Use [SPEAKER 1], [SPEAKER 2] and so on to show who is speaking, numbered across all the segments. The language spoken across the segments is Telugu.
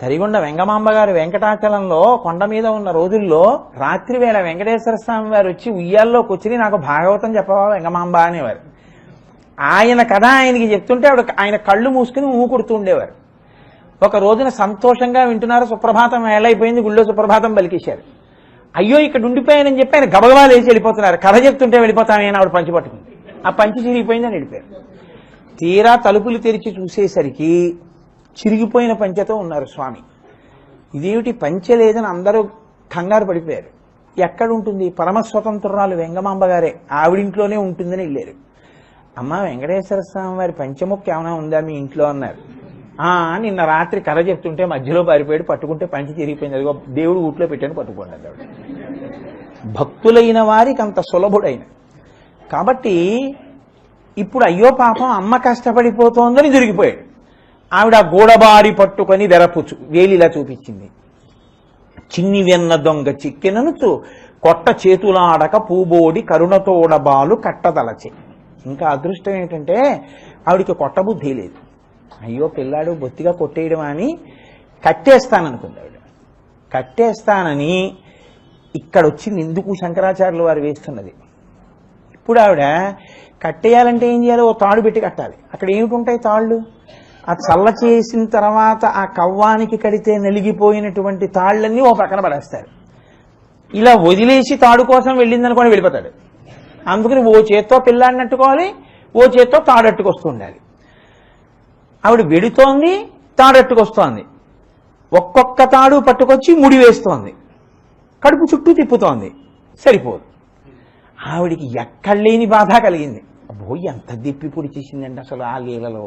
[SPEAKER 1] తరిగొండ వెంగమాంబ గారు వెంకటాచలంలో కొండ మీద ఉన్న రోజుల్లో రాత్రి వేళ వెంకటేశ్వర స్వామి వారు వచ్చి ఉయ్యాల్లో కూర్చుని నాకు భాగవతం చెప్పవా వెంగమాంబ అనేవారు. ఆయన కథ ఆయనకి చెప్తుంటే ఆయన కళ్ళు మూసుకుని ఊకుడుతూ ఉండేవారు. ఒక రోజున సంతోషంగా వింటున్నారు, సుప్రభాతం వేళైపోయింది, గుళ్ళో సుప్రభాతం పలికేశారు. అయ్యో ఇక్కడ ఉండిపోయానని చెప్పి ఆయన గబగబా లేచి వెళ్ళిపోతున్నారు. కథ చెప్తుంటే వెళ్ళిపోతామని ఆవిడ పంచి పట్టుకుంది. ఆ పంచి చిరిగిపోయిందని వెళ్ళిపోయారు. తీరా తలుపులు తెరిచి చూసేసరికి చిరిగిపోయిన పంచెతో ఉన్నారు స్వామి. ఇదేమిటి పంచె లేదని అందరూ కంగారు పడిపోయారు. ఎక్కడుంటుంది? పరమస్వతంత్రురాలు వెంగమాంబ గారే, ఆవిడింట్లోనే ఉంటుందని వెళ్ళారు. అమ్మ వెంకటేశ్వర స్వామి వారి పంచముక్క ఏమైనా ఉందా మీ ఇంట్లో అన్నారు. నిన్న రాత్రి కథ చెప్తుంటే మధ్యలో పారిపోయాడు, పట్టుకుంటే పంచి చిరిగిపోయింది, అదిగో దేవుడు ఊట్లో పెట్టాను పట్టుకోండి అన్నాడు. భక్తులైన వారికి అంత సులభుడైన. కాబట్టి ఇప్పుడు అయ్యో పాపం అమ్మ కష్టపడిపోతోందని దొరికిపోయాడు. ఆవిడ గూడబారి పట్టుకొని వెరపుచ్చు వేలిలా చూపించింది. చిన్ని వెన్న దొంగ చిక్కెననుచు కొట్ట చేతులాడక పూబోడి కరుణతోడబాలు కట్టదలచి. ఇంకా అదృష్టం ఏంటంటే ఆవిడికి కొట్టబుద్ధి లేదు. అయ్యో పిల్లాడు బొత్తిగా కొట్టేయడం అని కట్టేస్తాననుకుంది ఆవిడ. కట్టేస్తానని ఇక్కడ వచ్చింది ఎందుకు శంకరాచార్యులు వారు వేస్తున్నది. ఇప్పుడు ఆవిడ కట్టేయాలంటే ఏం చేయాలి? ఓ తాడు పెట్టి కట్టాలి. అక్కడ ఏమిటి ఉంటాయి తాళ్ళు? ఆ చల్ల చేసిన తర్వాత ఆ కవ్వానికి కడితే నలిగిపోయినటువంటి తాళ్ళన్నీ ఓ పక్కన పడేస్తారు. ఇలా వదిలేసి తాడు కోసం వెళ్ళిందనుకొని వెళ్ళిపోతాడు. అందుకని ఓ చేత్తో పిల్లాడిని అట్టుకోవాలి, ఓ చేత్తో తాడట్టుకొస్తూ ఉండాలి. ఆవిడ వెడుతోంది, తాడట్టుకొస్తోంది. ఒక్కొక్క తాడు పట్టుకొచ్చి ముడి వేస్తోంది, కడుపు చుట్టూ తిప్పుతోంది, సరిపోదు. ఆవిడికి ఎక్కడలేని బాధ కలిగింది. అబ్బో ఎంత దిప్పి పొడి చేసిందండి అసలు ఆ లీలలో.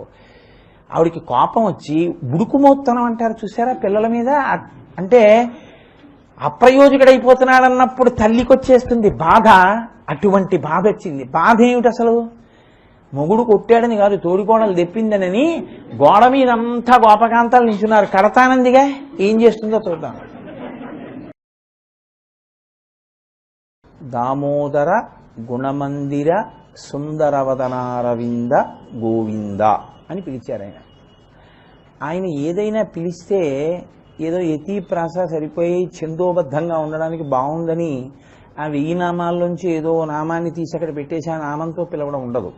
[SPEAKER 1] ఆవిడికి కోపం వచ్చి ఉడుకుమోత్తనం అంటారు చూసారా పిల్లల మీద, అంటే అప్రయోజకుడైపోతున్నాడన్నప్పుడు తల్లికి వచ్చేస్తుంది బాధ. అటువంటి బాధ వచ్చింది. బాధ ఏమిటి అసలు? మొగుడు కొట్టాడని కాదు, తోడికోడలు తెప్పిందనని గోడ మీదంతా గోపకాంతాలు నించున్నారు. కడతానందిగా ఏం చేస్తుందో చూద్దాం. దామోదర గుణమందిర సుందరవదనారవింద గోవింద అని పిలిచారు ఆయన. ఆయన ఏదైనా పిలిస్తే ఏదో యతీప్రాస సరిపోయి ఛందోబద్ధంగా ఉండడానికి బాగుందని ఆ 1000 నామాల్లోంచి ఏదో నామాన్ని తీసి అక్కడ పెట్టేసి ఆ నామంతో పిలవడం ఉండదు.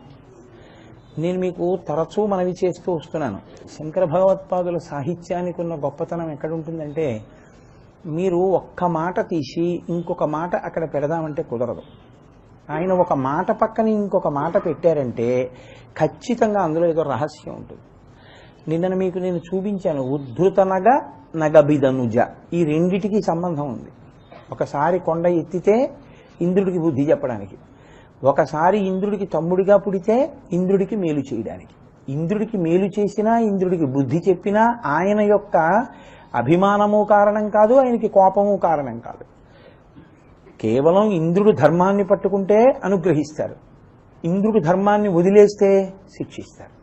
[SPEAKER 1] నేను మీకు తరచూ మనవి చేస్తూ వస్తున్నాను. శంకర భగవత్పాదుల సాహిత్యానికి ఉన్న గొప్పతనం ఎక్కడుంటుందంటే, మీరు ఒక్క మాట తీసి ఇంకొక మాట అక్కడ పెడదామంటే కుదరదు. ఆయన ఒక మాట పక్కన ఇంకొక మాట పెట్టారంటే ఖచ్చితంగా అందులో ఏదో రహస్యం ఉంటుంది. నిన్న మీకు నేను చూపించాను, ఉద్ధృత నగ నగబిదనుజ, ఈ రెండిటికి సంబంధం ఉంది. ఒకసారి కొండ ఎత్తితే ఇంద్రుడికి బుద్ధి చెప్పడానికి, ఒకసారి ఇంద్రుడికి తమ్ముడిగా పుడితే ఇంద్రుడికి మేలు చేయడానికి. ఇంద్రుడికి మేలు చేసినా ఇంద్రుడికి బుద్ధి చెప్పినా ఆయన యొక్క అభిమానము కారణం కాదు, ఆయనకి కోపము కారణం కాదు. కేవలం ఇంద్రుడు ధర్మాన్ని పట్టుకుంటే అనుగ్రహిస్తారు, ఇంద్రుడు ధర్మాన్ని వదిలేస్తే శిక్షిస్తారు.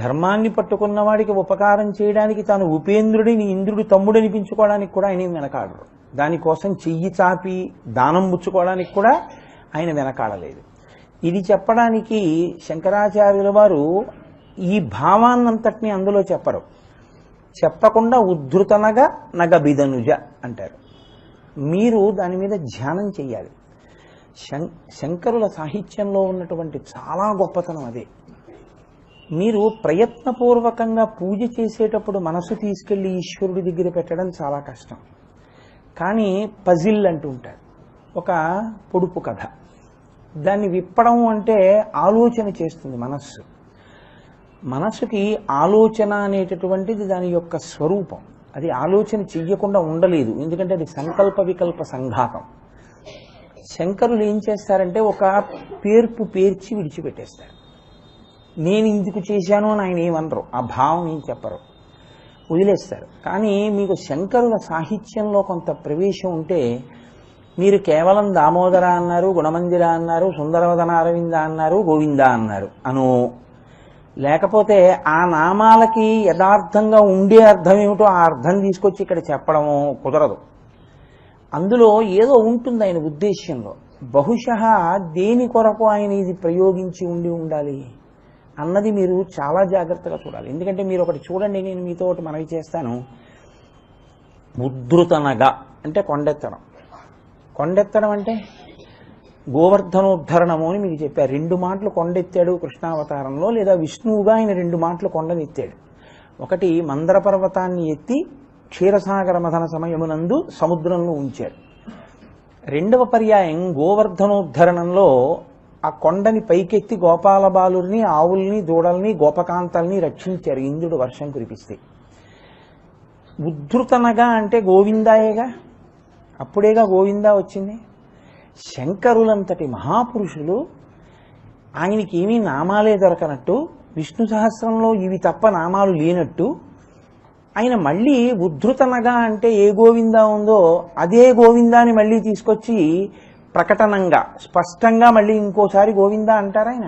[SPEAKER 1] ధర్మాన్ని పట్టుకున్న వాడికి ఉపకారం చేయడానికి తాను ఉపేంద్రుడిని ఇంద్రుడు తమ్ముడు అనిపించుకోవడానికి కూడా ఆయన వెనకాడరు. దానికోసం చెయ్యి చాపి దానం పుచ్చుకోవడానికి కూడా ఆయన వెనకాడలేదు. ఇది చెప్పడానికి శంకరాచార్యుల వారు ఈ భావాన్నంతటినీ అందులో చెప్పరు. చెప్పకుండా ఉద్ధృతనగా నగబిదనుజ అంటారు. మీరు దాని మీద ధ్యానం చెయ్యాలి. శంకరుల సాహిత్యంలో ఉన్నటువంటి చాలా గొప్పతనం అదే. మీరు ప్రయత్నపూర్వకంగా పూజ చేసేటప్పుడు మనసు తీసుకెళ్లి ఈశ్వరుడి దగ్గర పెట్టడం చాలా కష్టం. కానీ పజిల్ అంటూ ఉంటారు, ఒక పొడుపు కథ. దాన్ని విప్పడం అంటే ఆలోచన చేస్తుంది మనస్సు. మనస్సుకి ఆలోచన అనేటటువంటిది దాని యొక్క స్వరూపం. అది ఆలోచన చెయ్యకుండా ఉండలేదు, ఎందుకంటే అది సంకల్ప వికల్ప సంఘాతం. శంకరులు ఏం చేస్తారంటే ఒక పేర్పు పేర్చి విడిచిపెట్టేస్తారు. నేను ఇందుకు చేశాను అని ఆయన ఏమనరు, ఆ భావం ఏం చెప్పరు, వదిలేస్తారు. కానీ మీకు శంకరుల సాహిత్యంలో కొంత ప్రవేశం ఉంటే మీరు కేవలం దామోదర అన్నారు, గుణమందిర అన్నారు, సుందరవదన అరవింద అన్నారు, గోవింద అన్నారు అను, లేకపోతే ఆ నామాలకి యథార్థంగా ఉండే అర్థం ఏమిటో ఆ అర్థం తీసుకొచ్చి ఇక్కడ చెప్పడము కుదరదు. అందులో ఏదో ఉంటుంది ఆయన ఉద్దేశ్యంలో. బహుశः దేని కొరకు ఆయన ఇది ప్రయోగించి ఉండాలి అన్నది మీరు చాలా జాగ్రత్తగా చూడాలి. ఎందుకంటే మీరు ఒకటి చూడండి, నేను మీతో ఒకటి మనవి చేస్తాను. ఉద్ధృతనగ అంటే కొండెత్తడం. కొండెత్తడం అంటే గోవర్ధనోద్ధరణము అని మీకు చెప్పారు. 2 మాటలు కొండెత్తాడు కృష్ణావతారంలో, లేదా విష్ణువుగా ఆయన 2 మాటలు కొండనెత్తాడు. ఒకటి మందర పర్వతాన్ని ఎత్తి క్షీరసాగర మథన సమయమునందు సముద్రంలో ఉంచాడు. 2వ పర్యాయం గోవర్ధనోద్ధరణంలో ఆ కొండని పైకెత్తి గోపాల బాలుల్ని, ఆవుల్ని, దూడల్ని, గోపకాంతల్ని రక్షించారు ఇంద్రుడు వర్షం కురిపిస్తే. ఉద్ధృతనగా అంటే గోవిందాయేగా, అప్పుడేగా గోవిందా వచ్చింది. శంకరులంతటి మహాపురుషులు ఆయనకి ఏమీ నామాలే దొరకనట్టు, విష్ణు సహస్రంలో ఇవి తప్ప నామాలు లేనట్టు, ఆయన మళ్ళీ ఉద్ధృతనగా అంటే ఏ గోవిందా ఉందో అదే గోవిందాని మళ్ళీ తీసుకొచ్చి ప్రకటనంగా స్పష్టంగా మళ్ళీ ఇంకోసారి గోవిందా అంటారు ఆయన.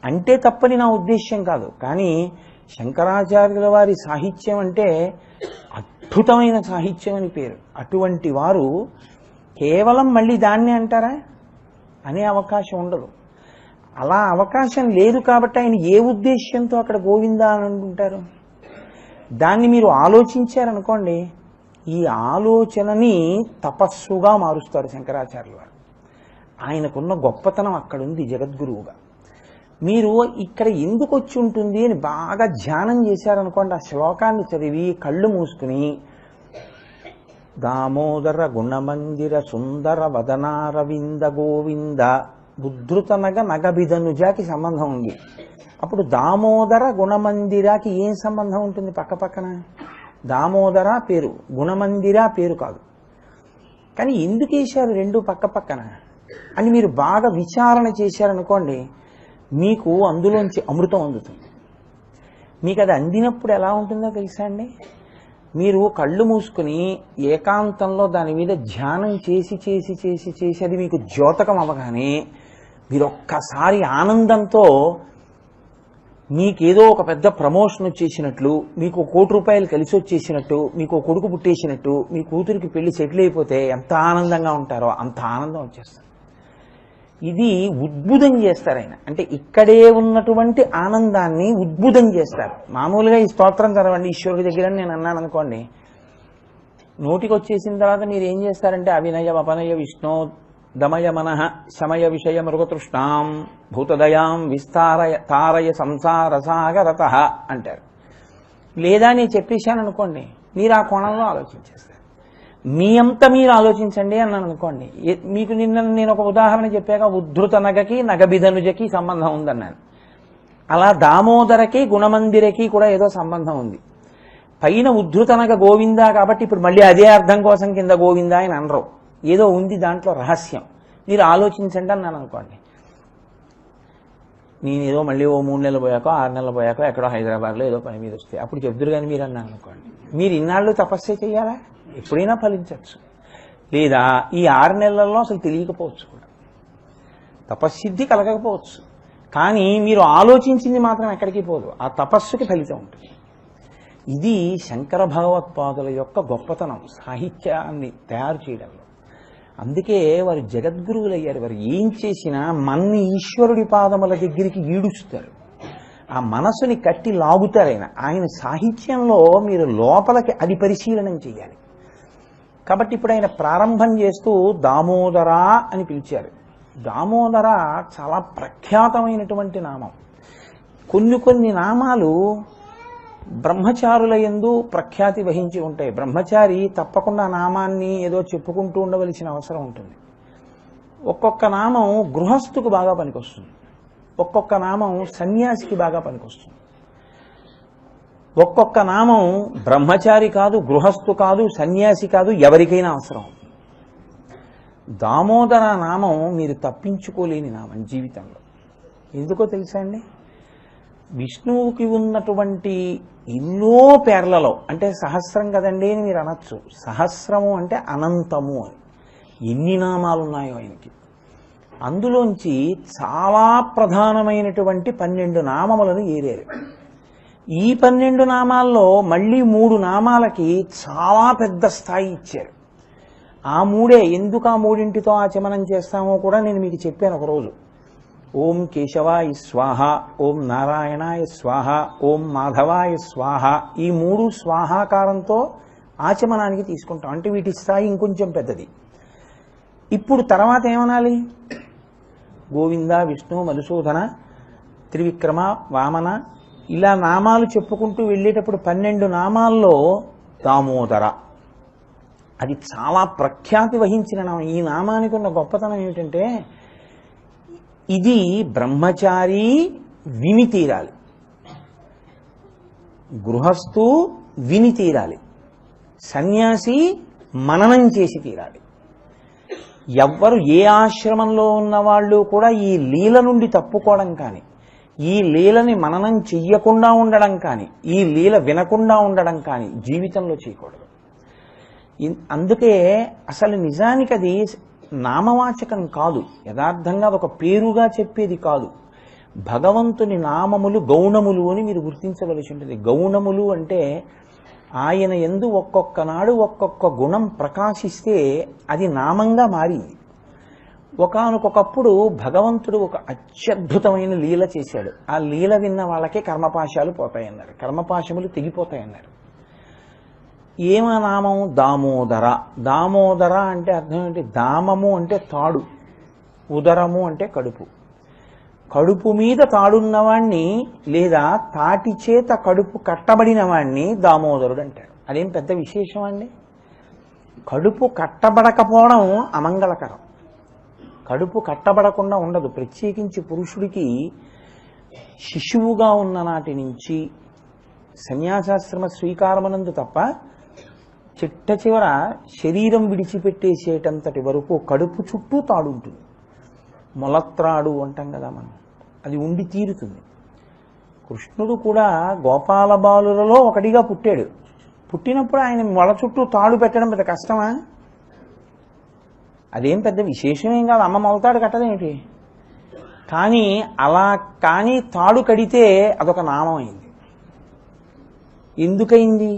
[SPEAKER 1] అంటే తప్పని నా ఉద్దేశ్యం కాదు, కానీ శంకరాచార్యుల వారి సాహిత్యం అంటే అద్భుతమైన సాహిత్యం అని పేరు. అటువంటి వారు కేవలం మళ్ళీ దాన్ని అంటారా అనే అవకాశం ఉండదు. అలా అవకాశం లేదు కాబట్టి ఆయన ఏ ఉద్దేశ్యంతో అక్కడ గోవిందా అని అంటుంటారు. దాన్ని మీరు ఆలోచించారనుకోండి, ఈ ఆలోచనని తపస్సుగా మారుస్తారు శంకరాచార్యుల వారు. ఆయనకున్న గొప్పతనం అక్కడుంది జగద్గురువుగా. మీరు ఇక్కడ ఎందుకు వచ్చి ఉంటుంది అని బాగా ధ్యానం చేశారనుకోండి, ఆ శ్లోకాన్ని చదివి కళ్ళు మూసుకుని దామోదర గుణమందిర సుందర వదనారవింద గోవింద ఉద్ధృతనగ నగబిధనుజాకి సంబంధం ఉంది. అప్పుడు దామోదర గుణమందిరాకి ఏం సంబంధం ఉంటుంది? పక్క పక్కన దామోదర పేరు, గుణమందిర పేరు కాదు. కానీ ఎందుకు వేశారు 2 పక్క పక్కన అని మీరు బాగా విచారణ చేశారనుకోండి, మీకు అందులోంచి అమృతం అందుతుంది. మీకు అది అందినప్పుడు ఎలా ఉంటుందో తెలుసా అండి? మీరు కళ్ళు మూసుకుని ఏకాంతంలో దాని మీద ధ్యానం చేసి చేసి చేసి చేసి అది మీకు ద్యోతకం అవ్వగానే మీరు ఒక్కసారి ఆనందంతో మీకేదో ఒక పెద్ద ప్రమోషన్ వచ్చేసినట్లు, మీకు 1 కోటి రూపాయలు కలిసి వచ్చేసినట్టు, మీకు కొడుకు పుట్టేసినట్టు, మీ కూతురికి పెళ్లి సెటిల్ అయిపోతే ఎంత ఆనందంగా ఉంటారో అంత ఆనందం వచ్చేస్తారు. ఇది ఉద్భుతం చేస్తారు ఆయన. అంటే ఇక్కడే ఉన్నటువంటి ఆనందాన్ని ఉద్భుతం చేస్తారు. మామూలుగా ఈ స్తోత్రం చదవండి ఈశ్వరుడి దగ్గర నేను అన్నాను అనుకోండి, నోటికి వచ్చేసిన తర్వాత మీరు ఏం చేస్తారంటే అవినయ అపనయ విష్ణు దమయ మనః శమయ విషయ మృగతృష్ణాం భూతదయాం విస్తారయ తారయ సంసార సాగరతః అంటారు. లేదా నేను చెప్పేశాను అనుకోండి, మీరు ఆ కోణంలో ఆలోచించేస్తారు. మీ అంతా మీరు ఆలోచించండి అన్నాను అనుకోండి, మీకు నిన్న నేను ఒక ఉదాహరణ చెప్పాక ఉద్ధృత నగకి నగబిధనుజకి సంబంధం ఉందన్నాను. అలా దామోదరకి గుణమందిరకి కూడా ఏదో సంబంధం ఉంది. పైన ఉద్ధృత నగ గోవిందా కాబట్టి ఇప్పుడు మళ్ళీ అదే అర్థం కోసం కింద గోవిందా అని అనరు. ఏదో ఉంది దాంట్లో రహస్యం, మీరు ఆలోచించండి అన్నాను అనుకోండి. నేనేదో మళ్ళీ ఓ 3 నెలలు పోయాకో 6 నెలలు పోయాకో ఎక్కడో హైదరాబాద్లో ఏదో పని మీద వస్తే అప్పుడు చెప్తురు కానీ మీరు అన్నాను అనుకోండి. మీరు ఇన్నాళ్ళు తపస్సే చేయాలా? ఎప్పుడైనా ఫలించవచ్చు. లేదా ఈ 6 నెలల్లో అసలు తెలియకపోవచ్చు కూడా, తపస్సిద్ధి కలగకపోవచ్చు. కానీ మీరు ఆలోచించింది మాత్రం ఎక్కడికి పోదు, ఆ తపస్సుకి ఫలితం ఉంటుంది. ఇది శంకర భగవత్పాదుల యొక్క గొప్పతనం సాహిత్యాన్ని తయారు చేయడంలో. అందుకే వారు జగద్గురువులయ్యారు. వారు ఏం చేసినా మన్ని ఈశ్వరుడి పాదముల దగ్గరికి ఈడుస్తారు, ఆ మనసుని కట్టి లాగుతారు. ఆయన సాహిత్యంలో మీరు లోపలికి అది పరిశీలనం చేయాలి. కాబట్టి ఇప్పుడు ఆయన ప్రారంభం చేస్తూ దామోదర అని పిలిచారు. దామోదర చాలా ప్రఖ్యాతమైనటువంటి నామం. కొన్ని నామాలు బ్రహ్మచారుల యందు ప్రఖ్యాతి వహించి ఉంటాయి. బ్రహ్మచారి తప్పకుండా నామాన్ని ఏదో చెప్పుకుంటూ ఉండవలసిన అవసరం ఉంటుంది. ఒక్కొక్క నామం గృహస్థుకు బాగా పనికొస్తుంది, ఒక్కొక్క నామం సన్యాసికి బాగా పనికొస్తుంది, ఒక్కొక్క నామం బ్రహ్మచారి కాదు, గృహస్థు కాదు, సన్యాసి కాదు, ఎవరికైనా అవసరం. దామోదర నామం మీరు తప్పించుకోలేని నామం జీవితంలో. ఎందుకో తెలుసా అండి? విష్ణువుకి ఉన్నటువంటి ఎన్నో పేర్లలో, అంటే సహస్రం కదండి అని మీరు అనొచ్చు, సహస్రము అంటే అనంతము అని. ఎన్ని నామాలు ఉన్నాయో ఆయనకి, అందులోంచి చాలా ప్రధానమైనటువంటి 12 నామములను ఏరారు. ఈ 12 నామాల్లో మళ్ళీ 3 నామాలకి చాలా పెద్ద స్థాయి ఇచ్చారు. ఆ 3 ఎందుకు ఆ 3ంటితో ఆచమనం చేస్తామో కూడా నేను మీకు చెప్పాను ఒకరోజు. ఓం కేశవాయ స్వాహ, ఓం నారాయణాయ స్వాహ, ఓం మాధవాయ స్వాహ. ఈ 3 స్వాహాకారంతో ఆచమనానికి తీసుకుంటాం. అంటే వీటి స్థాయి ఇంకొంచెం పెద్దది. ఇప్పుడు తర్వాత ఏమనాలి? గోవింద, విష్ణు, మధుసూదన, త్రివిక్రమ, వామన, ఇలా నామాలు చెప్పుకుంటూ వెళ్ళేటప్పుడు 12 నామాల్లో దామోదర అది చాలా ప్రఖ్యాతి వహించిన నామం. ఈ నామానికి ఉన్న గొప్పతనం ఏమిటంటే ఇది బ్రహ్మచారి విని తీరాలి, గృహస్థు విని తీరాలి, సన్యాసి మననం చేసి తీరాలి. ఎవ్వరు ఏ ఆశ్రమంలో ఉన్నవాళ్ళు కూడా ఈ లీల నుండి తప్పుకోవడం కానీ, ఈ లీలని మననం చెయ్యకుండా ఉండడం కానీ, ఈ లీల వినకుండా ఉండడం కానీ జీవితంలో చేయకూడదు. అందుకే అసలు నిజానికి అది నామవాచకం కాదు, యథార్థంగా ఒక పేరుగా చెప్పేది కాదు. భగవంతుని నామములు గౌణములు అని మీరు గుర్తించవలసి ఉంటుంది. గౌణములు అంటే ఆయన యందు ఒక్కొక్క నాడు ఒక్కొక్క గుణం ప్రకాశిస్తే అది నామంగా మారింది. ఒకానొకప్పుడు భగవంతుడు ఒక అత్యద్భుతమైన లీల చేశాడు. ఆ లీల విన్న వాళ్ళకే కర్మపాశాలు పోతాయన్నారు, కర్మపాశములు తెగిపోతాయన్నారు. ఏమా నామం? దామోదర. దామోదర అంటే అర్థం ఏంటి? దామము అంటే తాడు, ఉదరము అంటే కడుపు. కడుపు మీద తాడున్నవాణ్ణి లేదా తాటి చేత కడుపు కట్టబడిన వాణ్ణి దామోదరుడు అంటాడు. అదేం పెద్ద విశేషం అండి. కడుపు కట్టబడకపోవడం అమంగళకరం. కడుపు కట్టబడకుండా ఉండదు. ప్రత్యేకించి పురుషుడికి శిశువుగా ఉన్న నాటి నుంచి సన్యాసాశ్రమ స్వీకారమనందు తప్ప చిట్ట చివర శరీరం విడిచిపెట్టేసేటంతటి వరకు కడుపు చుట్టూ తాడు ఉంటుంది. మొలత్రాడు అంటాం కదా మనం, అది ఉండి తీరుతుంది. కృష్ణుడు కూడా గోపాల బాలులలో ఒకటిగా పుట్టాడు. పుట్టినప్పుడు ఆయన మొల చుట్టూ తాడు పెట్టడం పెద్ద కష్టమా? అదేం పెద్ద విశేషమేం కాదు. అమ్మ మొలతాడు కట్టదేమిటి? కానీ అలా కానీ తాడు కడితే అదొక నామం అయింది. ఎందుకయింది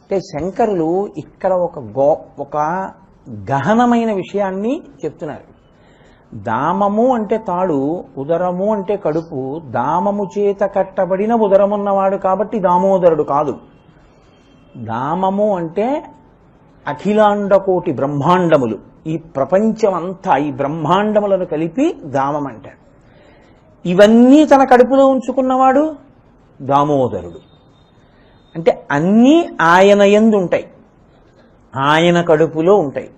[SPEAKER 1] అంటే శంకరులు ఇక్కడ ఒక గహనమైన విషయాన్ని చెప్తున్నారు. దామము అంటే తాడు, ఉదరము అంటే కడుపు. దామము చేత కట్టబడిన ఉదరమున్నవాడు కాబట్టి దామోదరుడు కాదు. దామము అంటే అఖిలాండకోటి బ్రహ్మాండములు, ఈ ప్రపంచమంతా ఈ బ్రహ్మాండములను కలిపి దామం అంటారు. ఇవన్నీ తన కడుపులో ఉంచుకున్నవాడు దామోదరుడు. అంటే అన్నీ ఆయన యందు ఉంటాయి, ఆయన కడుపులో ఉంటాయి.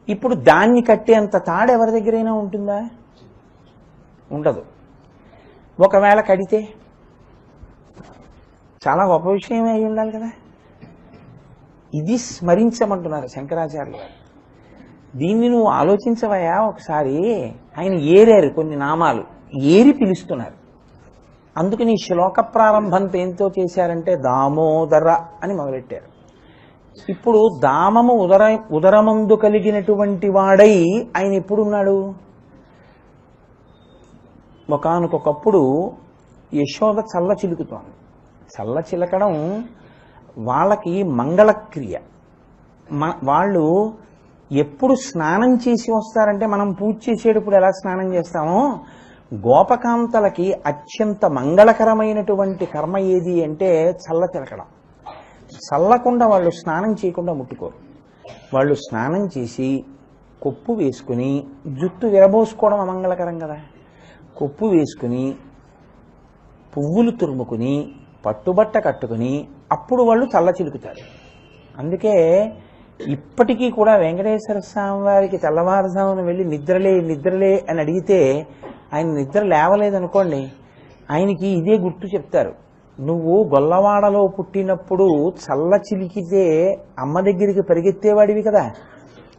[SPEAKER 1] ఇప్పుడు దాన్ని కట్టేంత తాడు ఎవరి దగ్గరైనా ఉంటుందా? ఉండదు. ఒకవేళ కడితే చాలా గొప్ప విషయమే అయి ఉండాలి కదా. ఇది స్మరించమంటున్నారు శంకరాచార్యులు గారు. దీన్ని నువ్వు ఆలోచించవయా ఒకసారి. ఆయన ఏరారు కొన్ని నామాలు, ఏరి పిలుస్తున్నారు. అందుకని ఈ శ్లోక ప్రారంభం ఏంతో చేశారంటే దామోదర అని మొదలెట్టారు. ఇప్పుడు దామము ఉదరమందు కలిగినటువంటి వాడై ఆయన ఎప్పుడున్నాడు? ఒకానొకప్పుడు యశోద చల్ల చిలుకుతోంది. చల్ల చిలకడం వాళ్ళకి మంగళక్రియ. వాళ్ళు ఎప్పుడు స్నానం చేసి వస్తారంటే మనం పూజ చేసేటప్పుడు ఎలా స్నానం చేస్తామో, గోపకాంతలకి అత్యంత మంగళకరమైనటువంటి కర్మ ఏది అంటే చల్ల చిలకడం. చల్లకుండా వాళ్ళు స్నానం చేయకుండా ముట్టుకోరు. వాళ్ళు స్నానం చేసి కొప్పు వేసుకుని, జుట్టు విరబోసుకోవడం అమంగళకరం కదా, కొప్పు వేసుకుని పువ్వులు తురుముకుని పట్టుబట్ట కట్టుకుని అప్పుడు వాళ్ళు చల్ల చిలుకుతారు. అందుకే ఇప్పటికీ కూడా వెంకటేశ్వర స్వామి వారికి తెల్లవారుజామున వెళ్ళి నిద్రలే అని అడిగితే ఆయన నిద్ర లేవలేదనుకోండి, ఆయనకి ఇదే గుర్తు చెప్తారు. నువ్వు గొల్లవాడలో పుట్టినప్పుడు చల్ల చిలికితే అమ్మ దగ్గరికి పరిగెత్తేవాడివి కదా,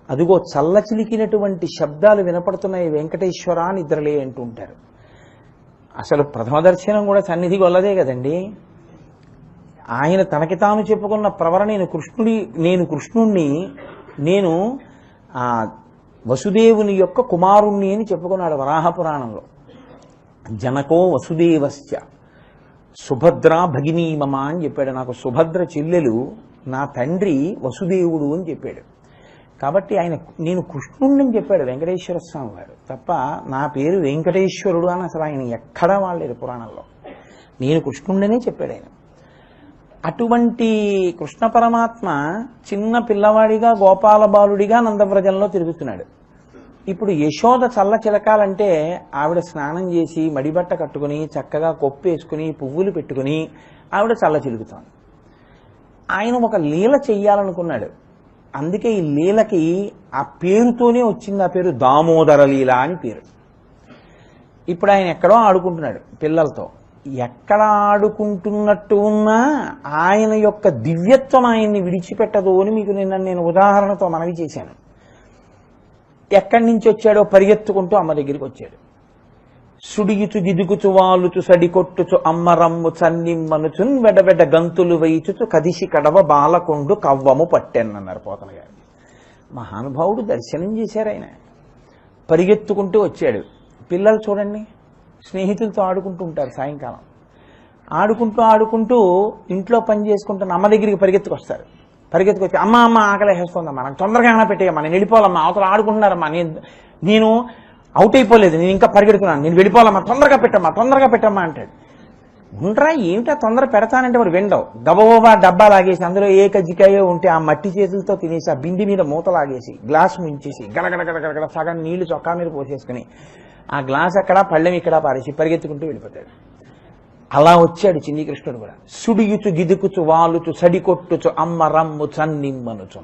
[SPEAKER 1] అదిగో చల్ల చిలికినటువంటి శబ్దాలు వినపడుతున్నాయి వెంకటేశ్వర నిద్రలే అంటూ ఉంటారు. అసలు ప్రథమ దర్శనం కూడా సన్నిధి గొల్లదే కదండి. ఆయన తనకి తాను చెప్పుకున్న ప్రవర నేను కృష్ణుణ్ణి నేను వసుదేవుని యొక్క కుమారుణ్ణి అని చెప్పుకున్నాడు వరాహపురాణంలో. జనకో వసుదేవస్య సుభద్ర భగినీ మమ అని చెప్పాడు. నాకు సుభద్ర చెల్లెలు, నా తండ్రి వసుదేవుడు అని చెప్పాడు. కాబట్టి ఆయన నేను కృష్ణుణ్ణి అని చెప్పాడు వెంకటేశ్వర స్వామి వారు తప్ప నా పేరు వెంకటేశ్వరుడు అని అసలు ఆయన ఎక్కడా వాడలేదు పురాణంలో. నేను కృష్ణుణ్ణనే చెప్పాడు ఆయన. అటువంటి కృష్ణ పరమాత్మ చిన్న పిల్లవాడిగా గోపాల బాలుడిగా నందవ్రజంలో తిరుగుతున్నాడు. ఇప్పుడు యశోద చల్ల చిలకాలంటే ఆవిడ స్నానం చేసి మడిబట్ట కట్టుకుని చక్కగా కొప్పేసుకుని పువ్వులు పెట్టుకుని ఆవిడ చల్ల చిలుకుతాను. ఆయన ఒక లీల చెయ్యాలనుకున్నాడు. అందుకే ఈ లీలకి ఆ పేరుతోనే వచ్చింది. ఆ పేరు దామోదర లీల అని పేరు. ఇప్పుడు ఆయన ఎక్కడో ఆడుకుంటున్నాడు పిల్లలతో. ఎక్కడ ఆడుకుంటున్నట్టు ఉన్నా ఆయన యొక్క దివ్యత్వం ఆయన్ని విడిచిపెట్టదు అని మీకు నేను ఉదాహరణతో మనవి చేశాను. ఎక్కడి నుంచి వచ్చాడో పరిగెత్తుకుంటూ అమ్మ దగ్గరికి వచ్చాడు. సుడియుచు గిదుగుచు వాలుచు సడికొట్టుచు అమ్మరమ్ము చన్నిమ్మనుచున్ వెడవెడ గంతులు వేయిచుచు కదిసి కడవ బాలకొండు కవ్వము పట్టెన్నన్నారు పోతన గారు. మహానుభావుడు దర్శనం చేశారు. ఆయన పరిగెత్తుకుంటూ వచ్చాడు. పిల్లలు చూడండి, స్నేహితులతో ఆడుకుంటూ ఉంటారు. సాయంకాలం ఆడుకుంటూ ఇంట్లో పని చేసుకుంటున్న అమ్మ దగ్గరికి పరిగెత్తుకొస్తారు. పరిగెత్తుకొచ్చి అమ్మ ఆకలి వేస్తుందమ్మా, నాకు తొందరగా ఏమైనా పెట్టేయమ్మా, నేను వెళ్ళిపోవాలమ్మా, అవతల ఆడుకుంటున్నారమ్మా, నేను అవుట్ అయిపోలేదు, నేను ఇంకా పరిగెడుతున్నాను, నేను వెళ్ళిపోవాలమ్మా, తొందరగా పెట్టమ్మా అంటాడు. ఉండరా ఏమిటా తొందర పెడతానంటే మరి వెండవు. గబగబా డబ్బా లాగేసి అందులో ఏ కజ్జికాయో ఉంటే ఆ మట్టి చేతులతో తినేసి ఆ బిండి మీద మూత లాగేసి గ్లాస్ ముంచేసి గడగడ సగం నీళ్లు చొక్కా మీద పోసేసుకుని ఆ గ్లాస్ అక్కడ పళ్ళెం ఇక్కడ పారేసి పరిగెత్తుకుంటూ వెళ్ళిపోతాడు. అలా వచ్చాడు చిన్ని కృష్ణుడు కూడా. సుడియుచు గిదుకుచు వాలుచు సడికొట్టుచు అమ్మ రమ్ము చన్నిమ్మనుచు.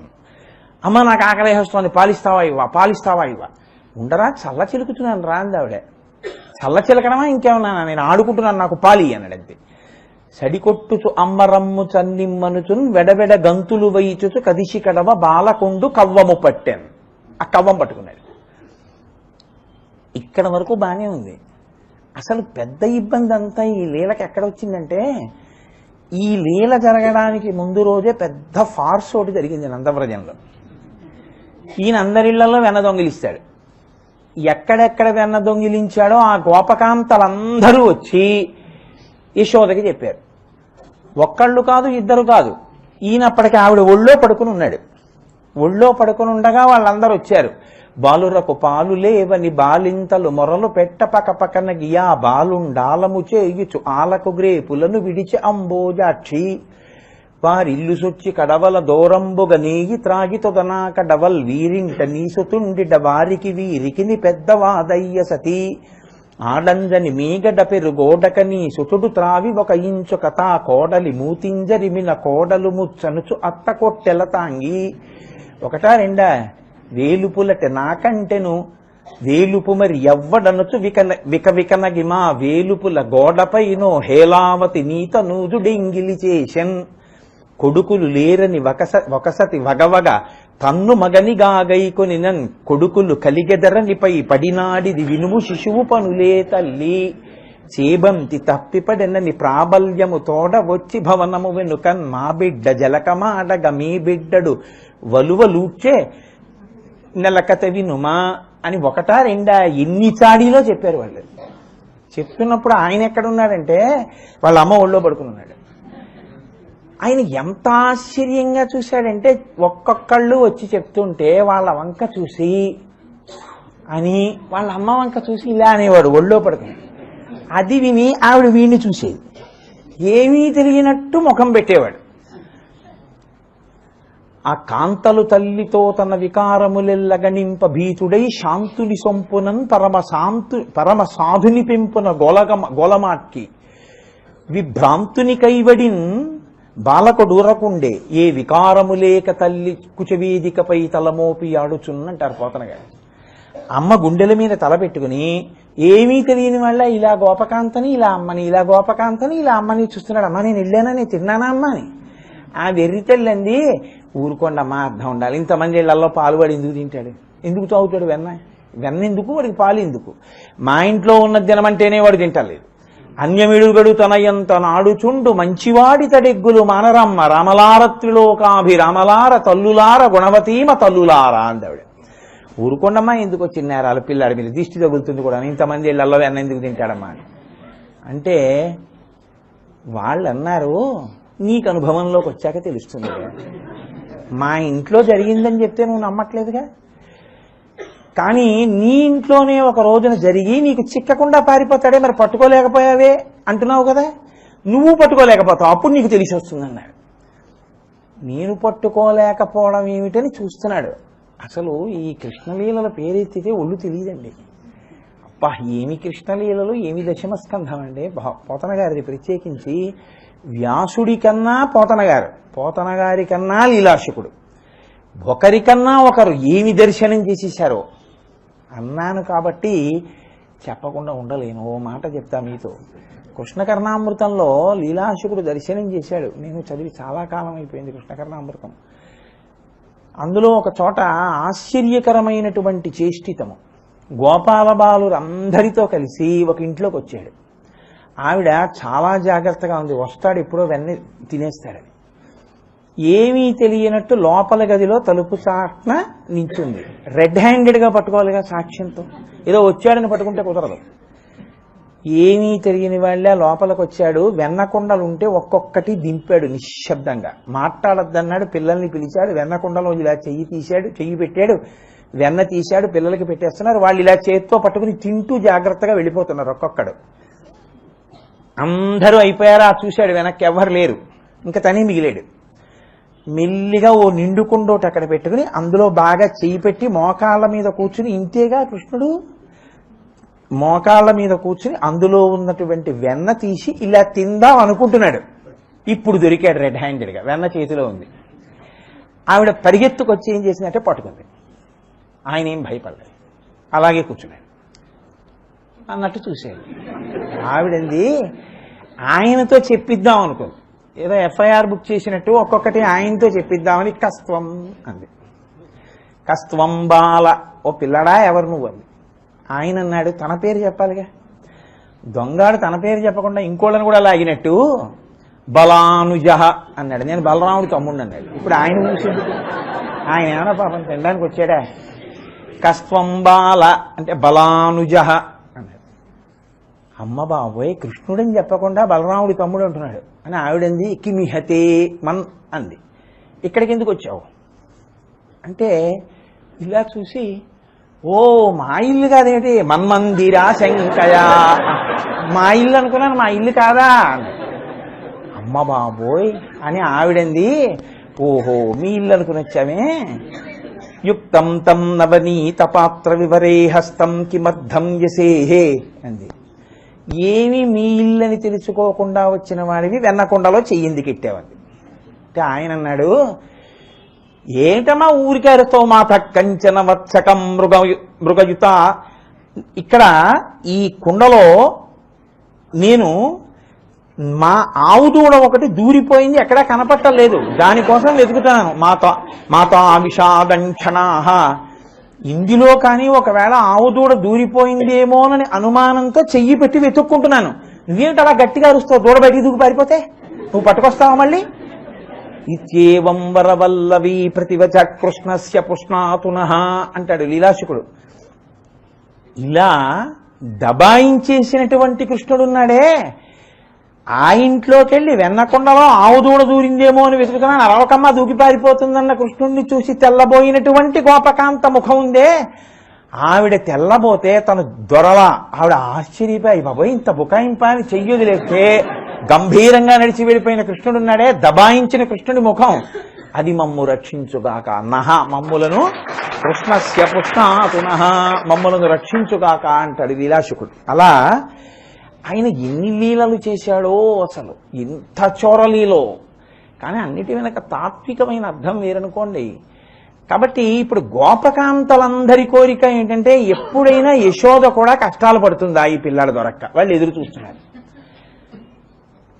[SPEAKER 1] అమ్మ నాకు ఆకలేస్తోంది, పాలిస్తావా ఇవ్వ. ఉండరా చల్ల చిలుకుతున్నాను రా అంది ఆవిడ. చల్ల చిలకడమా ఇంకేమన్నా, నేను ఆడుకుంటున్నాను, నాకు పాలి అన్నాడంతే. సడికొట్టుచు అమ్మరమ్ము చన్నిమ్మనుచున్ వెడవెడ గంతులు వేయిచుచు కదిసి కడవ బాలకొండు కవ్వము పట్టాను. ఆ కవ్వం పట్టుకున్నాడు. ఇక్కడ వరకు బాగానే ఉంది. అసలు పెద్ద ఇబ్బంది అంతా ఈ లీలకి ఎక్కడ వచ్చిందంటే, ఈ లీల జరగడానికి ముందు రోజే పెద్ద ఫార్స్ ఒకటి జరిగింది నందవ్రజంలో. ఈయన అందరిళ్లలో వెన్న దొంగిలిస్తాడు. ఎక్కడెక్కడ వెన్న దొంగిలించాడో ఆ గోపకాంతలందరూ వచ్చి యశోదకి చెప్పారు. ఒక్కళ్ళు కాదు, ఇద్దరు కాదు. ఈయనప్పటికీ ఆవిడ ఒళ్ళో పడుకుని ఉన్నాడు. ఒళ్ళో పడుకుని ఉండగా వాళ్ళందరూ వచ్చారు. బాలురకు పాలు లేవని బాలింతలు మొరలు పెట్ట పక్కన గియా బాలుండాలము చేయుచు ఆలకు గ్రేపులను విడిచి అంబోజాక్షి వారిల్లు సొచ్చి కడవల దూరంబుగ నేయి త్రాగి తొదనా కడవల్ వీరింట నీసుతుండిడ వారికి వీరికిని పెద్దవాదయ్య సతీ ఆడంజని మీగడ పెరుగోడక నీ సుతుడు త్రావి ఒక ఇంచు కథా కోడలి మూతింజరిమిన కోడలు ముచ్చనుచు అత్త కొట్టెల తాంగి. ఒకటా రెండా? వేలుపులట నాకంటెను వేలుపు మరి ఎవ్వడనుచు వికనగిమా వేలుపుల గోడపైనో హేలావతి నీత నూజుడెంగిలి చేసెన్. కొడుకులు లేరని ఒకసతి వగవగ తన్ను మగనిగాగైకొని నన్ కొడుకులు కలిగెదరనిపై పడినాడిది వినుము శిశువు పనులే తల్లి. చేబంతి తప్పిపడెనని ప్రాబల్యము తోడ వచ్చి భవనము వెనుకన్ మా బిడ్డ జలకమాడగ మీ బిడ్డడు వలువలూడ్చే నెలకత వినుమా అని ఒకటా రెండా ఎన్ని చాడీలో చెప్పారు వాళ్ళు. చెప్తున్నప్పుడు ఆయన ఎక్కడున్నాడంటే వాళ్ళ అమ్మ ఒళ్ళో పడుకుని ఉన్నాడు. ఆయన ఎంత ఆశ్చర్యంగా చూశాడంటే ఒక్కొక్కళ్ళు వచ్చి చెప్తుంటే వాళ్ళ వంక చూసి అని వాళ్ళ అమ్మ వంక చూసి ఇలా అనేవాడు ఒళ్ళో పడుకుని. అది విని ఆవిడ వీడిని చూసేది, ఏమీ తెలియనట్టు ముఖం పెట్టేవాడు. ఆ కాంతలు తల్లితో తన వికారములెల్లగణింప భీతుడై శాంతుని సొంపునన్ పరమ సాధుని పెంపున గోలమాట్కి విభ్రాంతుని కైవడిన్ బాలకొడూరకుండే ఏ వికారములేక తల్లి కుచవేదికపై తలమోపి ఆడుచున్నంటారు పోతన గారు. అమ్మ గుండెల మీద తల పెట్టుకుని ఏమీ తెలియని వాళ్ళ ఇలా గోపకాంతని ఇలా అమ్మని ఇలా గోపకాంతని ఇలా అమ్మని చూస్తున్నాడు. అమ్మ నేను వెళ్ళానా, నేను తిన్నానా అమ్మ అని. ఆ వెర్రితెల్లంది ఊరుకోండమ్మా, అర్థం ఉండాలి. ఇంతమంది ఇళ్లలో పాలు వాడు ఎందుకు తింటాడు, ఎందుకు తాగుతాడు వెన్న ఎందుకు, వాడికి పాలు ఎందుకు? మా ఇంట్లో ఉన్న దినమంటేనే వాడు తింటలేదు. అన్యమిడుగడు తనయంత నాడుచుండు మంచివాడి తడెగ్గులు మానరమ్మ రామలార త్రిలోకాభిరామలార తల్లులార గుణవతీమ తల్లులారా అందావిడ. ఊరుకోండమ్మా, ఎందుకు వచ్చిన నేరాలు పిల్లాడి మీద దిష్టి తగులుతుంది కూడా, ఇంతమంది ఇళ్లలో వెన్న ఎందుకు తింటాడమ్మా అని అంటే వాళ్ళు అన్నారు, నీకు అనుభవంలోకి వచ్చాక తెలుస్తుంది. మా ఇంట్లో జరిగిందని చెప్తే నువ్వు నమ్మట్లేదుగా, కానీ నీ ఇంట్లోనే ఒక రోజున జరిగి నీకు చిక్కకుండా పారిపోతాడే, మరి పట్టుకోలేకపోయావే అంటున్నావు కదా. నువ్వు పట్టుకోలేకపోతావు, అప్పుడు నీకు తెలిసి వస్తుందన్నాడు. నేను పట్టుకోలేకపోవడం ఏమిటని చూస్తున్నాడు. అసలు ఈ కృష్ణలీలల పేరెత్తితే ఒళ్ళు తెలియదండి. అబ్బా, ఏమి కృష్ణలీలలు, ఏమి దశమస్కంధం అండి. పోతన గారిది ప్రత్యేకించి వ్యాసుడి కన్నా పోతన గారి కన్నా లీలాశకుడు, ఒకరికన్నా ఒకరు ఏమి దర్శనం చేసేశారో అన్నాను. కాబట్టి చెప్పకుండా ఉండలేను. ఓ మాట చెప్తా మీతో. కృష్ణకర్ణామృతంలో లీలాశకుడు దర్శనం చేశాడు. నేను చదివి చాలా కాలం అయిపోయింది కృష్ణకర్ణామృతం. అందులో ఒక చోట ఆశ్చర్యకరమైనటువంటి చేష్టితము. గోపాల బాలురందరితో కలిసి ఒక ఇంట్లోకి వచ్చాడు. ఆవిడ చాలా జాగ్రత్తగా ఉంది, వస్తాడు ఎప్పుడో వెన్న తినేస్తాడని. ఏమీ తెలియనట్టు లోపల గదిలో తలుపు చాట్న నించుంది. రెడ్ హ్యాండెడ్గా పట్టుకోవాలిగా సాక్ష్యంతో. ఏదో వచ్చాడని పట్టుకుంటే కుదరదు. ఏమీ తెలియని వాళ్ళ లోపలికి వచ్చాడు. వెన్నకొండలుంటే ఒక్కొక్కటి దింపాడు నిశ్శబ్దంగా. మాట్లాడొద్దన్నాడు. పిల్లల్ని పిలిచాడు. వెన్నకొండలో ఇలా చెయ్యి పెట్టాడు. వెన్న తీశాడు. పిల్లలకి పెట్టేస్తున్నారు. వాళ్ళు ఇలా చేత్తో పట్టుకుని తింటూ జాగ్రత్తగా వెళ్ళిపోతున్నారు ఒక్కొక్కడు. అందరూ అయిపోయారా చూశాడు. వెనక్కి ఎవ్వరు లేరు. ఇంకా తనే మిగిలాడు. మెల్లిగా ఓ నిండుకుండోటి అక్కడ పెట్టుకుని అందులో బాగా చెయ్యి పెట్టి మోకాళ్ళ మీద కూర్చుని, ఇంతేగా కృష్ణుడు, మోకాళ్ళ మీద కూర్చుని అందులో ఉన్నటువంటి వెన్న తీసి ఇలా తిందాం అనుకుంటున్నాడు. ఇప్పుడు దొరికాడు రెడ్ హ్యాండెడ్గా. వెన్న చేతిలో ఉంది. ఆవిడ పరిగెత్తుకొచ్చి ఏం చేసిందంటే పట్టుకుంది. ఆయన ఏం భయపడలేదు, అలాగే కూర్చున్నాడు అన్నట్టు చూసేది. ఆవిడంది ఆయనతో చెప్పిద్దాం అనుకుంది. ఏదో ఎఫ్ఐఆర్ బుక్ చేసినట్టు ఒక్కొక్కటి ఆయనతో చెప్పిద్దామని కస్త్వం అంది. కస్త్వం బాల, ఓ పిల్లడా ఎవరు నువ్వు అంది. ఆయన అన్నాడు, తన పేరు చెప్పాలిగా. దొంగాడు తన పేరు చెప్పకుండా ఇంకోళ్ళని కూడా లాగినట్టు బలానుజ అన్నాడు. నేను బలరాముడు తమ్ముడు అన్నాడు. ఇప్పుడు ఆయన చూసింది. ఆయన ఏమన్నా పాపం తినడానికి వచ్చాడా. కస్త్వం బాల అంటే బలానుజ అన్నాడు. అమ్మ బాబోయ్, కృష్ణుడని చెప్పకుండా బలరాముడి తమ్ముడు అంటున్నాడు అని ఆవిడంది. కిమిహతే మన్ అంది. ఇక్కడికి ఎందుకు వచ్చావు అంటే ఇలా చూసి, ఓ మా ఇల్లు కాదేమిటి, మన్మందిరా శంకయా, మా ఇల్లు అనుకున్నాను, మా ఇల్లు కాదా. అమ్మ బాబోయ్ అని ఆవిడంది. ఓహో మీ ఇల్లు అనుకుని వచ్చామే. యుక్తం తం నవనీత పాత్ర వివరే హస్తం కిమర్థం యసేహే అంది. ఏమి మీ ఇల్లని తెలుసుకోకుండా వచ్చిన వాడివి వెన్నకొండలో చెయ్యింది కిట్టేవంది. అంటే ఆయన అన్నాడు, ఏటమా ఊరికారుతో మాత కంచన వత్సకం మృగయుత. ఇక్కడ ఈ కుండలో నేను మా ఆవు దూడ ఒకటి దూరిపోయింది, ఎక్కడా కనపట్టలేదు, దానికోసం వెతుకుతున్నాను. మాతా విషాదంక్షణాహ. ఇందులో కానీ ఒకవేళ ఆవు దూడ దూరిపోయిందేమోనని అనుమానంతో చెయ్యి పెట్టి వెతుక్కుంటున్నాను. నువ్వేమిటి అలా గట్టిగా అరుస్తావు, దూడ బయటికి దూకి పారిపోతే నువ్వు పట్టుకొస్తావా మళ్ళీ. ఇత్యేవం వరవల్లవీ ప్రతివచ కృష్ణస్య పుష్ణాతునః అంటాడు లీలాశకుడు. ఇలా దబాయించేసినటువంటి కృష్ణుడున్నాడే, ఆ ఇంట్లోకి వెళ్ళి వెన్నకొండలో ఆవు దూడ దూరిందేమో అని వెతుకుతున్నాను, అరవకమ్మ దూకి పారిపోతుందన్న కృష్ణుడిని చూసి తెల్లబోయినటువంటి గోపకాంత ముఖం ఉందే, ఆవిడ తెల్లబోతే తను దొరలా. ఆవిడ ఆశ్చర్యపోయి, బాబోయ్ ఇంత బుకాయింపాని చెయ్యొదిలేస్తే గంభీరంగా నడిచి వెళ్ళిపోయిన కృష్ణుడున్నాడే, దబాయించిన కృష్ణుడి ముఖం, అది మమ్ము రక్షించుగాక. నహ మమ్ములను కృష్ణస్య పుష్ణాతునః, మమ్ములను రక్షించుగాక అంటాడు లీలాశకుడు. అలా ఆయన ఎన్ని లీలలు చేశాడో, అసలు ఎంత చోరలీలో. కానీ అన్నిటి వెనక తాత్వికమైన అర్థం వేరనుకోండి. కాబట్టి ఇప్పుడు గోపకాంతలందరి కోరిక ఏంటంటే ఎప్పుడైనా యశోద కూడా కష్టాలు పడుతుందా ఈ పిల్లాడు దొరక్క. వాళ్ళు ఎదురు చూస్తున్నారు.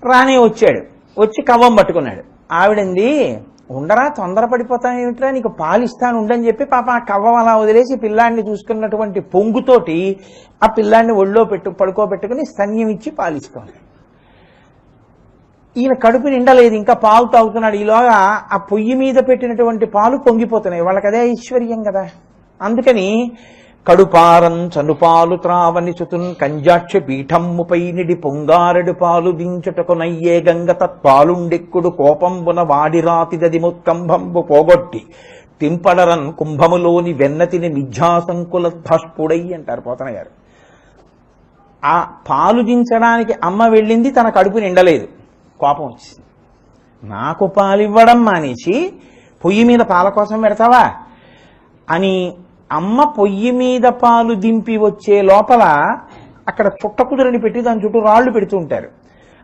[SPEAKER 1] రానే వచ్చాడు, వచ్చి కవ్వం పట్టుకున్నాడు. ఆవిడంది, ఉండరా తొందరపడిపోతానేమిట్రా, నీకు పాలిస్తాను ఉండని చెప్పి పాప ఆ కవ్వం అలా వదిలేసి పిల్లాడిని చూసుకున్నటువంటి పొంగుతోటి ఆ పిల్లాడిని ఒళ్ళో పడుకోబెట్టుకుని స్తన్యం ఇచ్చి పాలిస్తోంది. ఈయన కడుపు నిండలేదు, ఇంకా పాలు తాగుతున్నాడు. ఈలోగా ఆ పొయ్యి మీద పెట్టినటువంటి పాలు పొంగిపోతున్నాయి. వాళ్ళకి అదే ఐశ్వర్యం కదా. అందుకని కడుపారం చనుపాలు త్రావని చుతున్ కంజాక్ష పీఠమ్ముపై నిడి పొంగారెడు పాలు దించుటకు నయ్యే గంగ తత్పాలుండెక్కుడు కోపంబున వాడిరాతిదది ముత్కంభంబు పోగొట్టి తింపడరన్ కుంభములోని వెన్నతిని మిథ్యాసంకుల భాష్పుడై అంటారు పోతన గారు. ఆ పాలు దించడానికి అమ్మ వెళ్ళింది, తన కడుపు నిండలేదు, కోపం వచ్చింది. నాకు పాలు ఇవ్వడం మానేసి పొయ్యి మీద పాల కోసం పెడతావా అని అమ్మ పొయ్యి మీద పాలు దింపి వచ్చే లోపల అక్కడ చుట్టకుదురని పెట్టి దాని చుట్టూ రాళ్లు పెడుతూ ఉంటారు.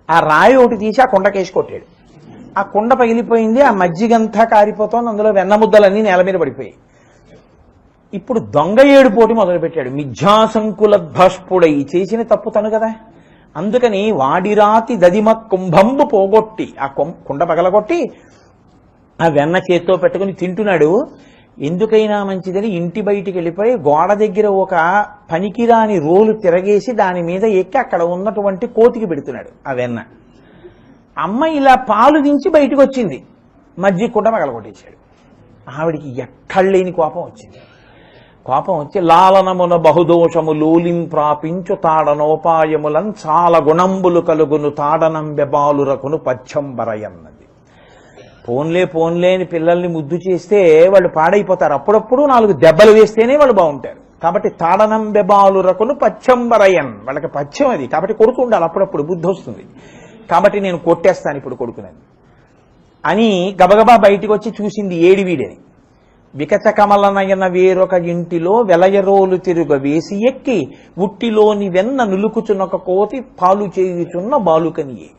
[SPEAKER 1] ఆ రాయి ఒకటి తీసి ఆ కుండకేసి కొట్టాడు. ఆ కుండ పగిలిపోయింది, ఆ మజ్జిగంతా కారిపోతోంది, అందులో వెన్న ముద్దలన్నీ నేల మీద పడిపోయాయి. ఇప్పుడు దొంగ ఏడుపోటి మొదలుపెట్టాడు. మిథ్యాసంకులద్భాష్పుడై, చేసిన తప్పు తను కదా. అందుకని వాడిరాతి దదిమ కుంభంబు పోగొట్టి, ఆ కుండ పగలగొట్టి ఆ వెన్న చేత్తో పెట్టుకుని తింటున్నాడు. ఎందుకైనా మంచిదని ఇంటి బయటికి వెళ్ళిపోయి గోడ దగ్గర ఒక పనికిరాని రోలు తిరగేసి దాని మీద ఎక్కి అక్కడ ఉన్నటువంటి కోతికి పెడుతున్నాడు ఆ వెన్న. అమ్మ ఇలా పాలు దించి బయటకు వచ్చింది, మజ్జిగ కుండ పగలగొట్టేశాడు. ఆవిడికి ఎక్కడలేని కోపం వచ్చింది. కోపం వచ్చి లాలనమున బహుదోషము లూలిం ప్రాపించు తాడనోపాయములం చాలా గుణంబులు కలుగును తాడనంబె బాలురకును పచ్చంబరయన్నది. పోన్లే అని పిల్లల్ని ముద్దు చేస్తే వాళ్ళు పాడైపోతారు. అప్పుడప్పుడు 4 దెబ్బలు వేస్తేనే వాళ్ళు బాగుంటారు. కాబట్టి తాడనంబె బాలురకును పచ్చంబరయన్, వాళ్ళకి పచ్చం అది. కాబట్టి కొడుకు ఉండాలి, అప్పుడప్పుడు బుద్ధి వస్తుంది. కాబట్టి నేను కొట్టేస్తాను ఇప్పుడు కొడుకునని అని గబగబా బయటికి వచ్చి చూసింది ఏడివీడని. వికచ కమలనయన వేరొక ఇంటిలో వెలయరోలు తిరుగ వేసి ఎక్కి ఉట్టిలోని వెన్న నులుకుచున్నొక కోతి పాలు చేయుచున్న బాలుకనియే.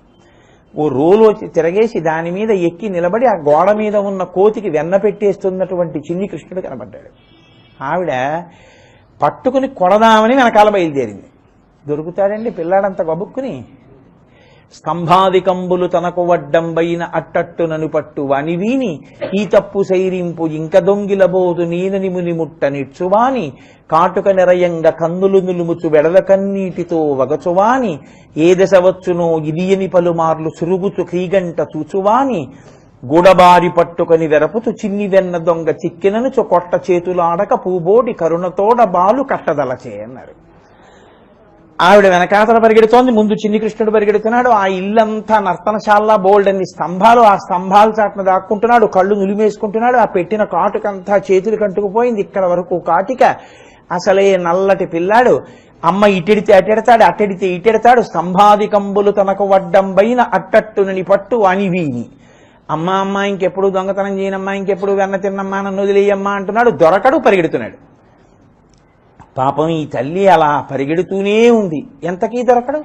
[SPEAKER 1] ఓ రోలు తిరగేసి దాని మీద ఎక్కి నిలబడి ఆ గోడ మీద ఉన్న కోతికి వెన్న పెట్టేస్తున్నటువంటి చిన్ని కృష్ణుడు కనబడ్డాడు. ఆవిడ పట్టుకుని కొడదామని వెనకాల బయలుదేరింది. దొరుకుతాడండి పిల్లాడంత గబుక్కుని. స్తంభాదికంబులు తనకు వడ్డంబైన అట్టట్టునను పట్టు వనివీని ఈ తప్పు సైరింపు ఇంక దొంగిలబోదు నీనని ముని ముట్ట నిచ్చువాని కాటుక నిరయంగా కన్నులు నిలుముచు వెడల కన్నీటితో వగచువాని ఏ దశ వచ్చునో ఇదియని పలుమార్లు సురుగుచు క్రీగంట చూచువాని గూడబారి పట్టుకొని వెరపుతు చిన్ని వెన్న దొంగ చిక్కినను కొట్ట చేతులాడక పూబోడి కరుణతోడ బాలు కట్టదలచే అన్నారు. ఆవిడ వెనకాతల పరిగెడుతోంది, ముందు చిన్ని కృష్ణుడు పరిగెడుతున్నాడు. ఆ ఇల్లంతా నర్తనశాల, బోల్డ్ అన్ని స్తంభాలు, ఆ స్తంభాల చాటున దాక్కుంటున్నాడు, కళ్ళు నులిమేసుకుంటున్నాడు. ఆ పెట్టిన కాటుకంతా చేతులు కంటుకుపోయింది, ఇక్కడ వరకు కాటిక. అసలే నల్లటి పిల్లాడు. అమ్మ ఇటెడితే అటెడతాడు, అటెడితే ఇటెడతాడు. స్తంభాదికంబులు తనకు వడ్డంబైన అట్టట్టునని పట్టు అనివీని. అమ్మ ఇంకెప్పుడు దొంగతనం చేయనమ్మా, ఇంకెప్పుడు వెన్న తిన్నమ్మా, నన్ను వదిలేయమ్మా అంటున్నాడు. దొరకడు, పరిగెడుతున్నాడు. పాపం ఈ తల్లి అలా పరిగెడుతూనే ఉంది, ఎంతకీ దొరకడు.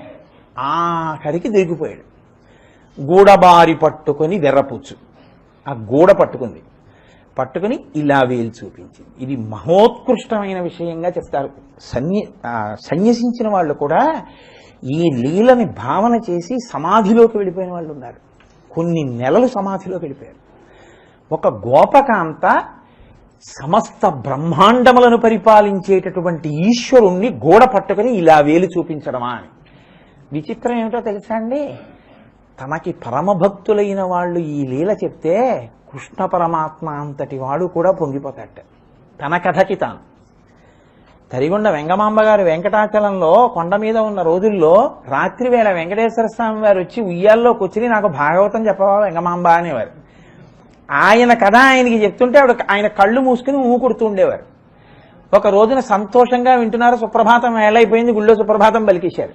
[SPEAKER 1] ఆఖరికి దొరికిపోయాడు. గూడబారి పట్టుకొని వెర్రపుచ్చు, ఆ గూడ పట్టుకుని ఇలా వేలు చూపించింది. ఇది మహోత్కృష్టమైన విషయంగా చెప్తారు. సన్యసించిన వాళ్ళు కూడా ఈ లీలని భావన చేసి సమాధిలోకి వెళ్ళిపోయిన వాళ్ళు ఉన్నారు. కొన్ని నెలలు సమాధిలోకి వెళ్ళిపోయారు. ఒక గోపకాంత సమస్త బ్రహ్మాండములను పరిపాలించేటటువంటి ఈశ్వరుణ్ణి గోడ పట్టుకుని ఇలా వేలు చూపించడమా అని. విచిత్రం ఏమిటో తెలుసా అండి, తనకి పరమభక్తులైన వాళ్ళు ఈ లీల చెప్తే కృష్ణ పరమాత్మ అంతటి వాడు కూడా పొంగిపోతాట. తన కథకి తాను. తరిగొండ వెంగమాంబ గారు వెంకటాచలంలో కొండ మీద ఉన్న రోజుల్లో రాత్రి వేళ వెంకటేశ్వర స్వామి వారు వచ్చి ఉయ్యాల్లో కూర్చుని నాకు భాగవతం చెప్పవా వెంగమాంబ అనేవారు. ఆయన కథ ఆయనకి చెప్తుంటే ఆయన కళ్ళు మూసుకుని ఊకుడుతూ ఉండేవారు. ఒక రోజున సంతోషంగా వింటున్నారు, సుప్రభాతం వేళైపోయింది, గుళ్ళో సుప్రభాతం పలికేశారు.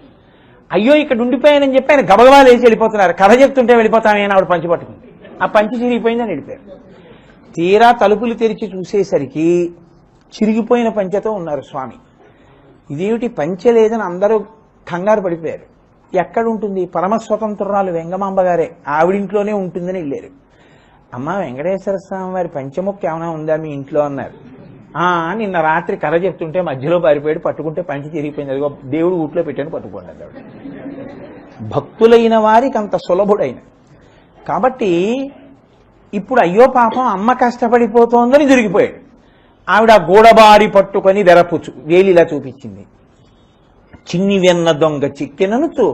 [SPEAKER 1] అయ్యో ఇక్కడ ఉండిపోయానని చెప్పి ఆయన గబగబా లేచి వెళ్ళిపోతున్నారు. కథ చెప్తుంటే వెళ్ళిపోతామని ఆవిడ పంచి పట్టుకుంది. ఆ పంచి చిరిగిపోయిందని వెళ్ళిపోయారు. తీరా తలుపులు తెరిచి చూసేసరికి చిరిగిపోయిన పంచెతో ఉన్నారు స్వామి. ఇదేమిటి పంచె లేదని అందరూ కంగారు పడిపోయారు. ఎక్కడుంటుంది, పరమస్వతంత్రురాలు వెంగమాంబ గారే, ఆవిడింట్లోనే ఉంటుందని వెళ్ళారు. అమ్మ వెంకటేశ్వర స్వామి వారి పంచముక్క ఏమైనా ఉందా మీ ఇంట్లో అన్నారు. నిన్న రాత్రి కథ చెప్తుంటే మధ్యలో పారిపోయాడు, పట్టుకుంటే పంచి తిరిగిపోయింది, అదిగో దేవుడు ఊట్లో పెట్టాను పట్టుకోండి అన్నాడు. భక్తులైన వారికి అంత సులభుడైన. కాబట్టి ఇప్పుడు అయ్యో పాపం అమ్మ కష్టపడిపోతోందని దొరికిపోయాడు. ఆవిడ గూడబారి పట్టుకొని వెరపుచ్చు వేలిలా చూపించింది. చిన్ని వెన్న దొంగ చిక్కెననుచు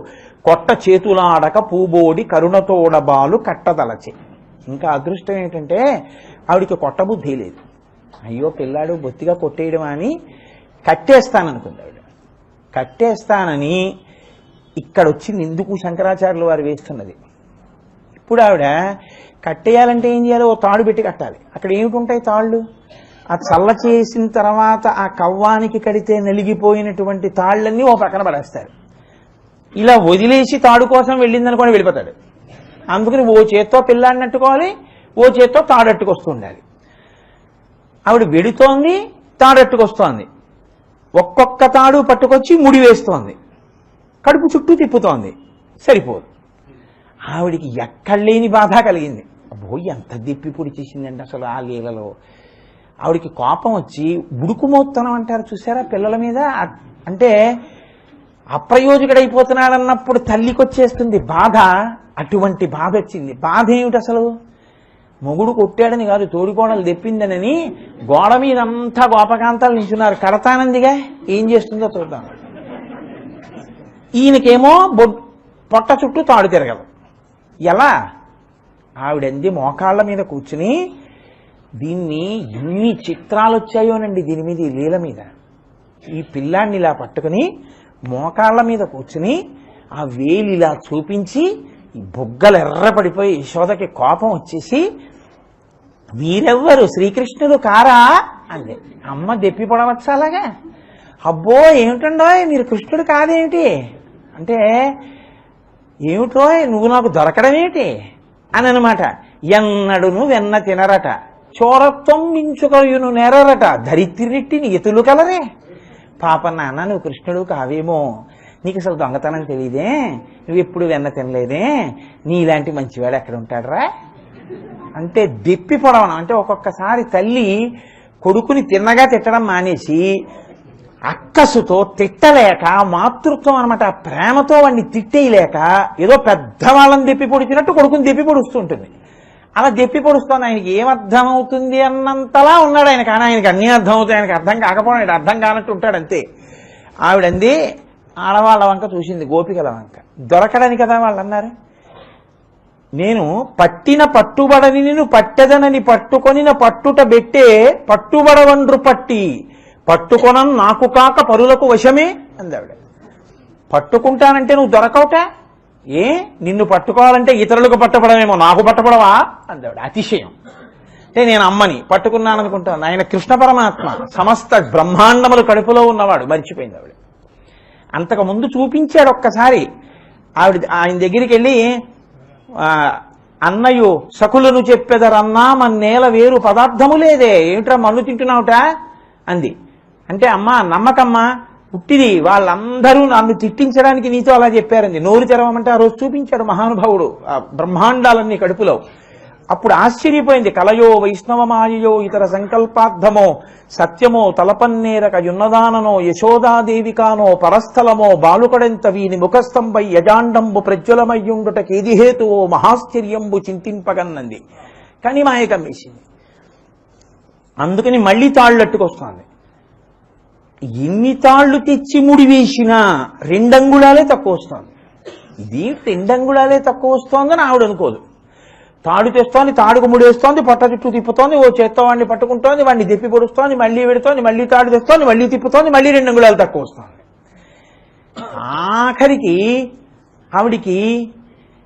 [SPEAKER 1] కొట్ట చేతులాడక పూబోడి కరుణతోడబాలు కట్టదలచే. ఇంకా అదృష్టం ఏంటంటే ఆవిడికి కొట్టబుద్ధి లేదు. అయ్యో పిల్లాడు బొత్తిగా కొట్టేయడం అని కట్టేస్తాననుకుంది ఆవిడ. కట్టేస్తానని ఇక్కడ వచ్చింది ఎందుకు శంకరాచార్యులు వారు వేస్తున్నది. ఇప్పుడు ఆవిడ కట్టేయాలంటే ఏం చేయాలి, ఓ తాడు పెట్టి కట్టాలి. అక్కడ ఏమిటి తాళ్ళు, ఆ చల్ల చేసిన తర్వాత ఆ కవ్వానికి కడితే నలిగిపోయినటువంటి తాళ్ళన్నీ ఓ పక్కన పడేస్తారు. ఇలా వదిలేసి తాడు కోసం వెళ్ళిందనుకొని వెళ్ళిపోతాడు. అందుకని ఓ చేత్తో పిల్లాడిని అట్టుకోవాలి, ఓ చేత్తో తాడట్టుకొస్తూ ఉండాలి. ఆవిడ వెడుతోంది, తాడట్టుకొస్తోంది, ఒక్కొక్క తాడు పట్టుకొచ్చి ముడి వేస్తోంది, కడుపు చుట్టూ తిప్పుతోంది, సరిపోదు. ఆవిడికి ఎక్కడలేని బాధ కలిగింది. అబ్బో ఎంత దిప్పి పొడి చేసిందండి అసలు ఆ లీలలో. ఆవిడికి కోపం వచ్చి ఉడుకుమోత్తనం అంటారు చూసారా పిల్లల మీద, అంటే అప్రయోజకుడైపోతున్నాడన్నప్పుడు తల్లికి వచ్చేస్తుంది బాధ, అటువంటి బాధ వచ్చింది. బాధ ఏమిటి అసలు? మొగుడు కొట్టాడని కాదు, తోడికోడలు తెప్పిందనని గోడ మీదంతా గోపకాంతాలు నించున్నారు. కడతానందిగా, ఏం చేస్తుందో చూద్దాం. ఈయనకేమో పొట్ట చుట్టూ తాడు తిరగదు. ఎలా? ఆవిడంది మోకాళ్ళ మీద కూర్చుని, దీన్ని ఎన్ని చిత్రాలు వచ్చాయోనండి దీని మీద, ఈ లీల మీద. ఈ పిల్లాన్ని ఇలా పట్టుకుని మోకాళ్ళ మీద కూర్చుని ఆ వేలు ఇలా చూపించి ఈ బొగ్గలు ఎర్రపడిపోయి యశోదకి కోపం వచ్చేసి, మీరెవ్వరు శ్రీకృష్ణుడు కారా అంది. అమ్మ దెప్పి పొడవచ్చు అలాగా? అబ్బో ఏమిటండో మీరు కృష్ణుడు కాదేమిటి అంటే, ఏమిటో నువ్వు నాకు దొరకడమేమిటి అని అనమాట. ఎన్నడును వెన్న తినరట, చోరత్వం మించుకయును నేరరట, ధరిత్రిరెట్టిని ఎతులు కలరే. పాప నాన్న నువ్వు కృష్ణుడు కావేమో, నీకు అసలు దొంగతనం తెలియదే, నువ్వు ఎప్పుడు వెన్న తినలేదే, నీలాంటి మంచివాడు ఎక్కడ ఉంటాడరా అంటే దెప్పి పొడవడం. అంటే ఒక్కొక్కసారి తల్లి కొడుకుని తిన్నగా తిట్టడం మానేసి అక్కసుతో తిట్టలేక, మాతృత్వం అనమాట ప్రేమతో వాడిని తిట్టేయలేక ఏదో పెద్దవాళ్ళని దెప్పి పొడిచినట్టు కొడుకుని దెప్పి పొడుస్తుంటుంది. అలా దెప్పి పొడుస్తోంది. ఆయనకి ఏమర్థం అవుతుంది అన్నంతలా ఉన్నాడు ఆయన. కానీ ఆయనకి అన్నీ అర్థం అవుతాయి, ఆయనకి అర్థం కాకపోవడం, ఆయన అర్థం కానట్టు ఉంటాడు అంతే. ఆవిడంది ఆడవాళ్ళ వంక చూసింది, గోపికల వంక. దొరకడని కదా వాళ్ళు అన్నారు. నేను పట్టిన పట్టుబడని నేను పట్టెదనని పట్టుకొనిన పట్టుట బెట్టే పట్టుబడవండ్రు పట్టి పట్టుకొనను నాకు కాక పరులకు వశమే అంది ఆవిడ. పట్టుకుంటానంటే నువ్వు దొరకవుట, ఏ నిన్ను పట్టుకోవాలంటే ఇతరులకు పట్టపడమేమో, నాకు పట్టపడవా అంది ఆవిడ. అతిశయం. అంటే నేను అమ్మని పట్టుకున్నాను అనుకుంటాను. ఆయన కృష్ణ పరమాత్మ, సమస్త బ్రహ్మాండములు కడుపులో ఉన్నవాడు. మర్చిపోయింది ఆవిడ. అంతకుముందు చూపించాడు ఒక్కసారి. ఆయన దగ్గరికి వెళ్ళి, అన్నయ్యు సకులను చెప్పెదరన్నా మన్నేల వేరు పదార్థము లేదే, ఏమిట్రా మన్ను తింటున్నావుట అంది. అంటే అమ్మా నమ్మకమ్మా పుట్టిది, వాళ్ళందరూ నన్ను తిట్టించడానికి నీతో అలా చెప్పారండి. నోరు తెరవమంటే ఆ రోజు చూపించాడు మహానుభావుడు ఆ బ్రహ్మాండాలన్నీ కడుపులో. అప్పుడు ఆశ్చర్యపోయింది. కలయో వైష్ణవమాయయో ఇతర సంకల్పార్థమో సత్యమో తలపన్నేరక యున్నదాననో యశోదాదేవికానో పరస్థలమో బాలుకడెంత వీని ముఖస్తంభై యజాండంబు ప్రజ్వలమయ్యుండుటకేది హేతువో మహాశ్చర్యంబు చింతింపగన్నది. కానీ మాయ కమ్మేసింది. అందుకని మళ్ళీ తాళ్ళట్టుకొస్తోంది. ఎన్ని తాళ్లు తెచ్చి ముడివేసినా 2 అంగుళాలే తక్కువ వస్తోంది. ఇది 2 అంగుళాలే తక్కువ వస్తోందని ఆవిడ అనుకోదు. తాడు తెస్తోంది, తాడుకు ముడేస్తోంది, పొట్ట చుట్టూ తిప్పుతోంది, ఓ చేత్తో వాడిని పట్టుకుంటోంది, వాడిని దెప్పి పొడుస్తోంది, మళ్ళీ పెడుతోంది, మళ్ళీ తాడు తెస్తోంది, మళ్ళీ తిప్పుతోంది, మళ్ళీ 2 అంగుళాలు తక్కువ వస్తోంది. ఆఖరికి ఆవిడికి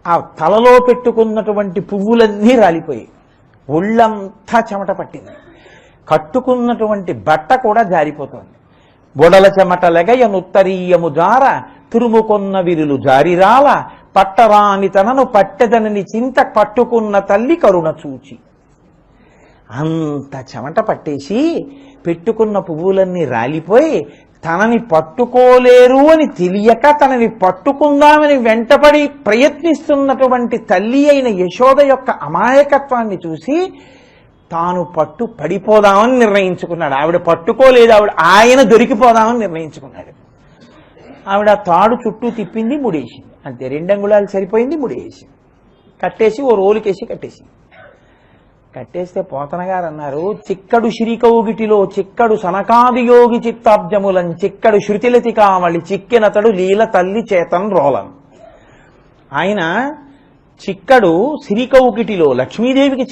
[SPEAKER 1] ఆ తలలో పెట్టుకున్నటువంటి పువ్వులన్నీ రాలిపోయి ఒళ్ళంతా చెమట పట్టింది. కట్టుకున్నటువంటి బట్ట కూడా జారిపోతోంది. బొడల చెమట లెగయనుత్తరీయము జార తురుముకొన్న విరులు జారిరాల పట్టరాని తనను పట్టెదనని చింత పట్టుకున్న తల్లి కరుణ చూచి. అంత చెమట పట్టేసి పెట్టుకున్న పువ్వులన్నీ రాలిపోయి తనని పట్టుకోలేరు అని తెలియక తనని పట్టుకుందామని వెంటపడి ప్రయత్నిస్తున్నటువంటి తల్లి అయిన యశోద యొక్క అమాయకత్వాన్ని చూసి తాను పడిపోదామని నిర్ణయించుకున్నాడు. ఆవిడ పట్టుకోలేదు, ఆయన దొరికిపోదామని నిర్ణయించుకున్నాడు. ఆవిడ తాడు చుట్టూ తిప్పింది, ముడేసింది. అంతే, 2 అంగుళాలు సరిపోయింది, ముడేసింది. కట్టేసి ఓ రోలుకేసి కట్టేసింది. కట్టేస్తే పోతన గారు అన్నారు, చిక్కడు శ్రీకౌగిటిలో చిక్కడు సనకాదియోగి చిత్తాబ్జములం చిక్కడు శృతిలతి కామళి చిక్కినతడు లీల తల్లి చేతన్ రోలం. ఆయన చిక్కడు శ్రీకౌగిటిలో లక్ష్మీదేవికి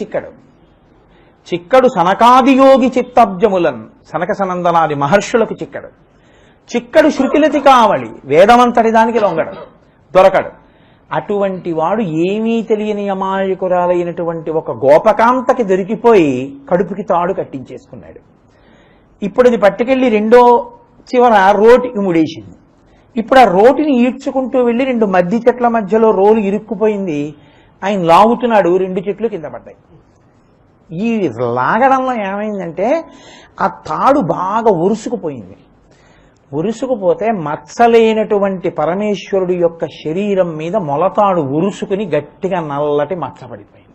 [SPEAKER 1] చిక్కడు సనకాదియోగి చిత్తాబ్జములన్ సనక సనందనాది మహర్షులకు చిక్కడు శృతిలతి కావళి వేదమంతటి దానికి దొరకడు. అటువంటి వాడు ఏమీ తెలియని అమాయకురాలైనటువంటి ఒక గోపకాంతకి దొరికిపోయి కడుపుకి తాడు కట్టించేసుకున్నాడు. ఇప్పుడు ఇది పట్టుకెళ్ళి 2వ చివర రోటికి ముడేసింది. ఇప్పుడు ఆ రోటిని ఈడ్చుకుంటూ వెళ్ళి 2 మద్ది చెట్ల మధ్యలో రోలు ఇరుక్కుపోయింది. ఆయన లాగుతున్నాడు, 2 చెట్లు కింద పడ్డాయి. ఈ లాగడంలో ఏమైందంటే ఆ తాడు బాగా ఉరుసుకుపోయింది. ఉరుసుకుపోతే మచ్చలేనటువంటి పరమేశ్వరుడి యొక్క శరీరం మీద మొలతాడు ఉరుసుకుని గట్టిగా నల్లటి మచ్చ పడిపోయింది.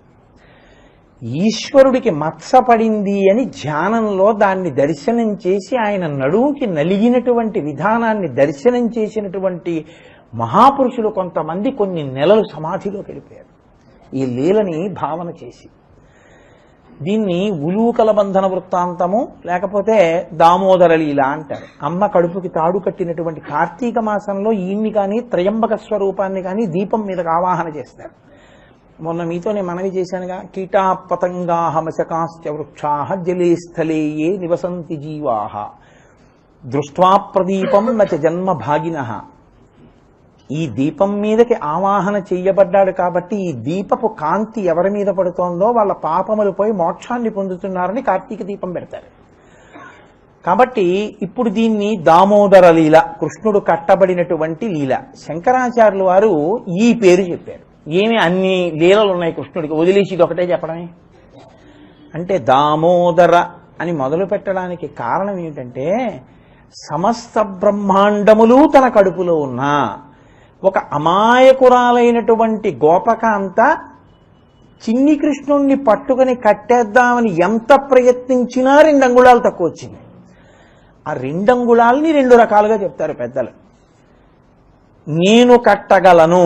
[SPEAKER 1] ఈశ్వరుడికి మచ్చ పడింది అని ధ్యానంలో దాన్ని దర్శనం చేసి ఆయన నడువుకి నలిగినటువంటి విధానాన్ని దర్శనం చేసినటువంటి మహాపురుషులు కొంతమంది కొన్ని నెలలు సమాధిలోకి వెళ్ళిపోయారు ఈ లీలని భావన చేసి. దీన్ని ఉలూకల బంధన వృత్తాంతము లేకపోతే దామోదర లీల అంటారు. అమ్మ కడుపుకి తాడు కట్టినటువంటి కార్తీక మాసంలో ఈయన్ని కానీ త్రయంబక స్వరూపాన్ని కానీ దీపం మీదకి ఆవాహన చేస్తారు. మొన్న మీతో నేను మనవి చేశానుగా, కీటా పతంగా మశకాశ్చ వృక్షా జలే స్థలే ఏ నివసంతి జీవా దృష్ట్వా ప్రదీపం నచ జన్మ భాగినః. ఈ దీపం మీదకి ఆవాహన చెయ్యబడ్డాడు కాబట్టి ఈ దీపపు కాంతి ఎవరి మీద పడుతోందో వాళ్ళ పాపములు పోయి మోక్షాన్ని పొందుతున్నారని కార్తీక దీపం పెడతారు. కాబట్టి ఇప్పుడు దీన్ని దామోదర లీల, కృష్ణుడు కట్టబడినటువంటి లీల. శంకరాచార్యులు వారు ఈ పేరు చెప్పారు. ఏమి అన్ని లీలలు ఉన్నాయి కృష్ణుడికి, వదిలేసి ఇది ఒకటే చెప్పడమే అంటే దామోదర అని మొదలు పెట్టడానికి కారణం ఏమిటంటే సమస్త బ్రహ్మాండములు తన కడుపులో ఉన్న ఒక అమాయకురాలైనటువంటి గోపకాంత చిన్ని కృష్ణుణ్ణి పట్టుకుని కట్టేద్దామని ఎంత ప్రయత్నించినా 2 అంగుళాలు తక్కువ వచ్చింది. ఆ 2 అంగుళాలని 2 రకాలుగా చెప్తారు పెద్దలు. నేను కట్టగలను,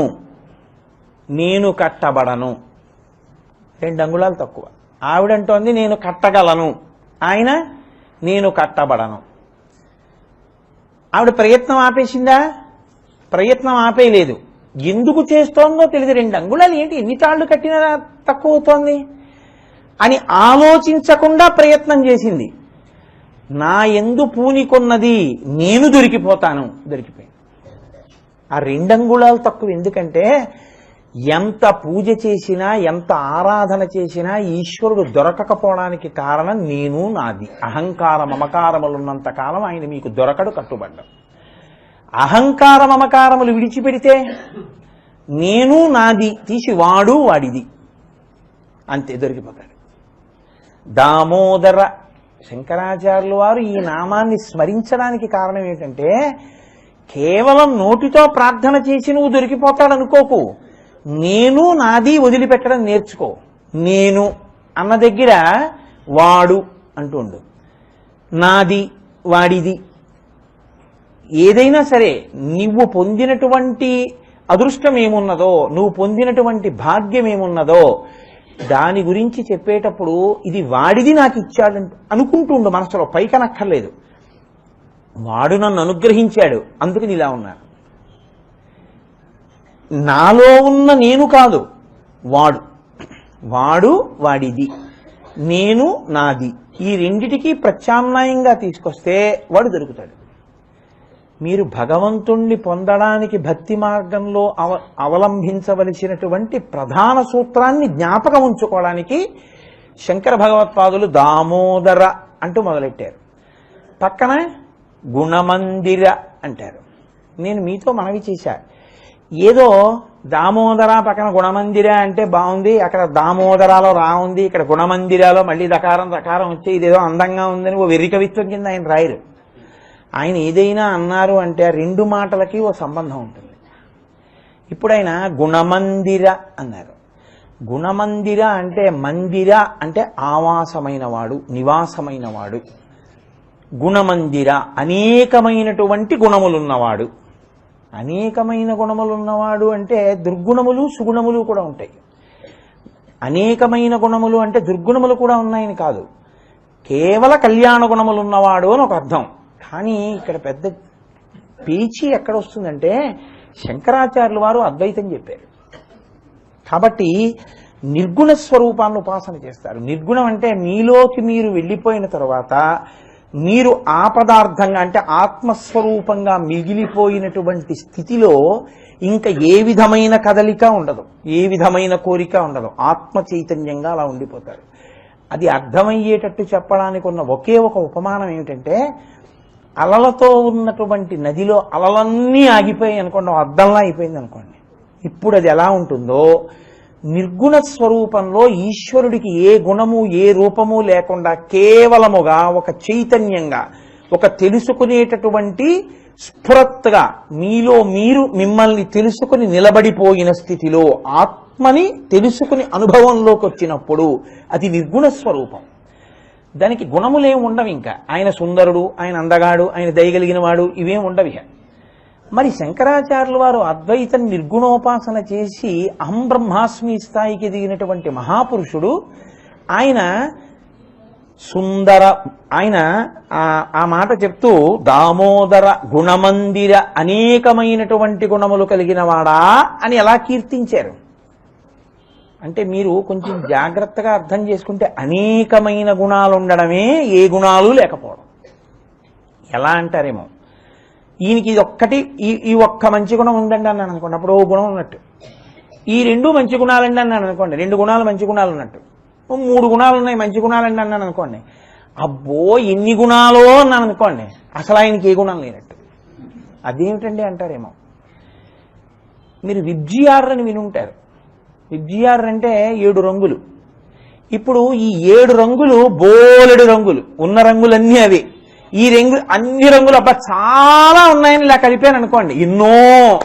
[SPEAKER 1] నేను కట్టబడను, 2 అంగుళాలు తక్కువ. ఆవిడంటోంది నేను కట్టగలను, ఆయన నేను కట్టబడను. ఆవిడ ప్రయత్నం ఆపేసిందా? ప్రయత్నం ఆపేయలేదు. ఎందుకు చేస్తోందో తెలియదు. 2 అంగుళాలు ఏంటి, ఎన్ని తాళ్లు కట్టినా తక్కువ అవుతోంది అని ఆలోచించకుండా ప్రయత్నం చేసింది. నా ఎందు పూనికొన్నది నేను దొరికిపోతాను, దొరికిపోయింది. ఆ 2 అంగుళాలు తక్కువ. ఎందుకంటే ఎంత పూజ చేసినా ఎంత ఆరాధన చేసినా ఈశ్వరుడు దొరకకపోవడానికి కారణం నేను నాది. అహంకార మమకారములున్నంత కాలం ఆయన మీకు దొరకడు, కట్టుబడ్డం. అహంకార మమకారములు విడిచిపెడితే నేను నాది తీసి వాడు వాడిది అంతే, దొరికిపోతాడు. దామోదర శంకరాచార్యులు వారు ఈ నామాన్ని స్మరించడానికి కారణం ఏంటంటే కేవలం నోటితో ప్రార్థన చేసి నువ్వు దొరికిపోతాడనుకోకు. నేను నాది వదిలిపెట్టడం నేర్చుకో. నేను అన్న దగ్గర వాడు అంటుండు, నాది వాడిది. ఏదైనా సరే నువ్వు పొందినటువంటి అదృష్టం ఏమున్నదో, నువ్వు పొందినటువంటి భాగ్యం ఏమున్నదో దాని గురించి చెప్పేటప్పుడు ఇది వాడిది నాకు ఇచ్చాడు అనుకుంటుండు మనసులో, పైకనక్కర్లేదు. వాడు నన్ను అనుగ్రహించాడు అందుకని ఇలా ఉన్నాను. నాలో ఉన్న నేను కాదు, వాడు. వాడు వాడిది, నేను నాది. ఈ రెండిటికి ప్రత్యామ్నాయంగా తీసుకొస్తే వాడు దొరుకుతాడు. మీరు భగవంతుణ్ణి పొందడానికి భక్తి మార్గంలో అవలంబించవలసినటువంటి ప్రధాన సూత్రాన్ని జ్ఞాపకం ఉంచుకోవడానికి శంకర భగవత్పాదులు దామోదర అంటూ మొదలెట్టారు. పక్కన గుణమందిర అంటారు. నేను మీతో మనవి చేశా, ఏదో దామోదర పక్కన గుణమందిర అంటే బాగుంది, అక్కడ దామోదరాలో రా ఉంది, ఇక్కడ గుణమందిరాలో మళ్ళీ రకారం వచ్చి ఇదేదో అందంగా ఉందని ఓ వెర్రి కవిత్వం కింద ఆయన రాయరు. ఆయన ఏదైనా అన్నారు అంటే 2 మాటలకి ఓ సంబంధం ఉంటుంది. ఇప్పుడు ఆయన గుణమందిర అన్నారు. గుణమందిర అంటే మందిర అంటే ఆవాసమైన వాడు, నివాసమైన వాడు. గుణమందిర అనేకమైనటువంటి గుణములున్నవాడు. అనేకమైన గుణములున్నవాడు అంటే దుర్గుణములు సుగుణములు కూడా ఉంటాయి. అనేకమైన గుణములు అంటే దుర్గుణములు కూడా ఉన్నాయని కాదు, కేవల కళ్యాణ గుణములు ఉన్నవాడు అని ఒక అర్థం. కానీ ఇక్కడ పెద్ద పేచీ ఎక్కడ వస్తుందంటే శంకరాచార్యుల వారు అద్వైతం చెప్పారు కాబట్టి నిర్గుణ స్వరూపాన్ని ఉపాసన చేస్తారు. నిర్గుణం అంటే మీలోకి మీరు వెళ్ళిపోయిన తర్వాత మీరు ఆ పదార్థంగా అంటే ఆత్మస్వరూపంగా మిగిలిపోయినటువంటి స్థితిలో ఇంకా ఏ విధమైన కదలిక ఉండదు, ఏ విధమైన కోరిక ఉండదు, ఆత్మ చైతన్యంగా అలా ఉండిపోతారు. అది అర్థమయ్యేటట్టు చెప్పడానికి ఉన్న ఒకే ఒక ఉపమానం ఏమిటంటే అలలతో ఉన్నటువంటి నదిలో అలలన్నీ ఆగిపోయాయి అనుకోండి, అద్దంలా అయిపోయింది అనుకోండి. ఇప్పుడు అది ఎలా ఉంటుందో, నిర్గుణ స్వరూపంలో ఈశ్వరుడికి ఏ గుణము ఏ రూపము లేకుండా కేవలముగా ఒక చైతన్యంగా, ఒక తెలుసుకునేటటువంటి స్ఫురత్తుగా మీలో మీరు మిమ్మల్ని తెలుసుకుని నిలబడిపోయిన స్థితిలో ఆత్మని తెలుసుకుని అనుభవంలోకి వచ్చినప్పుడు అది నిర్గుణ స్వరూపం. దానికి గుణములేం ఉండవు. ఇంకా ఆయన సుందరుడు, ఆయన అందగాడు, ఆయన దయగలిగిన వాడు, ఇవేం ఉండవి. మరి శంకరాచార్యుల వారు అద్వైతం నిర్గుణోపాసన చేసి అహం బ్రహ్మాస్మి స్థాయికి ఎదిగినటువంటి మహాపురుషుడు ఆయన. ఆయన ఆ మాట చెప్తూ దామోదర గుణమందిర అనేకమైనటువంటి గుణములు కలిగిన వాడా అని ఎలా కీర్తించారు అంటే, మీరు కొంచెం జాగ్రత్తగా అర్థం చేసుకుంటే అనేకమైన గుణాలు ఉండడమే, ఏ గుణాలు లేకపోవడం. ఎలా అంటారేమో, ఈయనకి ఇది ఒక్కటి, ఈ ఒక్క మంచి గుణం ఉందండి అన్నాను అనుకోండి, అప్పుడు ఓ గుణం ఉన్నట్టు. ఈ రెండు మంచి గుణాలండి అన్నాను అనుకోండి, 2 గుణాలు మంచి గుణాలు ఉన్నట్టు. 3 గుణాలు ఉన్నాయి మంచి గుణాలండి అన్నాను అనుకోండి, అబ్బో ఎన్ని గుణాలో అన్నాను అనుకోండి, అసలు ఆయనకి ఏ గుణం లేనట్టు. అదేమిటండి అంటారేమో. మీరు విబ్జిఆర్ అని వినుంటారు. విబ్జిఆర్ అంటే 7 రంగులు. ఇప్పుడు ఈ 7 రంగులు బోలెడు రంగులు, ఉన్న రంగులన్నీ అవి. ఈ అన్ని రంగులు అబ్బా చాలా ఉన్నాయని ఇలా కలిపాను అనుకోండి, ఎన్నో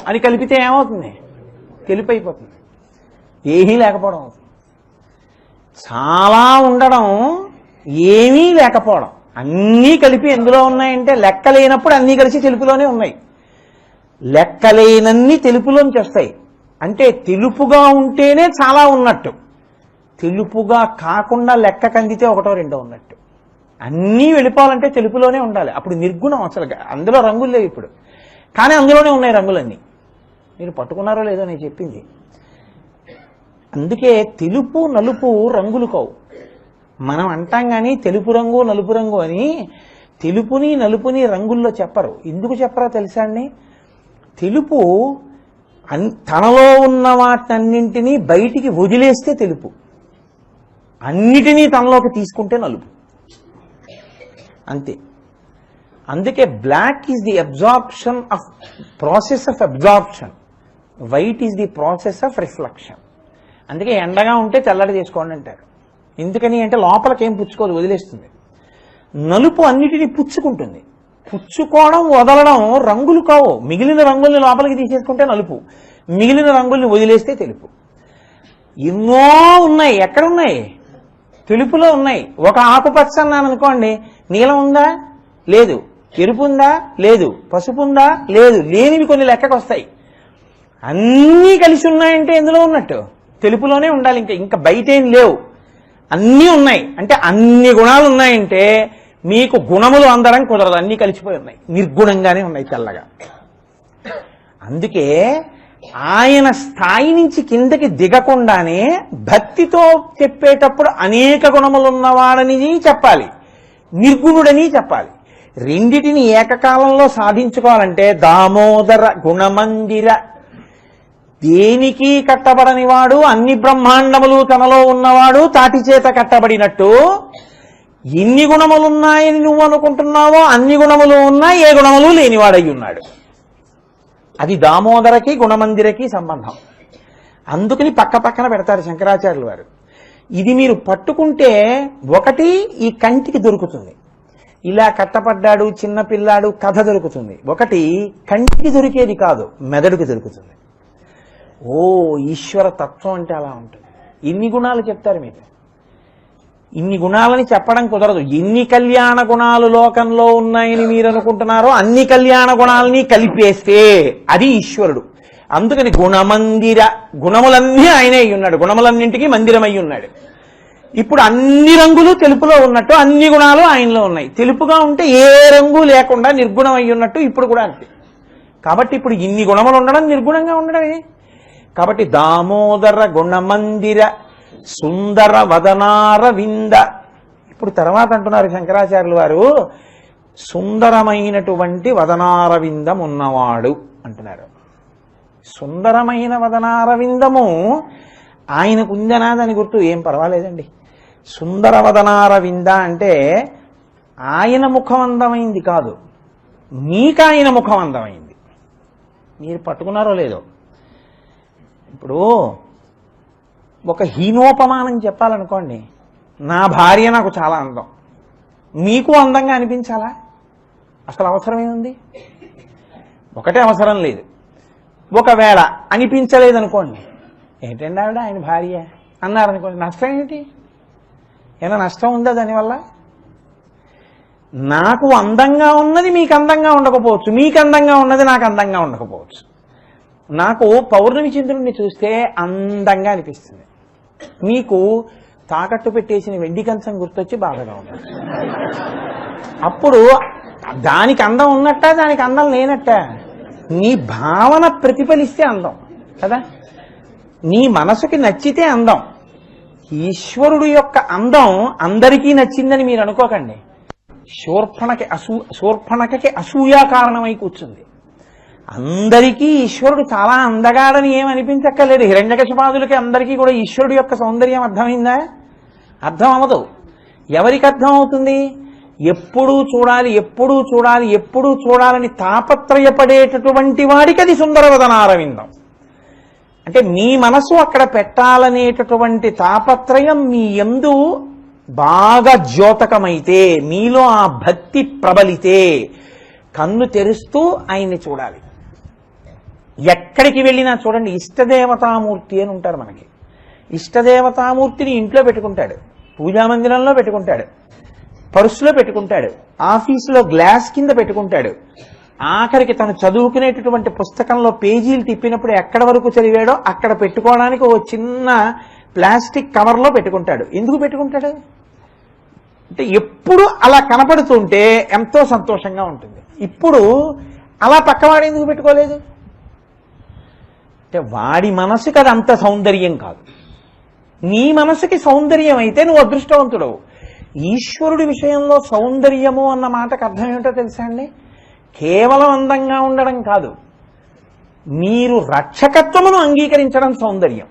[SPEAKER 1] అని కలిపితే ఏమవుతుంది? తెలిపైపోతుంది, ఏమీ లేకపోవడం అవుతుంది. చాలా ఉండడం, ఏమీ లేకపోవడం, అన్నీ కలిపి ఎందులో ఉన్నాయంటే లెక్కలేనప్పుడు అన్నీ కలిసి తెలుపులోనే ఉన్నాయి. లెక్కలేనన్ని తెలుపులోంచి వస్తాయి. అంటే తెలుపుగా ఉంటేనే చాలా ఉన్నట్టు, తెలుపుగా కాకుండా లెక్క కందితే 1, 2 ఉన్నట్టు. అన్నీ వెళ్ళిపోవాలంటే తెలుపులోనే ఉండాలి. అప్పుడు నిర్గుణం అసలు. అందులో రంగులు లేవు ఇప్పుడు, కానీ అందులోనే ఉన్నాయి రంగులన్నీ. మీరు పట్టుకున్నారో లేదో నేను చెప్పింది. అందుకే తెలుపు నలుపు రంగులు కావు. మనం అంటాం కానీ తెలుపు రంగు నలుపు రంగు అని. తెలుపుని నలుపుని రంగుల్లో చెప్పరు. ఎందుకు చెప్పరో తెలుసా అండి? తెలుపు తనలో ఉన్న వాటన్నింటినీ బయటికి వదిలేస్తే తెలుపు, అన్నిటినీ తనలోకి తీసుకుంటే నలుపు, అంతే. అందుకే black is the absorption of process of absorption, white is the process of reflection. అందుకే ఎండగా ఉంటే చల్లటి చేసుకోండి అంటారు. ఎందుకని అంటే లోపలికేం పుచ్చుకోదు, వదిలేస్తుంది. నలుపు అన్నిటినీ పుచ్చుకుంటుంది. పుచ్చుకోవడం వదలడం రంగులు కావు. మిగిలిన రంగుల్ని లోపలికి తీసేసుకుంటే నలుపు, మిగిలిన రంగుల్ని వదిలేస్తే తెలుపు. ఎన్నో ఉన్నాయి. ఎక్కడున్నాయి? తెలుపులో ఉన్నాయి. ఒక ఆకుపచ్చ అన్నాను అనుకోండి, నీలం ఉందా? లేదు. ఎరుపు ఉందా? లేదు. పసుపు ఉందా? లేదు. లేనివి కొన్ని లెక్కకు వస్తాయి. అన్నీ కలిసి ఉన్నాయంటే ఎందులో ఉన్నట్టు? తెలుపులోనే ఉండాలి. ఇంకా బయట ఏం లేవు, అన్నీ ఉన్నాయి. అంటే అన్ని గుణాలు ఉన్నాయంటే మీకు గుణములు అందడం కుదరదు, అన్నీ కలిసిపోయి ఉన్నాయి, నిర్గుణంగానే ఉన్నాయి, తెల్లగా. అందుకే ఆయన స్థాయి నుంచి కిందకి దిగకుండానే భక్తితో చెప్పేటప్పుడు అనేక గుణములు ఉన్నవాడని చెప్పాలి, నిర్గుణుడని చెప్పాలి. రెండిటిని ఏకకాలంలో సాధించుకోవాలంటే దామోదర గుణమందిర, దేనికి కట్టబడని వాడు, అన్ని బ్రహ్మాండములు తనలో ఉన్నవాడు, తాటి చేత కట్టబడినట్టు ఎన్ని గుణములున్నాయని నువ్వు అనుకుంటున్నావో అన్ని గుణములు ఉన్నా, ఏ గుణములు లేనివాడై ఉన్నాడు. అది దామోదరకి గుణమందిరకి సంబంధం. అందుకని పక్క పక్కన పెడతారు శంకరాచార్యులు వారు. ఇది మీరు పట్టుకుంటే ఒకటి ఈ కంటికి దొరుకుతుంది, ఇలా కట్టపడ్డాడు చిన్నపిల్లాడు కథ దొరుకుతుంది. ఒకటి కంటికి దొరికేది కాదు, మెదడుకి దొరుకుతుంది. ఓ ఈశ్వర తత్వం అంటే అలా ఉంటుంది. ఇన్ని గుణాలు చెప్తారు మీకు. ఇన్ని గుణాలని చెప్పడం కుదరదు. ఎన్ని కళ్యాణ గుణాలు లోకంలో ఉన్నాయని మీరు అనుకుంటున్నారో అన్ని కళ్యాణ గుణాలని కలిపేస్తే అది ఈశ్వరుడు. అందుకని గుణమందిర, గుణములన్నీ ఆయనే అయి ఉన్నాడు, గుణములన్నింటికీ మందిరమై ఉన్నాడు. ఇప్పుడు అన్ని రంగులు తెలుపులో ఉన్నట్టు అన్ని గుణాలు ఆయనలో ఉన్నాయి. తెలుపుగా ఉంటే ఏ రంగు లేకుండా నిర్గుణం అయి ఉన్నట్టు ఇప్పుడు కూడా అంతే. కాబట్టి ఇప్పుడు ఇన్ని గుణములు ఉండడం నిర్గుణంగా ఉండడమే. కాబట్టి దామోదర గుణమందిర సుందర వదనార వింద. ఇప్పుడు తర్వాత అంటున్నారు శంకరాచార్యులు వారు, సుందరమైనటువంటి వదనారవిందం ఉన్నవాడు అంటున్నారు. సుందరమైన వదనారవిందము ఆయనకు ఉందనా దాని గుర్తు ఏం పర్వాలేదండి. సుందర వదనారవింద అంటే ఆయన ముఖం అందమైంది కాదు, మీకు ఆయన ముఖం అందమైంది. మీరు పట్టుకున్నారో లేదో. ఇప్పుడు ఒక హీనోపమానం చెప్పాలనుకోండి, నా భార్య నాకు చాలా అందం, మీకు అందంగా అనిపించాలా? అసలు అవసరమేముంది? ఒకటే అవసరం లేదు. ఒకవేళ అనిపించలేదనుకోండి, ఏంటండి ఆవిడ ఆయన భార్య అన్నారనుకోండి, నష్టం ఏంటి? ఏమైనా నష్టం ఉందా దానివల్ల? నాకు అందంగా ఉన్నది మీకు అందంగా ఉండకపోవచ్చు, మీకు అందంగా ఉన్నది నాకు అందంగా ఉండకపోవచ్చు. నాకు పౌర్ణమి చంద్రుడిని చూస్తే అందంగా అనిపిస్తుంది, మీకు తాకట్టు పెట్టేసిన వెండి కంచం గుర్తొచ్చి బాధగా ఉంటుంది. అప్పుడు దానికి అందం ఉన్నట్ట, దానికి అందం లేనట్ట? నీ భావన ప్రతిఫలిస్తే అందం కదా. నీ మనసుకి నచ్చితే అందం. ఈశ్వరుడు యొక్క అందం అందరికీ నచ్చిందని మీరు అనుకోకండి. శూర్పణఖకి అసూయా కారణమై కూర్చుంది. అందరికీ ఈశ్వరుడు చాలా అందగాడని ఏమనిపించక్కర్లేదు. హిరణ్యకశిపాదులకి అందరికీ కూడా ఈశ్వరుడు యొక్క సౌందర్యం అర్థమైందా? అర్థం అవ్వదు. ఎవరికి అర్థం అవుతుంది? ఎప్పుడూ చూడాలి, ఎప్పుడూ చూడాలి, ఎప్పుడూ చూడాలని తాపత్రయపడేటటువంటి వాడికి అది సుందరవదనారవిందం. అంటే మీ మనసు అక్కడ పెట్టాలనేటటువంటి తాపత్రయం మీ యందు బాగా ద్యోతకమైతే, మీలో ఆ భక్తి ప్రబలితే కన్ను తెరుస్తూ ఆయన్ని చూడాలి. ఎక్కడికి వెళ్ళినా చూడండి, ఇష్టదేవతామూర్తి అని ఉంటారు మనకి. ఇష్టదేవతామూర్తిని ఇంట్లో పెట్టుకుంటాడు, పూజామందిరంలో పెట్టుకుంటాడు, పర్సులో పెట్టుకుంటాడు, ఆఫీసులో గ్లాస్ కింద పెట్టుకుంటాడు, ఆఖరికి తను చదువుకునేటటువంటి పుస్తకంలో పేజీలు తిప్పినప్పుడు ఎక్కడ వరకు చదివాడో అక్కడ పెట్టుకోవడానికి ఓ చిన్న ప్లాస్టిక్ కవర్లో పెట్టుకుంటాడు. ఎందుకు పెట్టుకుంటాడు అంటే ఎప్పుడు అలా కనపడుతుంటే ఎంతో సంతోషంగా ఉంటుంది. ఇప్పుడు అలా పక్కవాడు ఎందుకు పెట్టుకోలేదు అంటే వాడి మనసుకి అది అంత సౌందర్యం కాదు. నీ మనసుకి సౌందర్యం అయితే నువ్వు అదృష్టవంతుడవు. ఈశ్వరుడి విషయంలో సౌందర్యము అన్న మాటకు అర్థం ఏమిటో తెలుసా అండి? కేవలం అందంగా ఉండడం కాదు, మీరు రక్షకత్వమును అంగీకరించడం సౌందర్యం.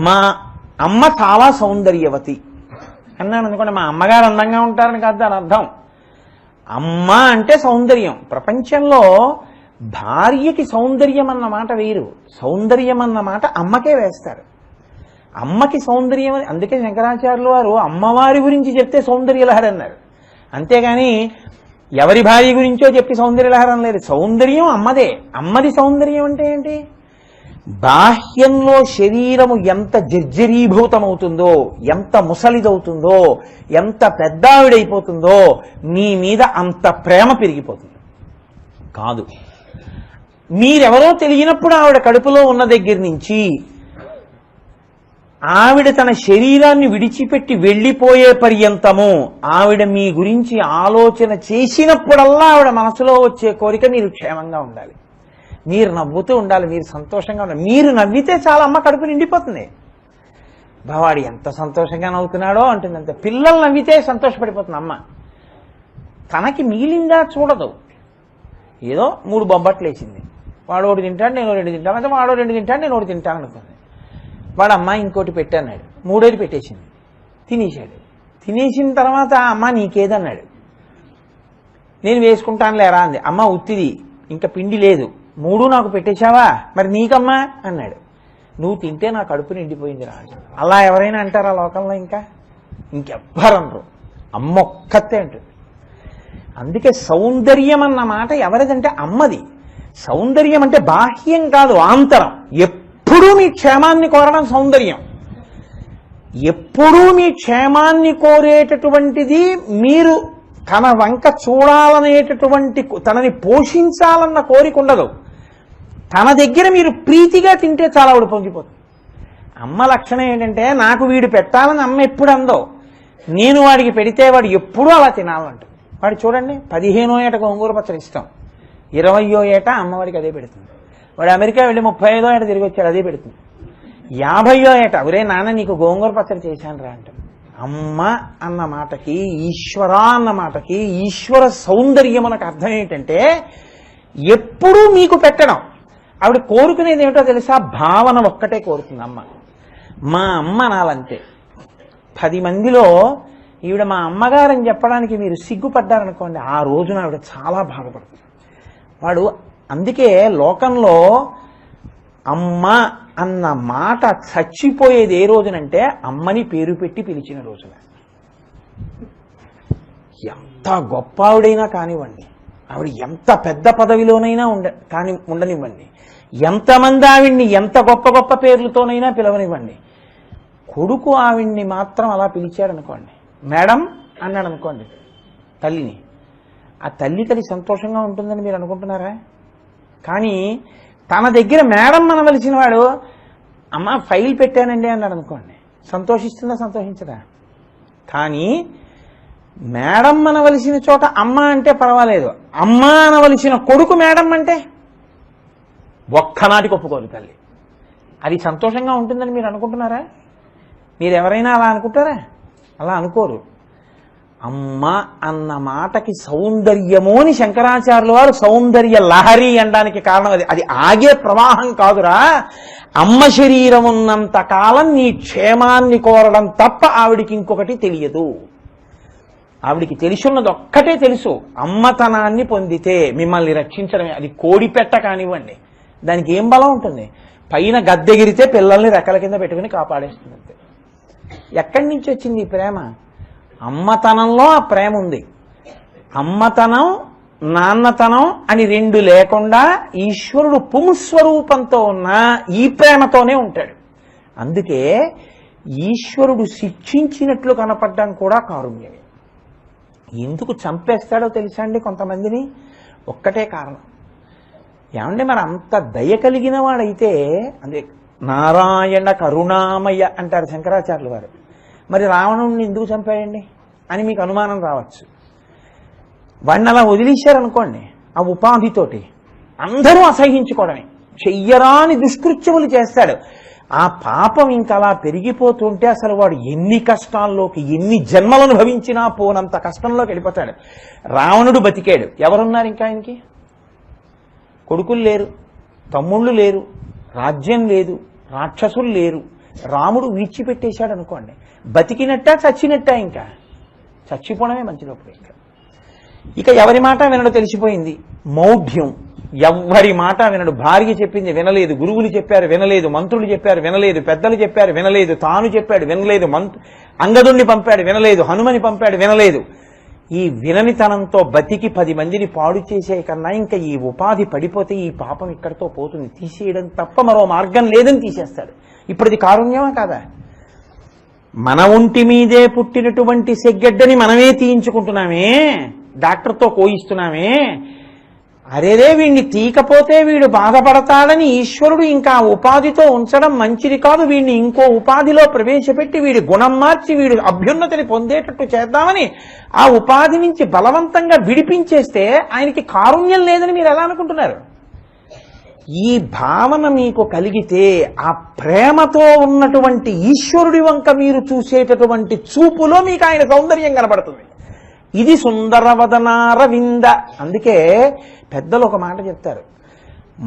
[SPEAKER 1] మా అమ్మ చాలా సౌందర్యవతి అన్నాను అనుకోండి, మా అమ్మగారు అందంగా ఉంటారని కాదు దాని అర్థం. అమ్మ అంటే సౌందర్యం. ప్రపంచంలో భార్యకి సౌందర్యం అన్న మాట వేరు, సౌందర్యం అన్న మాట అమ్మకే వేస్తారు. అమ్మకి సౌందర్యం అని, అందుకే శంకరాచార్యుల వారు అమ్మవారి గురించి చెప్తే సౌందర్యలహరి అన్నారు. అంతేగాని ఎవరి భార్య గురించో చెప్పి సౌందర్యలహరం లేదు. సౌందర్యం అమ్మదే. అమ్మది సౌందర్యం అంటే ఏంటి? బాహ్యంలో శరీరము ఎంత జర్జరీభూతమవుతుందో, ఎంత ముసలిదవుతుందో, ఎంత పెద్దావిడైపోతుందో నీ మీద అంత ప్రేమ పెరిగిపోతుంది. కాదు, మీరెవరో తెలియనప్పుడు ఆవిడ కడుపులో ఉన్న దగ్గర నుంచి ఆవిడ తన శరీరాన్ని విడిచిపెట్టి వెళ్ళిపోయే పర్యంతము ఆవిడ మీ గురించి ఆలోచన చేసినప్పుడల్లా ఆవిడ మనసులో వచ్చే కోరిక మీరు క్షేమంగా ఉండాలి, మీరు నవ్వుతూ ఉండాలి, మీరు సంతోషంగా ఉండాలి. మీరు నవ్వితే చాలా అమ్మ కడుపు నిండిపోతుంది. బావాడు ఎంత సంతోషంగా నవ్వుతున్నాడో అంటుంది. అంతే. పిల్లలు నవ్వితే సంతోషపడిపోతుంది అమ్మ. తనకి మిగిలిందా చూడదు. ఏదో 3 బొబ్బట్లు వేసింది, వాడు ఒకటి తింటాడు, నేను 2 తింటాను, అంటే వాడు 2 తింటాడు, నేను 1 తింటాను అనుకుంది. వాడు అమ్మ ఇంకోటి పెట్టన్నాడు, 3 పెట్టేసింది, తినేశాడు. తినేసిన తర్వాత అమ్మ నీకేదన్నాడు, నేను వేసుకుంటాను లేరా అంది. అమ్మ ఉత్తిది, ఇంకా పిండి లేదు, 3 నాకు పెట్టేశావా, మరి నీకమ్మా అన్నాడు. నువ్వు తింటే నా కడుపు నిండిపోయింది రా. అలా ఎవరైనా అంటారా లోకంలో? ఇంకెవ్వరనరు. అమ్మ ఒక్కతే అంటుంది. అందుకే సౌందర్యం అన్న మాట ఎవరిదంటే అమ్మది. సౌందర్యం అంటే బాహ్యం కాదు, ఆంతరం. ఎప్పుడూ మీ క్షేమాన్ని కోరడం సౌందర్యం. ఎప్పుడూ మీ క్షేమాన్ని కోరేటటువంటిది, మీరు తన వంక చూడాలనేటటువంటి, తనని పోషించాలన్న కోరిక ఉండదు. తన దగ్గర మీరు ప్రీతిగా తింటే చాలా ఆవిడ పొంగిపోతుంది. అమ్మ లక్షణం ఏంటంటే, నాకు వీడు పెట్టాలని అమ్మ ఎప్పుడు అందో, నేను వాడికి పెడితే వాడు ఎప్పుడూ అలా తినాలంటాడు. వాడు చూడండి, 15వ ఏట గోంగూర పచ్చడి ఇష్టం, 20వ ఏట అమ్మవాడికి అదే పెడుతుంది. వాడు అమెరికా వెళ్ళి 35వ ఏట తిరిగి వచ్చాడు, అదే పెడుతుంది. 50వ ఏట ఒరే నాన్న నీకు గోంగూర పచ్చడి చేశాను రా అంటాడు. అమ్మ అన్న మాటకి, ఈశ్వర అన్న మాటకి, ఈశ్వర సౌందర్యమునకు అర్థం ఏంటంటే ఎప్పుడూ మీకు పెట్టడం. ఆవిడ కోరుకునేది ఏమిటో తెలుసా? భావన ఒక్కటే కోరుతుంది అమ్మ. మా అమ్మ నాలంతే. 10 మందిలో ఈవిడ మా అమ్మగారని చెప్పడానికి మీరు సిగ్గుపడ్డారనుకోండి, ఆ రోజున ఆవిడ చాలా బాధపడుతుంది. వాడు అందుకే లోకంలో అమ్మ అన్న మాట చచ్చిపోయేది ఏ రోజునంటే అమ్మని పేరు పెట్టి పిలిచిన రోజున. ఎంత గొప్ప ఆవిడైనా కానివ్వండి, ఆవిడ ఎంత పెద్ద పదవిలోనైనా ఉండనివ్వండి, ఎంతమంది ఆవిడ్ని ఎంత గొప్ప గొప్ప పేర్లతోనైనా పిలవనివ్వండి, కొడుకు ఆవిడ్ని మాత్రం అలా పిలిచాడనుకోండి, మేడం అన్నాడు అనుకోండి తల్లిని, ఆ తల్లి సంతోషంగా ఉంటుందని మీరు అనుకుంటున్నారా? కానీ తన దగ్గర మేడం అనవలసిన వాడు అమ్మ ఫైల్ పెట్టానండి అన్నాడు అనుకోండి, సంతోషిస్తుందా సంతోషించదా? కానీ మేడం అనవలసిన చోట అమ్మ అంటే పర్వాలేదు, అమ్మ అనవలసిన కొడుకు మేడం అంటే ఒక్కనాటికి ఒప్పుకోరు తల్లి. అది సంతోషంగా ఉంటుందని మీరు అనుకుంటున్నారా? మీరు ఎవరైనా అలా అనుకుంటారా? అలా అనుకోరు. అమ్మ అన్న మాటకి సౌందర్యము అని శంకరాచార్యుల వారు సౌందర్య లహరి అనడానికి కారణం అది. అది ఆగే ప్రవాహం కాదురా. అమ్మ శరీరం ఉన్నంత కాలం నీ క్షేమాన్ని కోరడం తప్ప ఆవిడికి ఇంకొకటి తెలియదు. ఆవిడికి తెలుసున్నది ఒక్కటే తెలుసు, అమ్మతనాన్ని పొందితే మిమ్మల్ని రక్షించడమే. అది కోడిపెట్ట కానివ్వండి, దానికి ఏం బలం ఉంటుంది? పైన గద్దెగిరితే పిల్లల్ని రెక్కల కింద పెట్టుకుని కాపాడేస్తుంది. ఎక్కడి నుంచి వచ్చింది ఈ ప్రేమ? అమ్మతనంలో ఆ ప్రేమ ఉంది. అమ్మతనం నాన్నతనం అని రెండు లేకుండా ఈశ్వరుడు పుంస్వరూపంతో ఉన్న ఈ ప్రేమతోనే ఉంటాడు. అందుకే ఈశ్వరుడు శిక్షించినట్లు కనపడడం కూడా కారుణ్యమే. ఎందుకు చంపేస్తాడో తెలుసా అండి కొంతమందిని? ఒక్కటే కారణం. ఏమంటే మరి అంత దయ కలిగిన వాడైతే, అదే నారాయణ కరుణామయ అంటారు శంకరాచార్యుల వారు, మరి రావణుడిని ఎందుకు చంపాడండి అని మీకు అనుమానం రావచ్చు. వాడిని అలా వదిలేశారనుకోండి, ఆ ఉపాధితోటి అందరూ అసహించుకోవడమే, చెయ్యరాని దుష్కృత్యములు చేస్తాడు. ఆ పాపం ఇంకా అలా పెరిగిపోతుంటే అసలు వాడు ఎన్ని కష్టాల్లోకి, ఎన్ని జన్మలను భవించినా పోనంత కష్టంలోకి వెళ్ళిపోతాడు. రావణుడు బతికాడు, ఎవరున్నారు ఇంకా ఆయనకి? కొడుకులు లేరు, తమ్ముళ్ళు లేరు, రాజ్యం లేదు, రాక్షసులు లేరు. రాముడు విడిచిపెట్టేశాడు అనుకోండి, బతికినట్టా చచ్చినట్టా? ఇంకా చచ్చిపోవడమే మంచిదప్పుడు. ఇక ఎవరి మాట వినడు తెలిసిపోయింది. మౌఢ్యం, ఎవ్వరి మాట వినడు. భార్య చెప్పింది వినలేదు, గురువులు చెప్పారు వినలేదు, మంత్రులు చెప్పారు వినలేదు, పెద్దలు చెప్పారు వినలేదు, తాను చెప్పాడు వినలేదు, అంగదుణ్ణి పంపాడు వినలేదు, హనుమని పంపాడు వినలేదు. ఈ విననితనంతో బతికి 10 మందిని పాడు చేసే కన్నా ఇంకా ఈ ఉపాధి పడిపోతే ఈ పాపం ఇక్కడితో పోతుంది, తీసేయడం తప్ప మరో మార్గం లేదని తీసేస్తాడు. ఇప్పుడు ఇది కారుణ్యమా కాదా? మన ఒంటి మీదే పుట్టినటువంటి సెగ్గడ్డని మనమే తీయించుకుంటున్నామే, డాక్టర్తో కోయిస్తున్నామే. అరేరే వీడిని తీయకపోతే వీడు బాధపడతాడని ఈశ్వరుడు ఇంకా ఉపాధితో ఉంచడం మంచిది కాదు, వీడిని ఇంకో ఉపాధిలో ప్రవేశపెట్టి వీడి గుణం మార్చి వీడు అభ్యున్నతిని పొందేటట్టు చేద్దామని ఆ ఉపాధి నుంచి బలవంతంగా విడిపించేస్తే ఆయనకి కారుణ్యం లేదని మీరు ఎలా అనుకుంటున్నారు? ఈ భావన మీకు కలిగితే ఆ ప్రేమతో ఉన్నటువంటి ఈశ్వరుడి వంక మీరు చూసేటటువంటి చూపులో మీకు ఆయన సౌందర్యం కనబడుతుంది. ఇది సుందరవదనారవింద. అందుకే పెద్దలు ఒక మాట చెప్తారు,